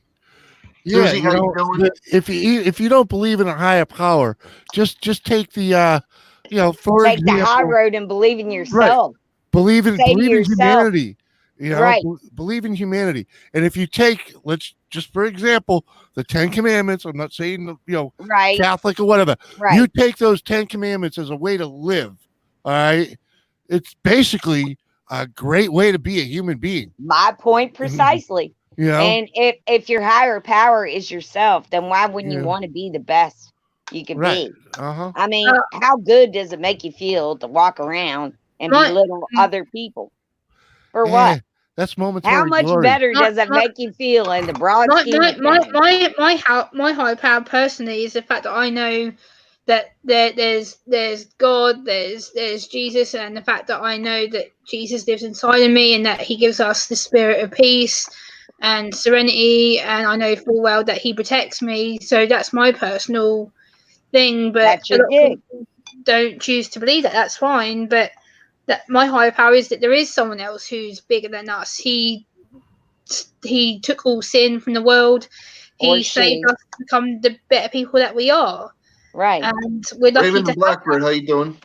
Yeah, Susie, how you doing? if you don't believe in a higher power, just take the for Take the high example, road and believe in right, yourself. believe in Say to yourself, humanity. right, Believe in humanity. And if you take, let's just for example, the 10 Commandments. I'm not saying right, Catholic or whatever. right. You take those 10 Commandments as a way to live. All right, it's basically a great way to be a human being. My point precisely. You know, And if your higher power is yourself, then why wouldn't you Yeah. want to be the best you could right? be? Uh-huh. I mean, how good does it make you feel to walk around and My- belittle other people? For Yeah, what? that's momentary How much glory. better My- does it my- make you feel in the broad my scheme my of my things? my high power personally is the fact that I know that there's God, there's Jesus, and the fact that I know that Jesus lives inside of me and that He gives us the spirit of peace and serenity, and I know full well that He protects me. So that's my personal thing. But That's a your lot of gig. people don't choose to believe that. That's fine, but that my higher power is that there is someone else who's bigger than us. He took all sin from the world. Or He saved she. us to become the better people that we are. Right. And we're lucky Raven to the Blackbird, how you doing?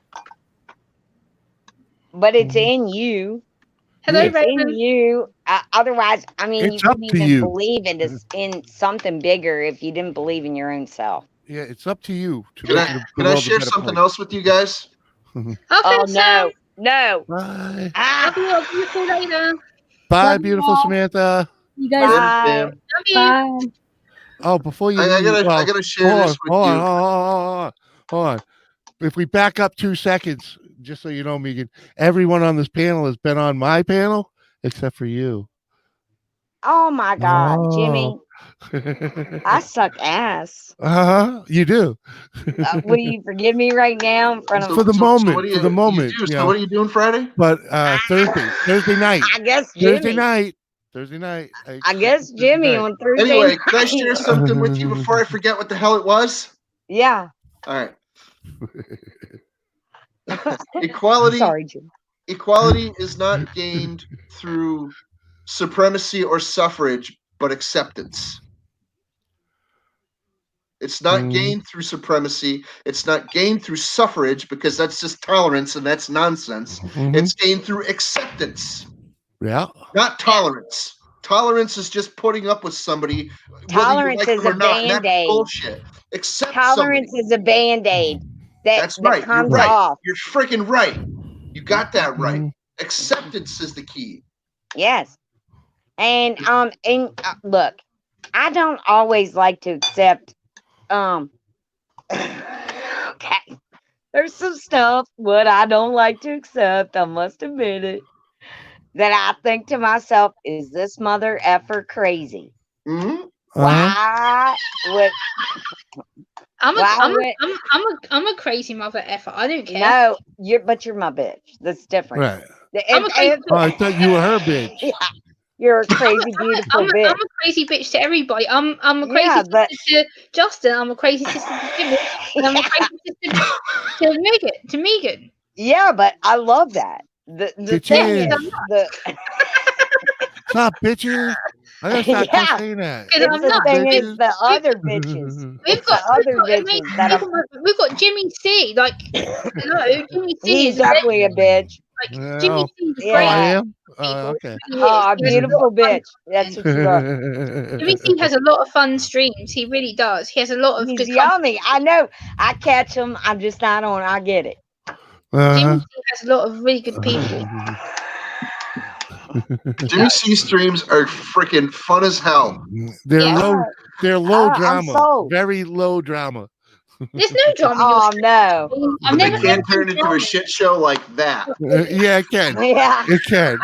But it's in you. Hello, Yeah. It's in Raven. you. Otherwise, I mean, you It's up couldn't to even you. believe in something bigger if you didn't believe in your own self. Yeah, it's up to you to Can make I the can I world a share better something place. else with you guys? Okay, Oh Sam. no. Bye. Love you. Ah, I'll see you all later. Bye, Love you beautiful all. Samantha. You guys. Later, bye. Sam. Love you. Bye. Oh, before you I leave, gotta share hold this on, with you. hold on. If we back up 2 seconds, just so you know, Megan, everyone on this panel has been on my panel except for you. Oh my God, Jimmy, Oh. I suck ass. You do. Will you forgive me right now in front of? For the moment, what do you, for the moment, you do? you So know. what are you doing Friday? But Thursday night, I guess Thursday Jimmy. night. I guess Jimmy on Thursday Anyway, night. can I share something with you before I forget what the hell it was? Yeah. All right. Equality Sorry, Jimmy. Equality is not gained through supremacy or suffrage, but acceptance. It's not gained through supremacy. It's not gained through suffrage because that's just tolerance and that's nonsense. It's gained through acceptance. Yeah. Not tolerance. Tolerance is just putting up with somebody, Tolerance whether you like is them a or not. And that's Band-Aid. bullshit. Accept Tolerance somebody. is a Band-Aid That's that right. You're comes right. off. You're freaking right. You got that right. Acceptance is the key. Yes. And look, I don't always like to accept okay. There's some stuff what I don't like to accept, I must admit it. That I think to myself, is this mother effer crazy? Mm-hmm. Why would I'm why would a crazy mother effer. I don't care. no, you're my bitch. That's different. Right. I'm a crazy Oh, I thought you were her bitch. Yeah, you're a crazy, beautiful I'm bitch. a crazy bitch to everybody. I'm a crazy Yeah, but sister to Justin. I'm a crazy sister to Jimmy. And I'm a crazy sister to Megan. yeah, but I love that. The thing Bitches. is the Stop, bitches. I gotta stop yeah, saying that. Because it's I'm the not. thing is Bitches. the other bitches. We've It's got the other amazing bitches that I'm. people. We've got Jimmy C. Like, hello, Jimmy C He's is a definitely a bitch. like Well, Jimmy C is oh, great. I Yeah. am? People. Okay. He really Oh, is. He has a lot beautiful of fun. bitch. That's what you are. Jimmy C has a lot of fun streams. He really does. He has a lot of He's good yummy. I know. I catch him. I'm just not on. I get it. Jimmy C has a lot of really good people. Jimmy C streams are freaking fun as hell. They're Yeah. low. They're low I'm drama. sold. Very low drama. There's no drama. in your Oh stream. no. I've But they never can seen turn into drama. a shit show like that. Yeah, it can. Yeah, It can.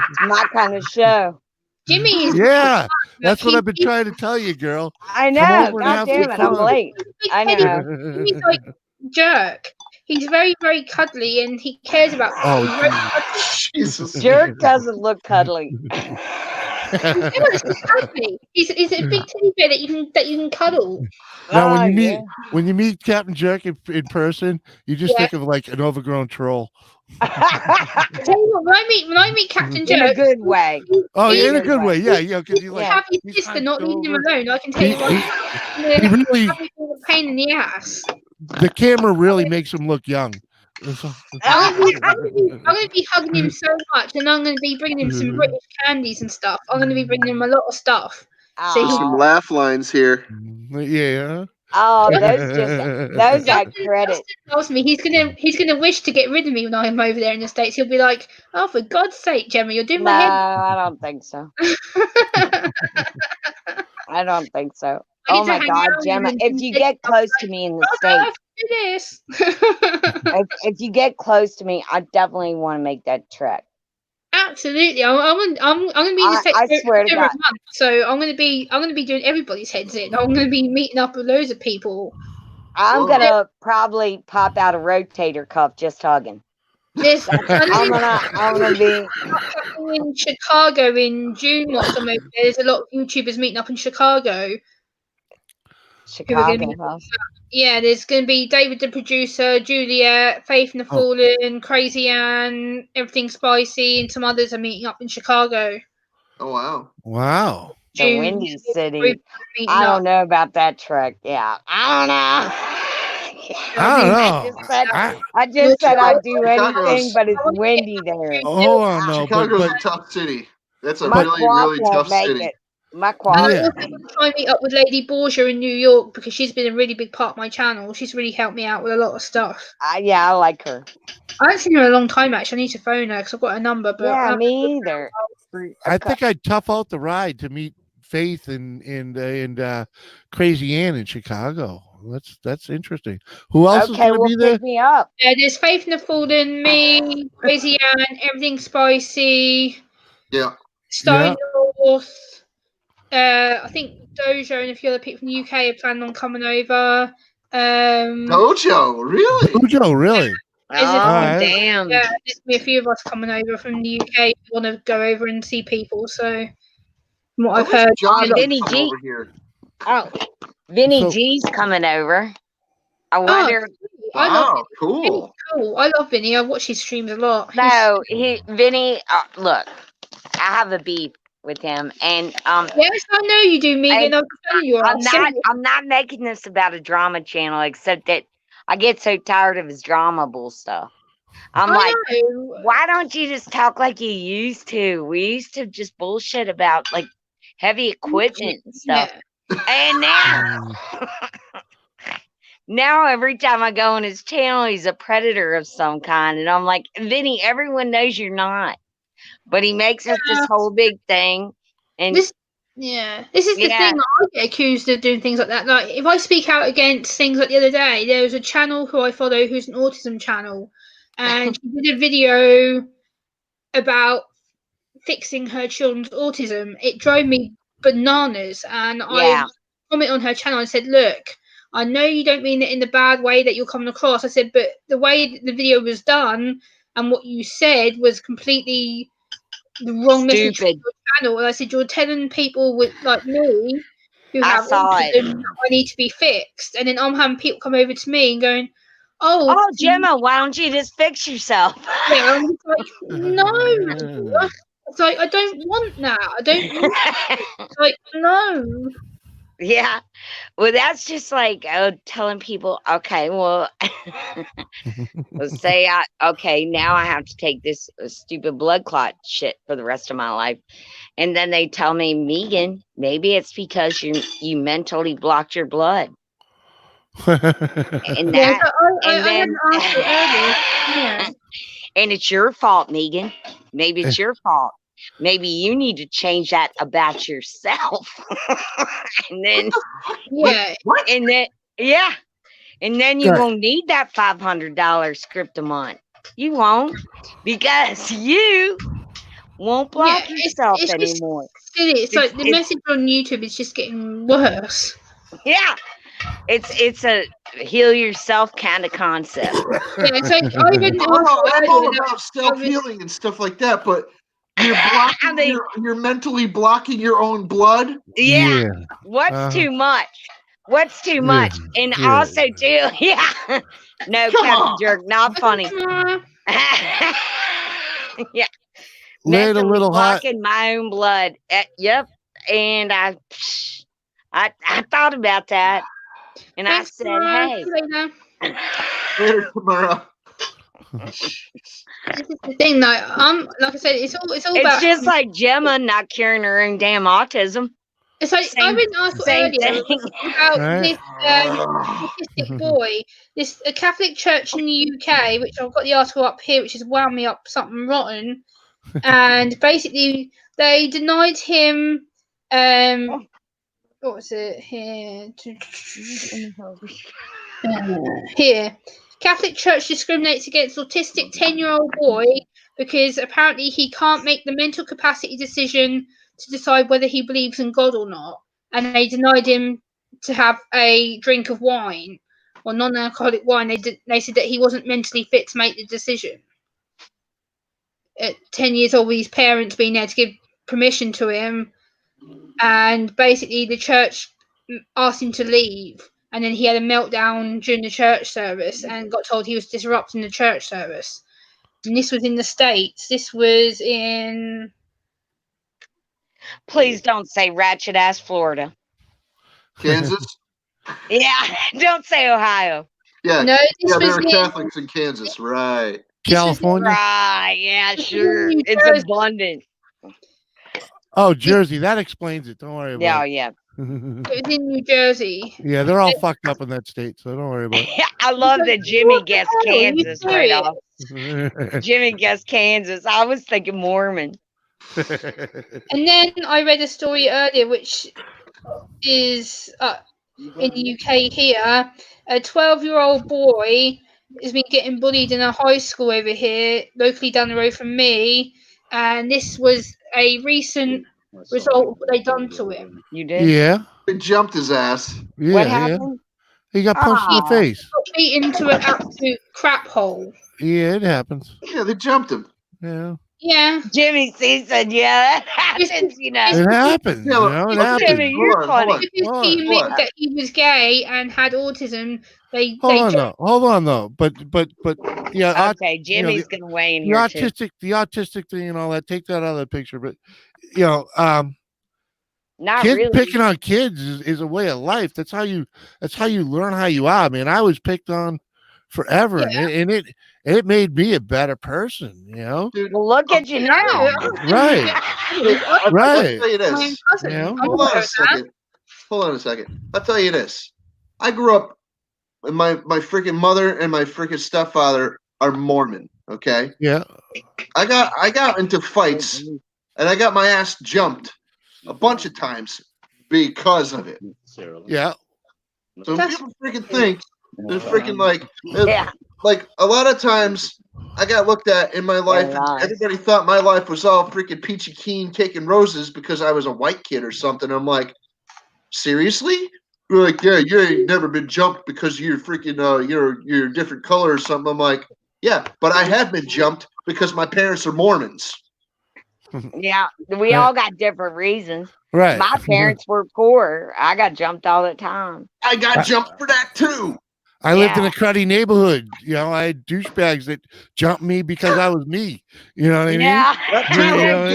it's my kind of show. Jimmy is Yeah, that's what he- I've been trying to tell you, girl. I Come know. over and God have damn some it. I'm fun. late. I know. Jimmy's like jerk. He's very, very cuddly and he cares about Oh, he's very cuddly. Jesus. Jerk doesn't look cuddly. Gemma's just happy. He's a big teddy bear that you can cuddle. Now, Oh, yeah. when you meet Captain Jerk in person, you just Yeah. think of like an overgrown troll. I tell you what, when I meet Captain In Jerk, a good way. Oh, he- in a good way. Yeah, because he he's can like have his he's sister hunched not leaving him over. alone. I can tell you right now. He really, Having a pain in the ass. the camera really makes him look young. I'm gonna be hugging him so much, and I'm gonna be bringing him some British candies and stuff. I'm gonna be bringing him a lot of stuff. So he, Some laugh lines here. Yeah. Oh, Those those got credit. Justin tells me he's gonna wish to get rid of me when I'm over there in the States. He'll be like, "Oh, for God's sake, Gemma, you're doing No, my head." I don't think so. I don't think so. I Oh get to my hang God, out with him Gemma! and If you get close to me in the States, do this. if you get close to me, I definitely want to make that trek. Absolutely, I'm gonna be in the States I swear to every God. month, so I'm gonna be doing everybody's heads in. I'm gonna be meeting up with loads of people. I'm Whoa. gonna probably pop out a rotator cuff just hugging. There's I'm gonna be. in Chicago in June whilst I'm over there. There's a lot of YouTubers meeting up in Chicago. Who are gonna be, Chicago. yeah, there's going to be David the producer, Juliet, Faith and the Fallen, Crazy Ann, Everything Spicy, and some others are meeting up in Chicago. Oh wow! Wow. The June. Windy City. Meeting I up. don't know about that trek. Yeah, I don't know. I don't know. I just said I'd do Chicago's- anything, but it's windy there. Oh, I know, Chicago's but a tough city. That's a My really, quad really won't tough make city. it. My And quad. I Yeah. also want to try and meet up with Lady Borgia in New York because she's been a really big part of my channel. She's really helped me out with a lot of stuff. Yeah, I like her. I haven't seen her in a long time, actually. I need to phone her because I've got her number. But Yeah, me either. I think I'd tough out the ride to meet Faith and Crazy Ann in Chicago. That's interesting. Who else is Okay, going to well, be there? pick me up. there's Faith and the Fallen, me, Crazy Ann, Everything Spicy, Yeah. Stein North. I think Dojo and a few other people from the UK are planning on coming over. Dojo, really? Dojo, really? Oh, Alright. damn. Yeah, there's gonna be a few of us coming over from the UK who want to go over and see people. So, from what I've heard, John Vinny come G. over here. Oh, Vinny So- G's coming over. I wonder. I love Wow, cool. Vinny's cool. I love Vinny. I watch his streams a lot. No, Vinny. Look, I have a beef with him, and Yes, I know you do, Megan. I'm telling you. I'm not making this about a drama channel, except that I get so tired of his drama bull stuff. I'm I like, know. why don't you just talk like you used to? We used to just bullshit about like heavy equipment and stuff. Yeah. And now every time I go on his channel, he's a predator of some kind. And I'm like, Vinny, everyone knows you're not. But he makes us this whole big thing. And This is the thing that I get accused of doing things like that. Like if I speak out against things like the other day, there was a channel who I follow who's an autism channel, and she did a video about fixing her children's autism. It drove me bananas, and I commented on her channel and said, "Look, I know you don't mean it in the bad way that you're coming across." I said, "But the way the video was done and what you said was completely the wrong message for your channel." And I said, "You're telling people with like me who have autism that I need to be fixed." And then I'm having people come over to me and going, "Oh, Gemma, why don't you just fix yourself?" Yeah, I'm just like, no. It's like I don't want that. I don't want like no. Yeah. Well, that's just like telling people, okay, well, let's say now I have to take this stupid blood clot shit for the rest of my life. And then they tell me, Megan, maybe it's because you mentally blocked your blood. And and it's your fault, Megan. Maybe it's your fault. Maybe you need to change that about yourself. And then and then you won't need that $500 script a month. You won't, because you won't block yourself anymore. It's like the message on YouTube is just getting worse. Yeah. It's a heal yourself kind of concept. Yeah, so I'm all about self-healing and stuff like that, but You're blocking. You're mentally blocking your own blood. Yeah. What's too much? What's too much? And also too, yeah. No, Come Captain on. Jerk, not funny. Yeah. Lay it a Mentally little hot. blocking my own blood. Yep. And I thought about that. And Thanks, I said, Tamara. hey. See you later. Later, Tamara. This is the thing, though. Like I said, it's all It's about. just like Gemma not curing her own damn autism. It's like I read an article same earlier thing. about Right. this autistic boy, a Catholic church in the UK, which I've got the article up here, which has wound me up something rotten. And basically, they denied him. What was it here? Here, Catholic Church discriminates against autistic 10-year-old boy because apparently he can't make the mental capacity decision to decide whether he believes in God or not, and they denied him to have a drink of wine or non-alcoholic wine. They said that he wasn't mentally fit to make the decision. At 10 years old, with his parents being there to give permission to him, and basically the church asked him to leave, and then he had a meltdown during the church service and got told he was disrupting the church service. And this was in the States. This was in... Please don't say ratchet ass Florida. Kansas. Yeah, don't say Ohio. Yeah. No, this Yeah, there was are in... Catholics in Kansas, right? California. Right, yeah, sure. New It's Jersey. abundant. Oh, Jersey. That explains it. Don't worry Yeah, about yeah. it. It was in New Jersey. Yeah, they're all fucked up in that state, so don't worry about I love that Jimmy What the guessed hell? Are you Kansas right serious? off. it. Jimmy guessed Kansas. I was thinking Mormon. And then I read a story earlier, which is in the UK here. A 12-year-old boy has been getting bullied in a high school over here, locally down the road from me. And this was a recent result of what they done to him. You did? Yeah. They jumped his ass. Yeah. What Yeah. happened? He got punched in the Aw. face. Got beaten into an absolute crap hole. Yeah, it happens. Yeah, they jumped him. Yeah. Yeah. Jimmy C said, yeah, that happens, you know. It happens. Yeah, You know, it okay, happens. Jimmy, you're hold funny. on. Because he What? admitted that he was gay and had autism, they Hold on though. But yeah, Okay, Jimmy's going to weigh in the here, too. autistic thing and all that, take that out of the picture. But you know, Not kid really. picking on kids is a way of life. That's how you learn how you are. I mean, I was picked on forever, and it made me a better person, you know. Dude, Well, look at you now. Right. Right. I'll tell you this. You know? Hold on a second. Hold on a second. I'll tell you this. I grew up, and my freaking mother and my freaking stepfather are Mormon. Okay. Yeah. I got into fights, and I got my ass jumped a bunch of times because of it. Yeah. So people freaking think they're freaking Yeah. like a lot of times I got looked at in my life. And everybody thought my life was all freaking peachy keen, cake and roses because I was a white kid or something. I'm like, seriously? You're like, yeah, you ain't never been jumped because you're freaking you're a different color or something. I'm like, yeah, but I have been jumped because my parents are Mormons. Yeah, we all got different reasons. Right. My parents were poor. I got jumped all the time. I got jumped for that too. I lived in a cruddy neighborhood. You know, I had douchebags that jumped me because I was me. You know what I mean? Yeah, You know what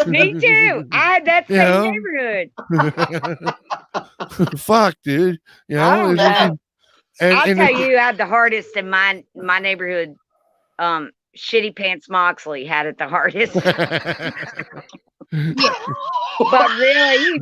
I mean? me too. I had that You same know? neighborhood. Fuck, dude. You know, I don't know. I'll and tell you who had the hardest in my neighborhood. Shitty Pants Moxley had it the hardest. But really,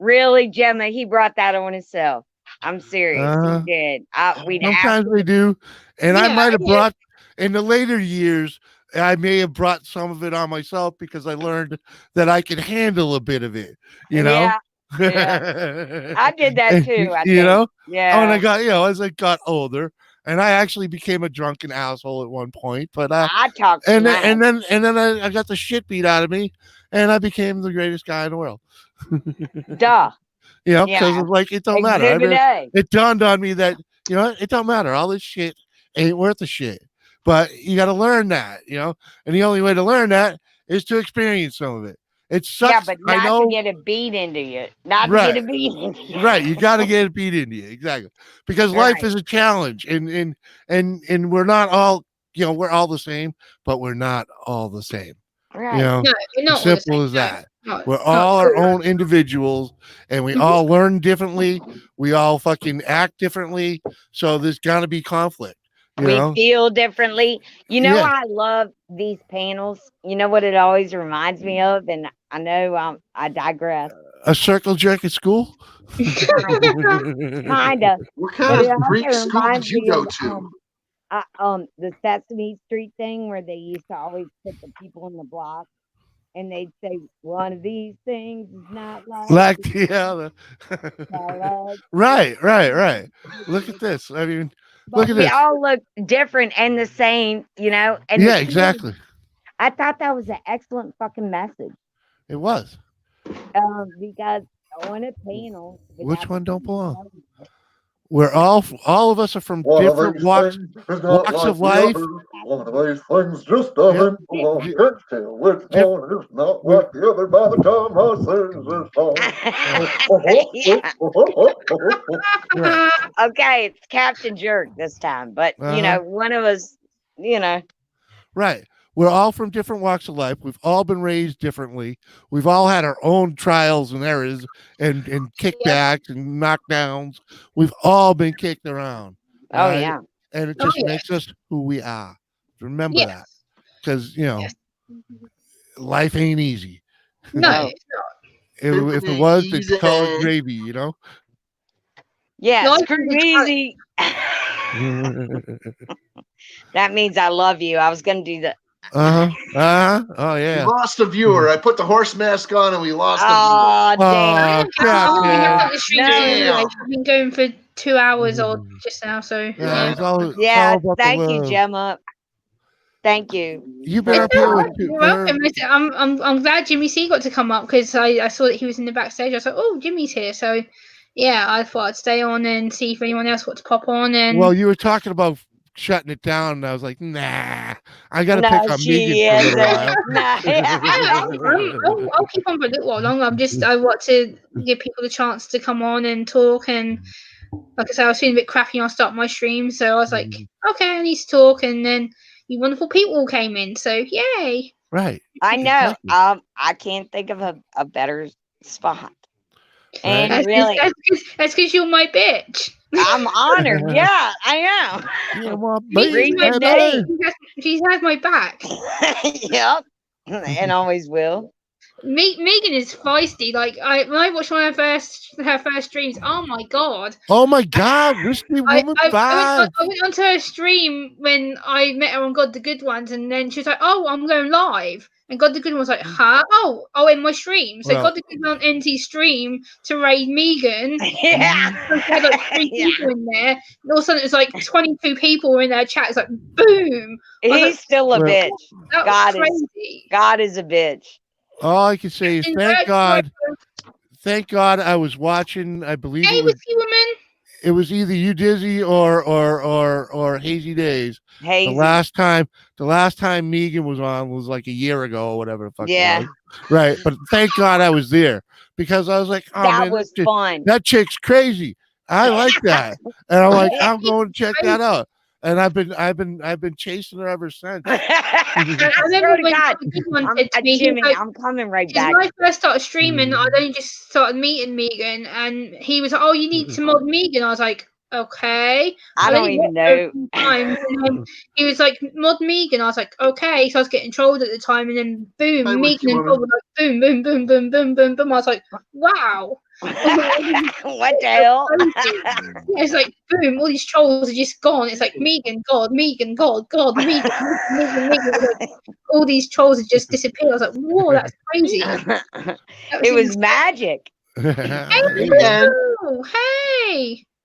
really, Gemma, he brought that on himself. I'm serious. He did. Sometimes we do. And I might have brought, in the later years, I may have brought some of it on myself because I learned that I could handle a bit of it, you know? Yeah. I did that too. You know? Yeah. And I got, as I got older, and I actually became a drunken asshole at one point, but I talked and then I got the shit beat out of me, and I became the greatest guy in the world. Duh. You know, because it's like it don't matter. I mean, it dawned on me that it don't matter. All this shit ain't worth a shit. but you got to learn that, and the only way to learn that is to experience some of it. It sucks. Yeah, but I not know. to get it beat into you. Not to Right. get it beat into you. Right, you got to get it beat into you, exactly, because life is a challenge, and we're not all, we're all the same, but we're not all the same. Right. No, we're not as all the simple same. as that. No, We're no. all our own individuals, and we Mhm. all learn differently. We all fucking act differently, so there's got to be conflict. We feel differently. Yeah. I love these panels. You know what it always reminds me of? And I know I digress. A circle jerk at school? Kind of. What But kind it of Greek also school did reminds you me go of to? the Sesame Street thing where they used to always put the people in the block and they'd say, one of these things is not like the other. like Right. Look at this. I mean, look but at we this. all look different and the same, and Yeah, exactly. I thought that was an excellent fucking message. It was. Because on a panel, Which one don't belong? We're all of us are from One of different these walks things is not like of the life. other. One of these things just doesn't belong. Can't tell which one is not like the other by the time I sing this song. Okay, it's Captain Jerk this time, but one of us, Right. We're all from different walks of life. We've all been raised differently. We've all had our own trials and errors and kickbacks and knockdowns. We've all been kicked around. Oh, right? yeah. And it just makes us who we are. Remember that. Because, life ain't easy. No, it's not. If it was, they'd call it gravy, Yeah, Life screw is easy. That means I love you. I was going to do the. Oh, yeah. We lost a viewer. I put the horse mask on and we lost a Oh, viewer. damn. I've been going for 2 hours or just now, so Thank you, Gemma. Thank you. You've been up here with You're welcome. I'm glad Jimmy C got to come up because I saw that he was in the backstage. I was like, oh, Jimmy's here. So yeah, I thought I'd stay on and see if anyone else got to pop on. And well, you were talking about shutting it down, and I was like, nah, I got to pick on Megan for a little while. I'll keep on for a little while longer. I want to give people the chance to come on and talk. And like I said, I was feeling a bit crappy when I started my stream, so I was like, okay, I need to talk. And then you wonderful people came in, so yay! Right. I know. I can't think of a better spot. And that's because you're my bitch. I'm honored. Yeah, I am. She has my back. Yep, and always will. Megan is feisty. Like when I watched one of her first streams, oh my god! Risky Woman 5. I went onto her stream when I met her on God the Good Ones, and then she was like, "Oh, I'm going live." And God the Good One was like, huh? Oh, in my stream. So God the Good One NT stream to raid Megan. Yeah. So had like 3 people in there. And all of a sudden it was like 22 people were in their chat. It's like boom. He's still a bitch. God is a bitch. All I can say is thank God I was watching, I believe it was either You Dizzy or Hazy Days. Hazy. The last time Megan was on was like a year ago or whatever the fuck it was. Right. But thank God I was there because I was like, oh, that was fun. That chick's crazy. I like that. And I'm like, I'm going to check that out. And I've been chasing her ever since. I remember when Jimmy, I'm coming right back. When I first started streaming, I'd only just started meeting Megan, and he was like, "Oh, you need to mod Megan." I was like, "Okay." I don't even know. And then he was like, "Mod Megan." I was like, "Okay." So I was getting trolled at the time, and then boom, Megan and Bob were like, boom, boom, boom, boom, boom, boom, boom. I was like, "Wow." What the hell? It's like boom, all these trolls are just gone. It's like Megan, God, Megan, God, Megan. Like, all these trolls have just disappeared. I was like, whoa, that's crazy. It was magic. Hey,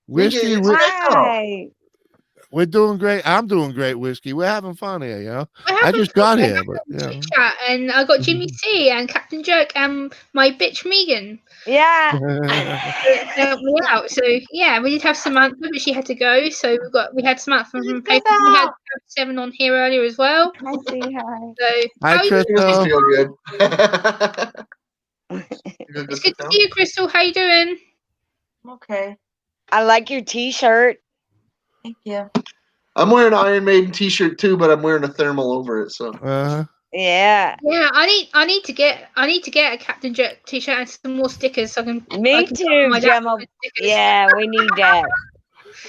Whiskey, hi. We're doing great. I'm doing great, Whiskey. We're having fun here, you know. I haven't just got got here, but yeah. chat, and I got Jimmy C and Captain Jerk and my bitch Megan. Yeah. It helped me out. So yeah, we did have Samantha, but she had to go. So we had Samantha from Paper. We had 7 on here earlier as well. I see. Hi. So Hi, how are you doing? Crystal. Feel good. It's good to see you, Crystal. How you doing? Okay. I like your T-shirt. Thank you. I'm wearing an Iron Maiden T-shirt too, but I'm wearing a thermal over it. So Yeah. Yeah, I need to get a Captain Jerk T-shirt and some more stickers. So I can. Me I can put on too, my Gemma. laptop with stickers. Yeah, we need that.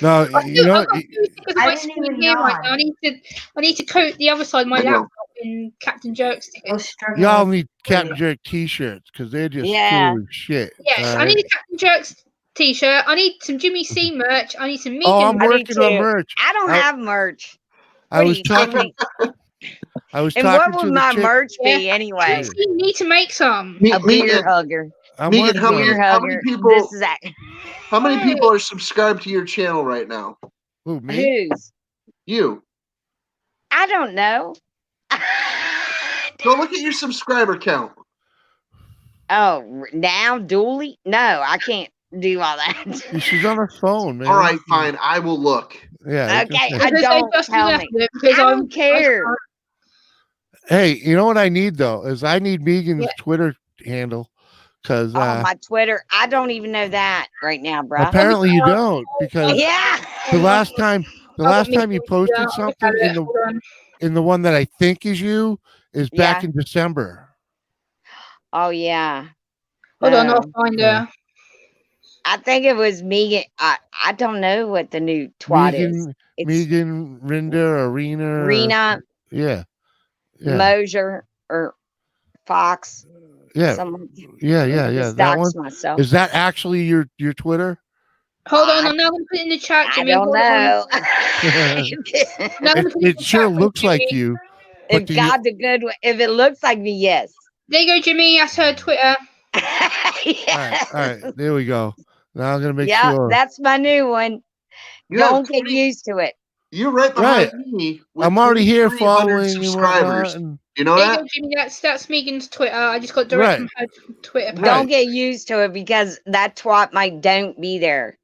No, you know, I've got 2 stickers on I my didn't screen even here right know. now. I need to coat the other side of my There you go. laptop in Captain Jerk I was stickers. struggling. y'all need Captain Jerk T-shirts because they're just Yeah. cool as shit. Yes, all I right? need a Captain Jerk's T-shirt. I need some Jimmy C merch. I need some Megan. Oh, I'm I do working on too. merch. I don't have merch. I What do was you talking. think? I was And talking what to would the my chick. merch be Yeah. anyway? You need to make some. A beer hugger. I'm Megan, working on Beer it. how many hugger. people? This is that. How many people are subscribed to your channel right now? Who, me? Whose? You. I don't know. Go look at your subscriber count. Oh, now Dooley? No, I can't do all that. She's on her phone, man. All right, fine. I will look. Yeah. you can Okay, say- I don't tell me. I don't care. Hey, you know what I need though is I need Megan's Twitter handle because Oh, my Twitter. I don't even know that right now, bro. apparently you don't because Yeah. the last time you posted something in the one that I think is you is back Yeah. in December. Oh, yeah. Hold on, No. I'll find her. I think it was Megan. I don't know what the new twat is. It's Megan Rinder Arena. Rena Yeah. Mosier or Fox. Yeah. Someone. Yeah. Just That one. dox myself. Is that actually your Twitter? Hold on, I'm now going to put it in the chat, I Jimmy. don't Hold on. know. Now I'm gonna put it in It the sure chat, looks like Jimmy. you. If God's a good one, if it looks like me, yes. There you go, Jimmy. That's her Twitter. All right. There we go. Now I'm gonna make Yeah, sure. that's my new one. You have Don't get 20 used to it. You're right behind me. With I'm already here 2,300 following and subscribers. whatnot. And You know There you that? go, Jimmy. That's Megan's Twitter. I just got direct from her Twitter page. Don't get used to it because that twat might don't be there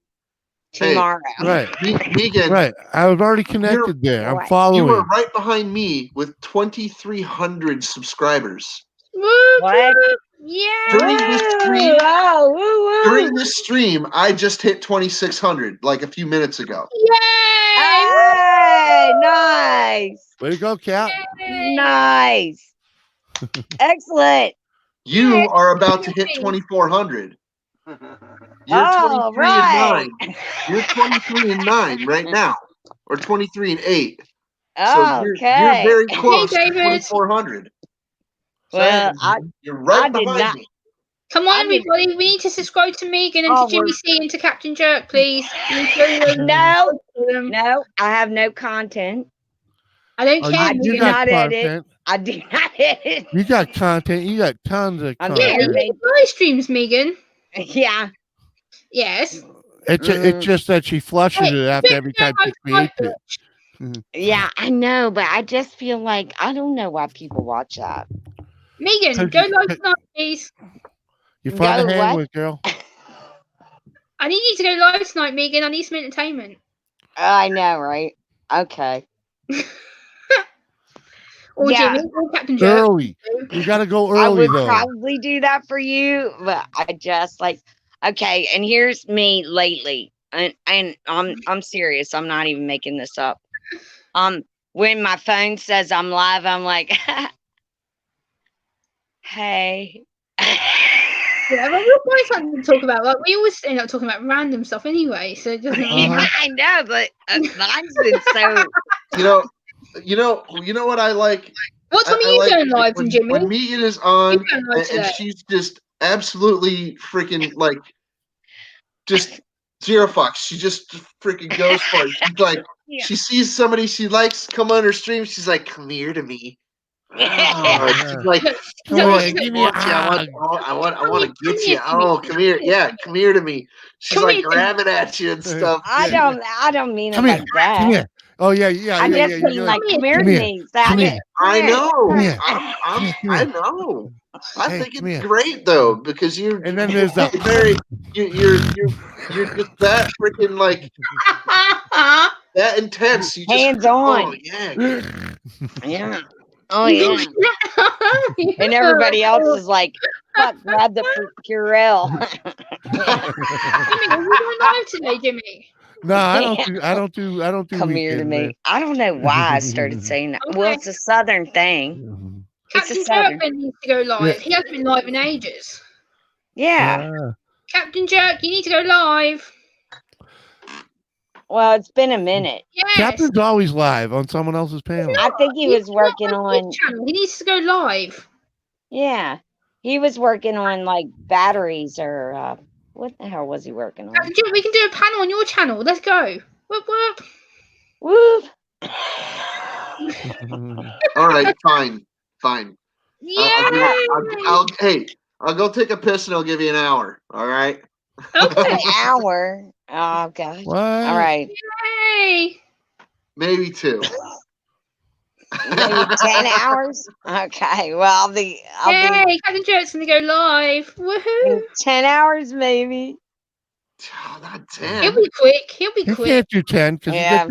tomorrow. right. Megan. Right. I was already connected there. I'm following. You are right behind me with 2,300 subscribers. What? Yeah. During this stream, I just hit 2,600 like a few minutes ago. Hey, nice. Way to go, Cap. Nice. Excellent. You are about to hit 2,400. You're 23 and 9. You're 23 and 9 right now, or 23 and 8. So you're very close to 2,400. Well, you're right I did behind not. me. Come on, everybody. We need to subscribe to Megan and to Jimmy C and to Captain Jerk, please. No, I have no content. I don't care. I do not edit. I do not edit. You got content. You got tons of content. Yeah, you make live streams, Megan. Yeah. Yes. It's just that she flushes it after every time she creates it. Yeah, I know, but I just feel like I don't know why people watch that. Megan, go live tonight, please. You're fun to Go hang what? with, girl. I need you to go live tonight, Megan. I need some entertainment. I know, right? Okay. Or Yeah. Jimmy, or Captain Jerk. Early. You got to go I early, would though. probably do that for you, but I just like okay. And here's me lately, and I'm serious. I'm not even making this up. When my phone says I'm live, I'm like, hey. Yeah, but we'll find something to talk about. Like we always end up talking about random stuff anyway, so it doesn't. Yeah, I know, but mine's been so. You know what I like. What time are you going live, Jimmy? When Megan is on You're going live and today. she's just absolutely freaking like, just zero fucks. She just freaking goes for it. She's like, she sees somebody she likes come on her stream. She's like, "Come here to me." Oh, she's like, "Come on, give me a hug. I want to get you. Oh, come here, yeah, come here to me." She's like grabbing at you and stuff. I don't mean it Come like here. that. Come here. Oh yeah. I just You're mean like, like, come here come to here, me. come Saga. here. I know. Come here. I here. know. I Hey, think come it's here. great though because And then there's the you're just that freaking like that intense. You just Hands on. oh yeah. Yeah. Oh yeah. And everybody else is like, fuck, grab the Purell. Jimmy, are you going live today, Jimmy? No, I don't Yeah. do. I don't do Come here to weekend, me. I don't know why I started saying that. Well, Okay. it's a southern thing. man. It's a Captain southern. Jerk needs to go live. He hasn't been live in ages. Yeah. Captain Jerk, you need to go live. Well, it's been a minute. Yes. Captain's always live on someone else's panel. I think he was working on. his channel. He needs to go live. Yeah. He was working on like batteries or what the hell was he working on? Captain Jerk, we can do a panel on your channel. Let's go. Whoop whoop. Woo! All right, fine. Yeah. I'll go take a piss and I'll give you an hour. All right. Okay. An hour. Oh god. What? All right. Yay. Maybe 2. Maybe 10 hours. Okay. Well, I'll be Yay. Captain Jerk's gonna go live. Woohoo. in 10 hours maybe. Oh, not He'll 10. be quick. He'll be He quick. can't do 10 because Yeah.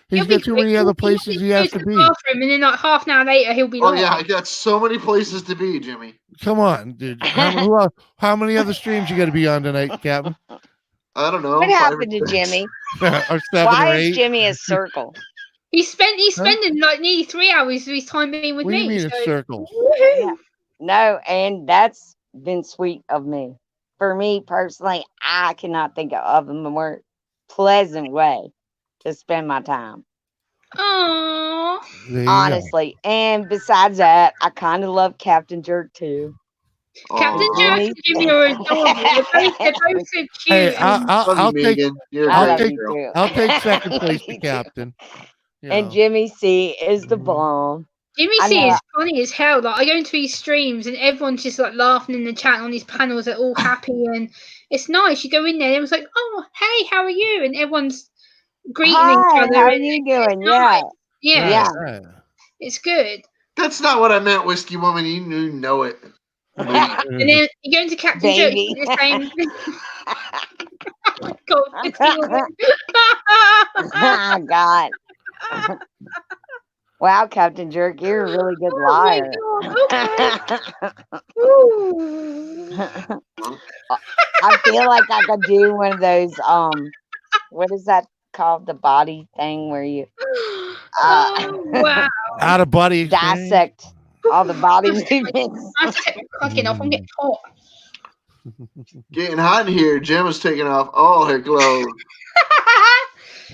he's got too many other places he has to the be. bathroom, and then like half an hour later he'll be Oh live. yeah, I got so many places to be, Jimmy. Come on, dude. How many other streams you got to be on tonight, Captain? I don't know. What 5 or happened to 6. Jimmy? or 7 Why or is 8? Jimmy a circle? He's spending like nearly 3 hours of his time being with What do me. you mean so, it's circles? woohoo. Yeah. No, and that's been sweet of me. For me personally, I cannot think of a more pleasant way to spend my time. Aww. There you go. Honestly. And besides that, I kind of love Captain Jerk too. Captain Aw. Jerk Jimmy. and Jimmy are adorable. They're both so cute. Hey, and I'll Love you, take Megan. You're a I I'll love great take you girl. too. I'll take second place Love to you too. Captain. You And know. Jimmy C is the bomb. Jimmy I C know. is funny as hell. Like I go into his streams and everyone's just like laughing in the chat on his panels. They're all happy and it's nice. You go in there and everyone's like, "Oh, hey, how are you?" And everyone's greeting Hi, each other. how are and you it's doing? nice. Yeah. Yeah, Yeah. Right. it's good. That's not what I meant, Whiskey Woman. You know it. And then you go into Captain Jerk, Baby. the same. God, Oh, God. Wow, Captain Jerk, you're a really good liar. I feel like I could do one of those, what is that called? The body thing where you wow. Out of body exchange. dissect all the body movements. I have to take my clothes off. I'm getting hot. Getting hot in here. Gemma's taking off all her clothes.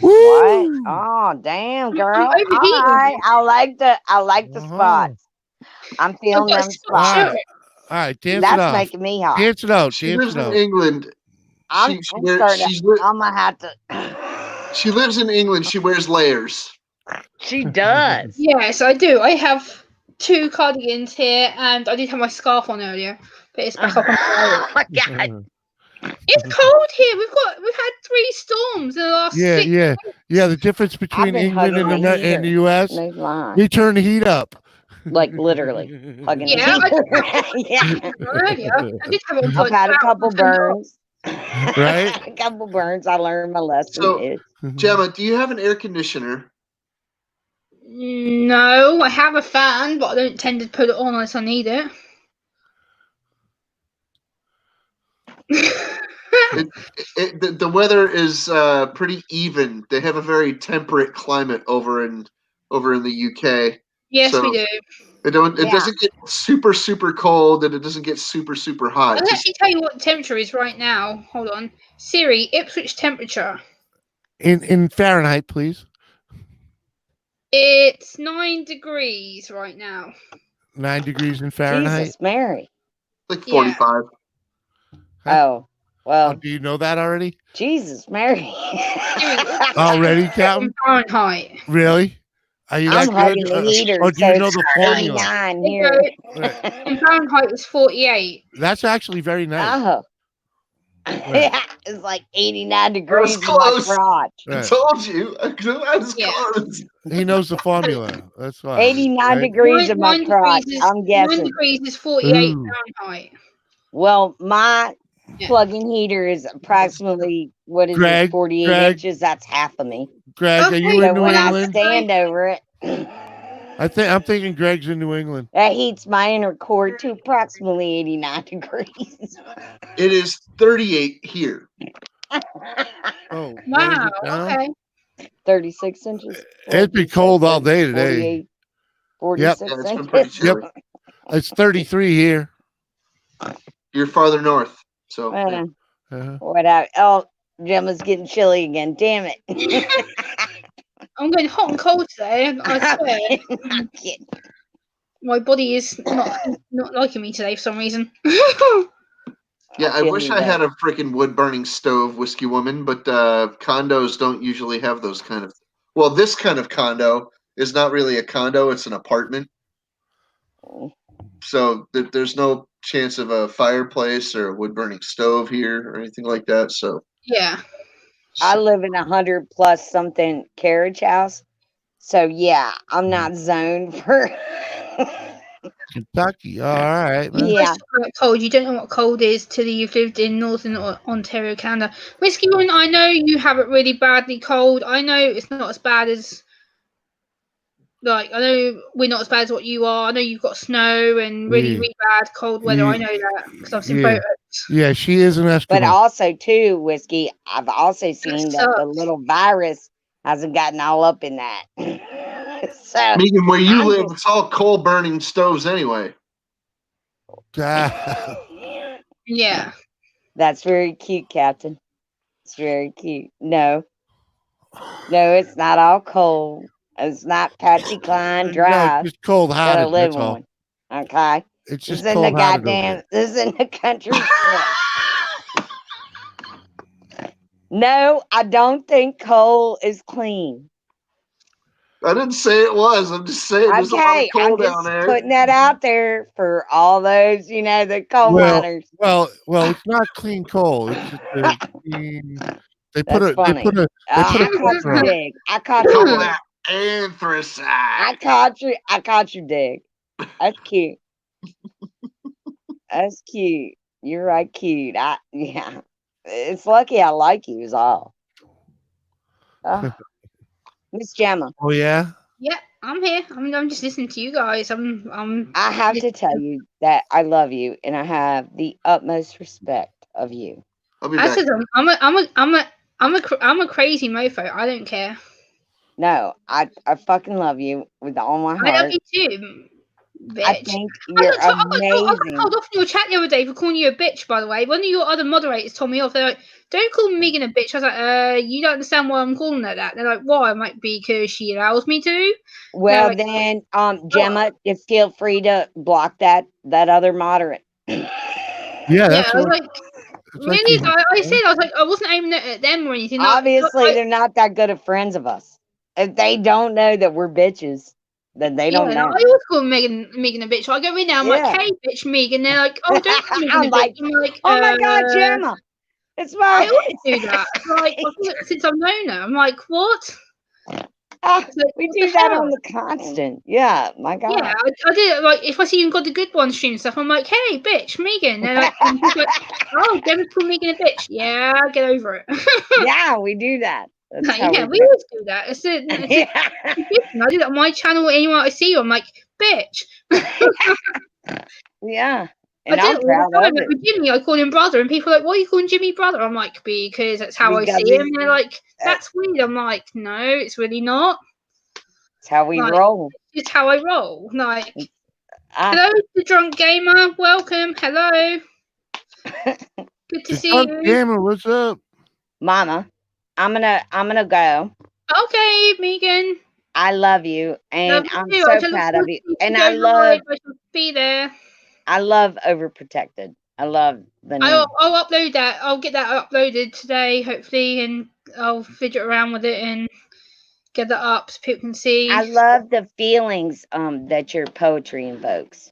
What? Oh, damn, girl. All overheating. right. I like the Uh-huh. spots. I'm I've feeling got a them spot spots. shirt. All right, dance it That's off. making me hot. Dance it out. She Dance lives it in out. England. I'm She starting. she's li- I'm gonna have to. she lives in England. She wears layers. She does. Yes, I do. I have 2 cardigans here, and I did have my scarf on earlier, but it's back up on the Oh my god. It's cold here. We've had 3 storms in the last Yeah, 6 yeah, yeah. The difference I've between been England hugging and my the heater. U.S. No lie. We turn the heat up. Like literally hugging the Yeah, heater. Yeah. earlier. I did have it on for I've like had a 2 couple hours and turned it off. burns. Right? A couple burns. I learned my lesson. So- Mm-hmm. Gemma, do you have an air conditioner? No, I have a fan, but I don't tend to put it on unless I need it. The weather is pretty even. They have a very temperate climate over in the UK. Yes, So we do. It Yeah. doesn't get super cold, and it doesn't get super hot. I'll Just- actually tell you what the temperature is right now. Hold on. Siri, Ipswich temperature. In Fahrenheit, please. It's 9 degrees right now. 9 degrees in Fahrenheit. Jesus Mary. like Yeah. 45. Oh, Oh, well, do you know that already? Jesus Mary. Already, In Captain? Fahrenheit. Really? Are you I'm that hugging good? the heater. Or do so you know it's the formula? 39 here. In Fahrenheit, it's 48. That's actually very nice. Oh, Yeah, it's like 89 I was degrees in my close. crotch. I Right. told you. I was Yeah. close. He knows the formula. That's why. 89 right? degrees in my 9 crotch. degrees is I'm 9 guessing. degrees is 48 Ooh. Fahrenheit. Well, my Yeah. plug-in heater is approximately, what is it, Greg, 48 Greg, inches? That's half of me. Greg, are you Okay, in So New when I England? stand over it, I'm thinking Greg's in New England. that heats my inner core to approximately 89 degrees. It is 38 here. Oh, what is Wow. it now? Okay. 36 inches. It'd be cold all day today. 48, Yep. 46 Yeah, it's been pretty inches. chilly. It's 33 here. You're farther north, so yeah. Whatever. Oh, Gemma's getting chilly again. Damn it. I'm going hot and cold today. I swear. I'm kidding. My body is not liking me today for some reason. Yeah, I feel wish you I had there. a freaking wood burning stove, Whiskey Woman, but condos don't usually have those kind of. Well, this kind of condo is not really a condo; it's an apartment. So there's no chance of a fireplace or a wood burning stove here or anything like that. So Yeah. I live in 100 plus something carriage house. So yeah, I'm not zoned for. Kentucky. All right, man. Yeah. Cold. You don't know what cold is till you've lived in northern Ontario, Canada. Whiskey Woman, I know you have it really badly cold. I know it's not as bad as. Like, I know we're not as bad as what you are. I know you've got snow and really, Yeah. really bad cold weather. I know that because I've seen Yeah. photos. Yeah, she is an Eskimo. But also too, Whiskey, I've also seen that the sucks. little virus hasn't gotten all up in that. So Megan, where you I'm live, just- it's all coal burning stoves anyway. Yeah. That's very cute, Captain. It's very cute. No, it's not all cold. It's not Patsy Cline No, Drive it's just cold that I hearted. live That's all. on. Okay. It's This just is in the cold hearted over goddamn. here. This is in the country. No, I don't think coal is clean. I didn't say it was. I'm just saying there's a lot of Okay, coal I'm down just there. putting that out there for all those, the coal miners. Well, it's not clean coal. It's just a clean. They put That's a funny. they put a I caught filter you on it. dig. I caught Call you dig. that anthracite. I caught you dig. That's cute. That's cute. You're right, cute. Yeah. It's lucky I like you is all. Oh, Miss Gemma, Oh yeah. Yeah, I'm here. I'm just listening to you guys. I have to tell you that I love you and I have the utmost respect of you. I'll be I back. said I'm a crazy mofo. I don't care. No, I fucking love you with all my I love heart. you too, bitch. I think you're I got amazing. told off in your chat the other day for calling you a bitch. By the way, one of your other moderators told me off. They're like, "Don't call Megan a bitch." I was like, you don't understand why I'm calling her that." They're like, "Why?" I might be because she allows me to. Well, like, then, Gemma, just feel free to block that other moderate. Yeah, Yeah, that's I was what. like, It's like really? you- I said I was like, I wasn't aiming at them or anything. Obviously, they're not that good of friends of us. If they don't know that we're bitches, then they don't know. I always call Megan a bitch. I go in there, I'm like, Yeah. "Hey, bitch, Megan." They're like, "Oh, don't call Megan a I'm bitch." like, I'm like, oh my God, Gemma, it's I my. always do that. Like, since I've known her, I'm like, "What?" We what do the that hell? on the constant. Yeah, my God. Yeah, I did it. Like, if I see you got the good one stream stuff, I'm like, "Hey, bitch, Megan." They're like, and people are like, "Oh, Gemma's called Megan a bitch." Yeah, get over it. Yeah, we do that. That's Like, how yeah, we we do always do that. It's a I do that on my channel. Anyone I see you, I'm like, "Bitch." Yeah. I And do I'm it all proud the time. of Like it. with Jimmy, I call him brother, and people are like, "Why are you calling Jimmy brother?" I'm like, "Because that's how I Because see him." And they're like, "That's weird." I'm like, "No, it's really not. It's how we Like, roll. it's how I roll." Like, Ah. hello, the drunk gamer. Welcome. Hello. Good to see you. Gamer, what's up? Mama, I'm gonna go. Okay, Megan. I love you, and Love you I'm too. so I shall look proud of forward you. to And go live. I shall be there. I love overprotected. I love the name. I'll upload that. I'll get that uploaded today, hopefully, and I'll fidget around with it and get that up so people can see. I love the feelings that your poetry invokes.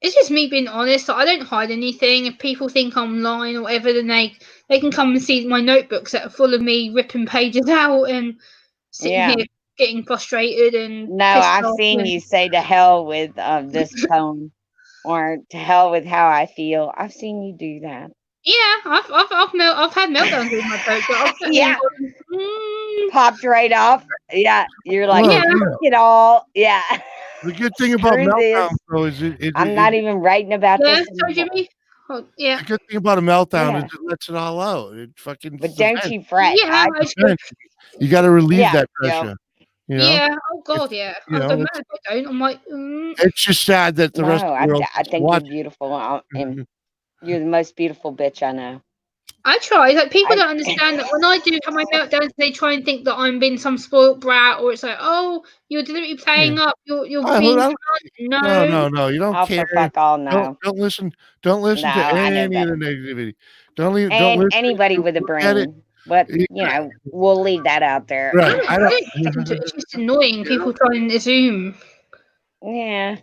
It's just me being honest. I don't hide anything. If people think I'm lying or whatever, then they can come and see my notebooks that are full of me ripping pages out and sitting Yeah. here getting frustrated and No, pissed I've off. seen And, you say to hell with this poem or to hell with how I feel. I've seen you do that. yeah, I've had meltdowns with my poetry. I've sat there and Yeah. gone, Popped right off. Yeah. You're like, Well, yeah. fuck it all. Yeah. the good thing about Screw this. meltdowns, though, is I'm not even writing about Yeah, this so anymore. Jimmy. Oh, yeah. the good thing about a meltdown Yeah. is it lets it all out. It fucking But don't vent. you fret. Yeah, I I just, You got to relieve Yeah, that yeah. pressure. You know, yeah. Oh God, yeah. you I know, go mad if I don't. I'm like, it's just sad that the rest No, of the world I think you're watch. beautiful, and you're the most beautiful bitch I know. I try. Like people I- don't understand that when I do have my meltdowns, they try and think that I'm being some spoiled brat, or it's like, oh, you're deliberately playing up. You're I being don't- no. No. You don't Oh, care. for fuck all, no. Don't listen. Don't listen No, to I know any of the better. negativity. Don't And listen. anybody with a Look at it. brain, but Yeah. we'll leave that out there. Right. I don't listen to it. It's just annoying. People trying to assume. Yeah,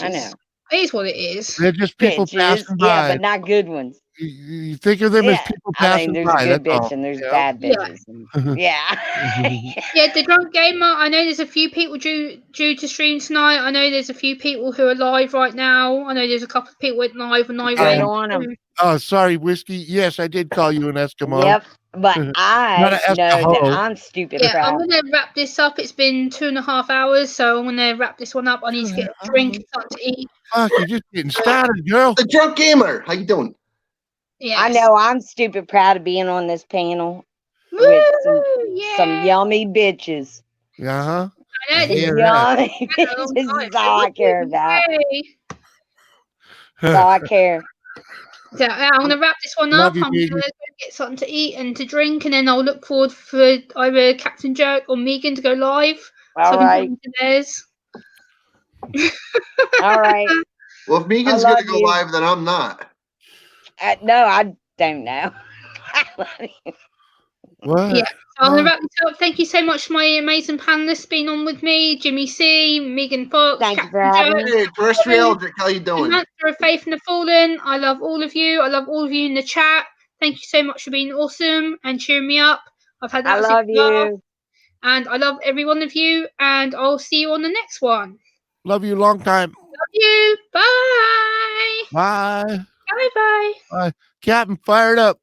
I know. It is what it is. They're just people Bitches, passing yeah, by. but not good ones. You think of them as Yeah, people I mean, passing there's by. a good That's bitch all. and there's you know? bad Yeah. bitches. Yeah. Yeah, the drunk gamer. I know there's a few people due to stream tonight. I know there's a few people who are live right now. I know there's a couple of people went live and I Good went. on 'em. Oh, sorry, whiskey. Yes, I did call you an Eskimo. Yep, but Not I an know that Eskimo. I'm stupid Yeah, I'm proud. gonna wrap this up. It's been 2.5 hours, so I'm gonna wrap this one up. I need to get a drink and something to eat. Fuck, you're just getting started, girl. The drunk gamer. How you doing? Yes. I know I'm stupid proud of being on this panel with some yummy bitches. Uh-huh. I know, I hear this that. Yummy is a long bitches time. is all I care about. Yay. That's all I care. So yeah, I'm gonna wrap this one Love up. you, I'm baby. gonna go get something to eat and to drink, and then I'll look forward for either Captain Jerk or Megan to go live. All so right. I can put into theirs. All right. Well, if Megan's love gonna go you. live, then I'm not. No, I don't know. What? Yeah, so I'm gonna wrap this up. Thank you so much for my amazing panelists being on with me: Jimmy C, Megan Fox, Thank you for Captain having Jerk, me. Hey, Terrestrial Eldrick, how you doing? Master of Faith and the Fallen. I love all of you. I love all of you in the chat. Thank you so much for being awesome and cheering me up. I've had I that love you. and I love every one of you. And I'll see you on the next one. Love you long time. Love you. Bye. Bye. Bye. Bye. Bye. Captain, fired up.